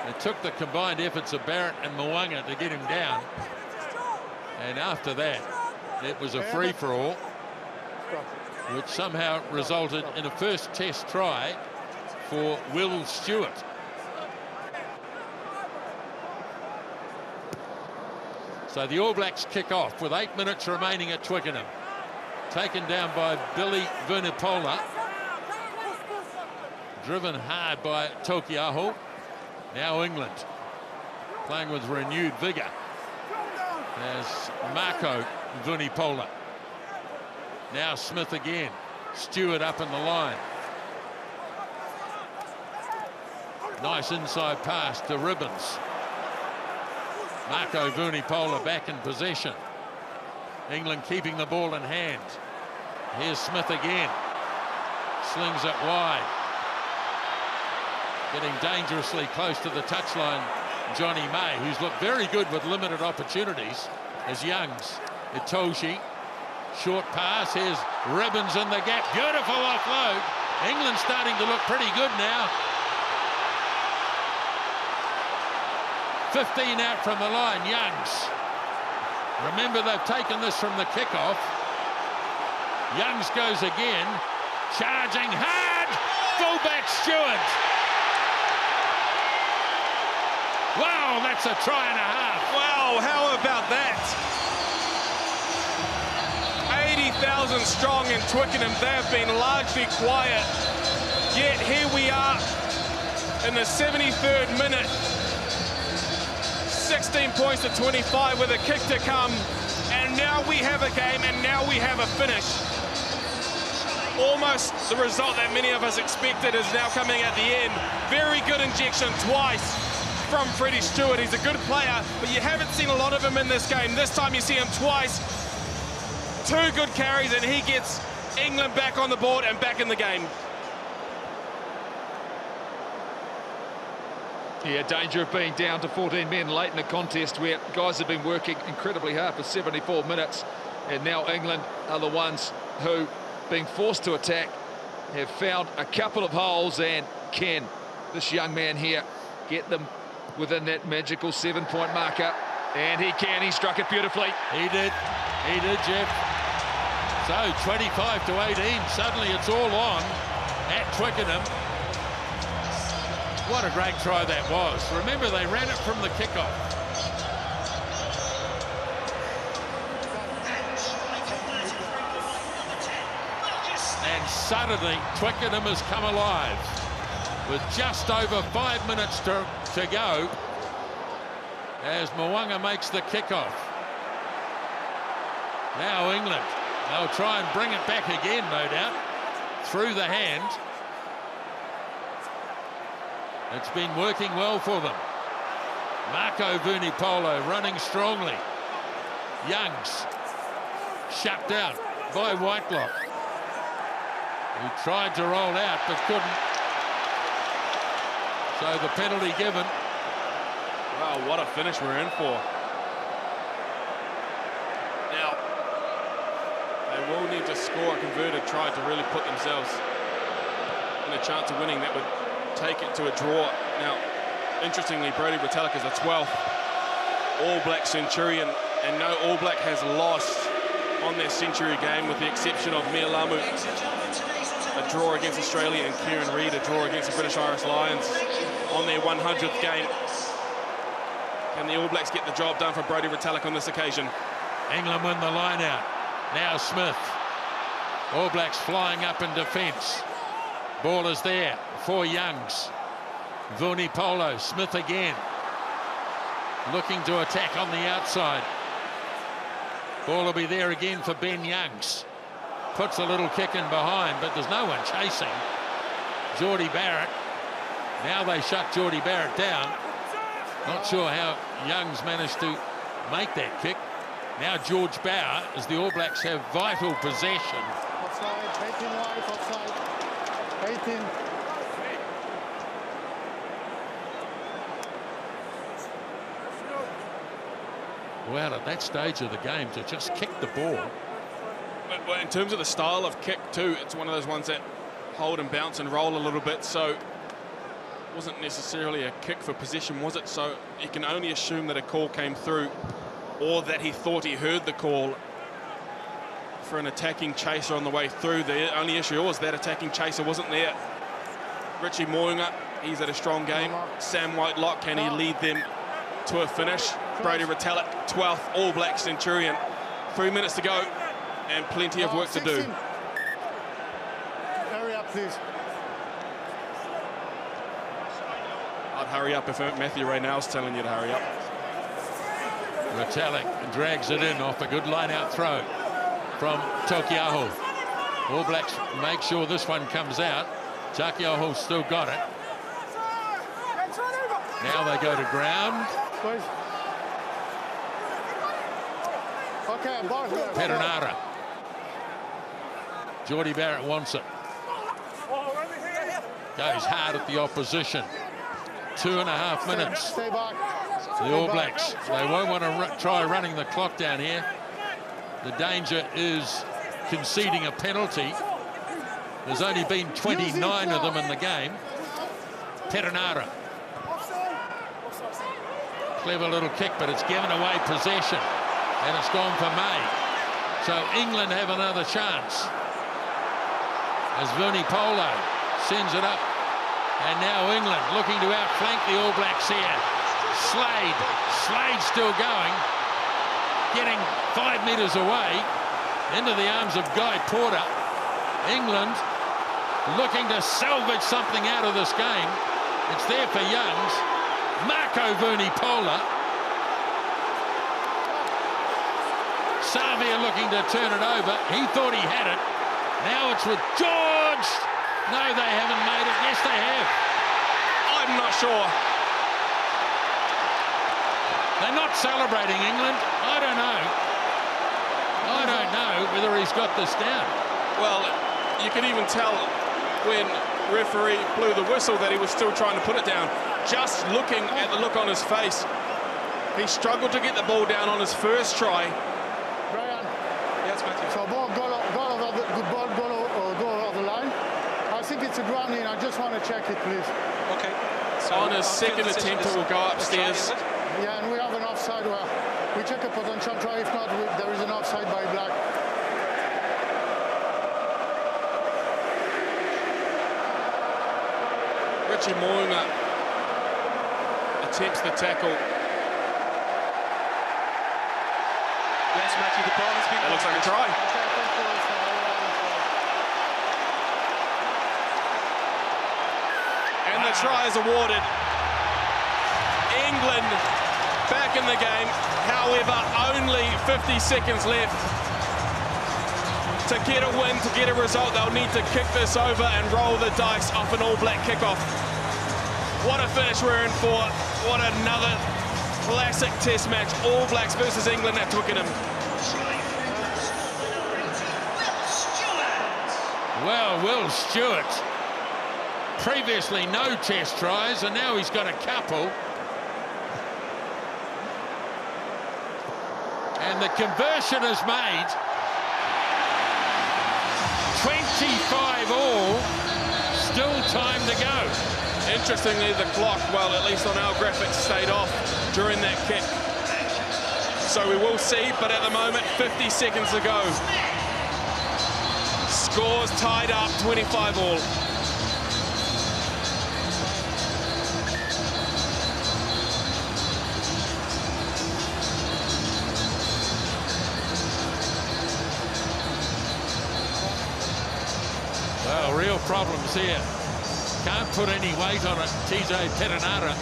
It took the combined efforts of Barrett and Mwanga to get him down. And after that, it was a free-for-all, which somehow resulted in a first test try for Will Stewart. So the All Blacks kick off with 8 minutes remaining at Twickenham. Taken down by Billy Vunipola. Driven hard by Tokiaho. Now England playing with renewed vigour as Marco Vunipola. Now Smith again. Stewart up in the line. Nice inside pass to Ribbons. Marco Vunipola back in possession. England keeping the ball in hand. Here's Smith again. Slings it wide. Getting dangerously close to the touchline, Johnny May, who's looked very good with limited opportunities, as Youngs. Itoshi, short pass. Here's Ribbons in the gap. Beautiful offload. England starting to look pretty good now. 15 out from the line, Youngs. Remember, they've taken this from the kickoff. Youngs goes again, charging hard. Fullback Stewart. Wow, that's a try and a half. Wow, how about that? 80,000 strong in Twickenham. They have been largely quiet. Yet here we are in the 73rd minute. 16 points to 25 with a kick to come. And now we have a game, and now we have a finish. Almost the result that many of us expected is now coming at the end. Very good injection twice from Freddie Stewart. He's a good player, but you haven't seen a lot of him in this game. This time you see him twice. 2 good carries, and he gets England back on the board and back in the game. Yeah, danger of being down to 14 men late in the contest where guys have been working incredibly hard for 74 minutes. And now England are the ones who, being forced to attack, have found a couple of holes, and can this young man here get them within that magical 7-point marker? And he can. He struck it beautifully. He did, Jeff. So 25 to 18, suddenly it's all on at Twickenham. What a great try that was. Remember, they ran it from the kickoff. And suddenly Twickenham has come alive with just over 5 minutes to go as Mwanga makes the kickoff. Now England, they'll try and bring it back again, no doubt, through the hand. It's been working well for them. Marco Vunipola running strongly. Youngs shut down by Whitelock, who tried to roll out but couldn't. So the penalty given. Wow, what a finish we're in for. Now, they will need to score a converted try to really put themselves in a chance of winning. That would take it to a draw. Now, interestingly, Brodie Retallick is the 12th All Black Centurion, and no All Black has lost on their century game, with the exception of Mia Lamu, a draw against Australia, and Kieran Reid, a draw against the British Irish Lions on their 100th game. Can the All Blacks get the job done for Brodie Retallick on this occasion? England win the line out. Now Smith. All Blacks flying up in defence. Ball is there for Youngs. Vunipola, Smith again. Looking to attack on the outside. Ball will be there again for Ben Youngs. Puts a little kick in behind, but there's no one chasing. Geordie Barrett. Now they shut Geordie Barrett down. Not sure how Youngs managed to make that kick. Now George Bauer, as the All Blacks have vital possession. Offside, 18 wide, offside. 18. Well, at that stage of the game, to just kick the ball. But in terms of the style of kick too, it's one of those ones that hold and bounce and roll a little bit, so it wasn't necessarily a kick for possession, was it? So you can only assume that a call came through, or that he thought he heard the call for an attacking chaser on the way through. The only issue was that attacking chaser wasn't there. Richie Mo'unga, he's at a strong game. Sam Whitelock, can he lead them to a finish? Brodie Retallick, 12th All Black Centurion. 3 minutes to go and plenty of work to do. Hurry up, please. I'd hurry up if Matthew Raynell's telling you to hurry up. Retallick drags it in off a good line-out throw from Taukei'aho. All Blacks make sure this one comes out. Taukei'aho's still got it. Now they go to ground. Okay, Perenara. Geordie Barrett wants it. Goes hard at the opposition. 2.5 minutes. Stay back. The All Blacks, they won't want to try running the clock down here. The danger is conceding a penalty. There's only been 29 of them in the game. Perenara. Clever little kick, but it's given away possession. And it's gone for May. So England have another chance. As Vunipola sends it up. And now England looking to outflank the All Blacks here. Slade still going. Getting 5 metres away into the arms of Guy Porter. England looking to salvage something out of this game. It's there for Youngs. Marco Vunipola. Savia looking to turn it over. He thought he had it. Now it's with George. No, they haven't made it. Yes, they have. I'm not sure. They're not celebrating, England. I don't know. I don't know whether he's got this down. Well, you can even tell when referee blew the whistle that he was still trying to put it down. just looking at the look on his face. He struggled to get the ball down on his first try. Brian. Yes, Matthew. So ball go over the line. I think it's a grounding. I just want to check it, please. Okay. So On his second attempt, it will go upstairs. Yeah, and we have an offside where we check a potential try. If not, there is an offside by Black. Richie Moonga attempts the tackle. Yes, Matthew, the ball has been... That looks like a try. And the try is awarded. England back in the game. However, only 50 seconds left. To get a win, to get a result, they'll need to kick this over and roll the dice off an all-black kickoff. What a finish we're in for. What another classic test match. All Blacks versus England at Twickenham. Well, Will Stewart, previously no test tries, and now he's got a couple. And the conversion is made. 25 all, still time to go. Interestingly, the clock, well, at least on our graphics, stayed off during that kick. So we will see, but at the moment, 50 seconds to go. Scores tied up, 25 all. Well, real problems here. Can't put any weight on it, TJ Perenara.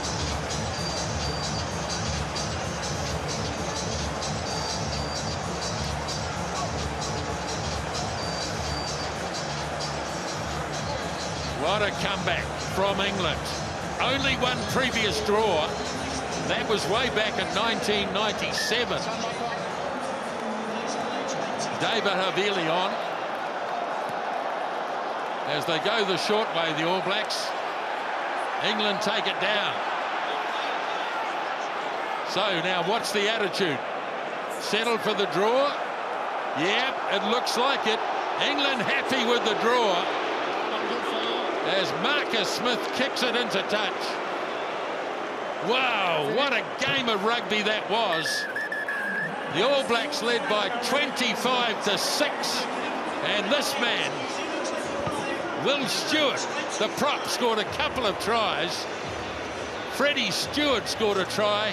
What a comeback from England. Only one previous draw. That was way back in 1997. David Havili on. As they go the short way, the All Blacks. England take it down. So now what's the attitude? Settled for the draw? Yep, it looks like it. England happy with the draw. As Marcus Smith kicks it into touch. Wow, what a game of rugby that was. The All Blacks led by 25-6. And this man, Will Stewart, the prop, scored a couple of tries. Freddie Stewart scored a try.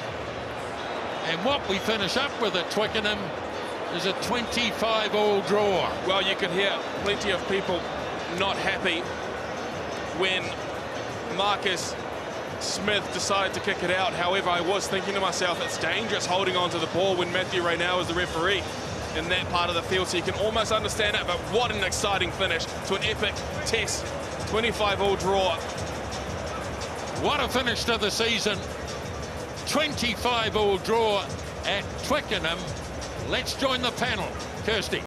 And what we finish up with at Twickenham is a 25-all draw. Well, you could hear plenty of people not happy when Marcus Smith decided to kick it out. However, I was thinking to myself, it's dangerous holding on to the ball when Matthew Raynell is the referee in that part of the field, so you can almost understand it. But what an exciting finish to an epic test. 25-all draw. What a finish to the season. 25-all draw at Twickenham. Let's join the panel. Kirsty.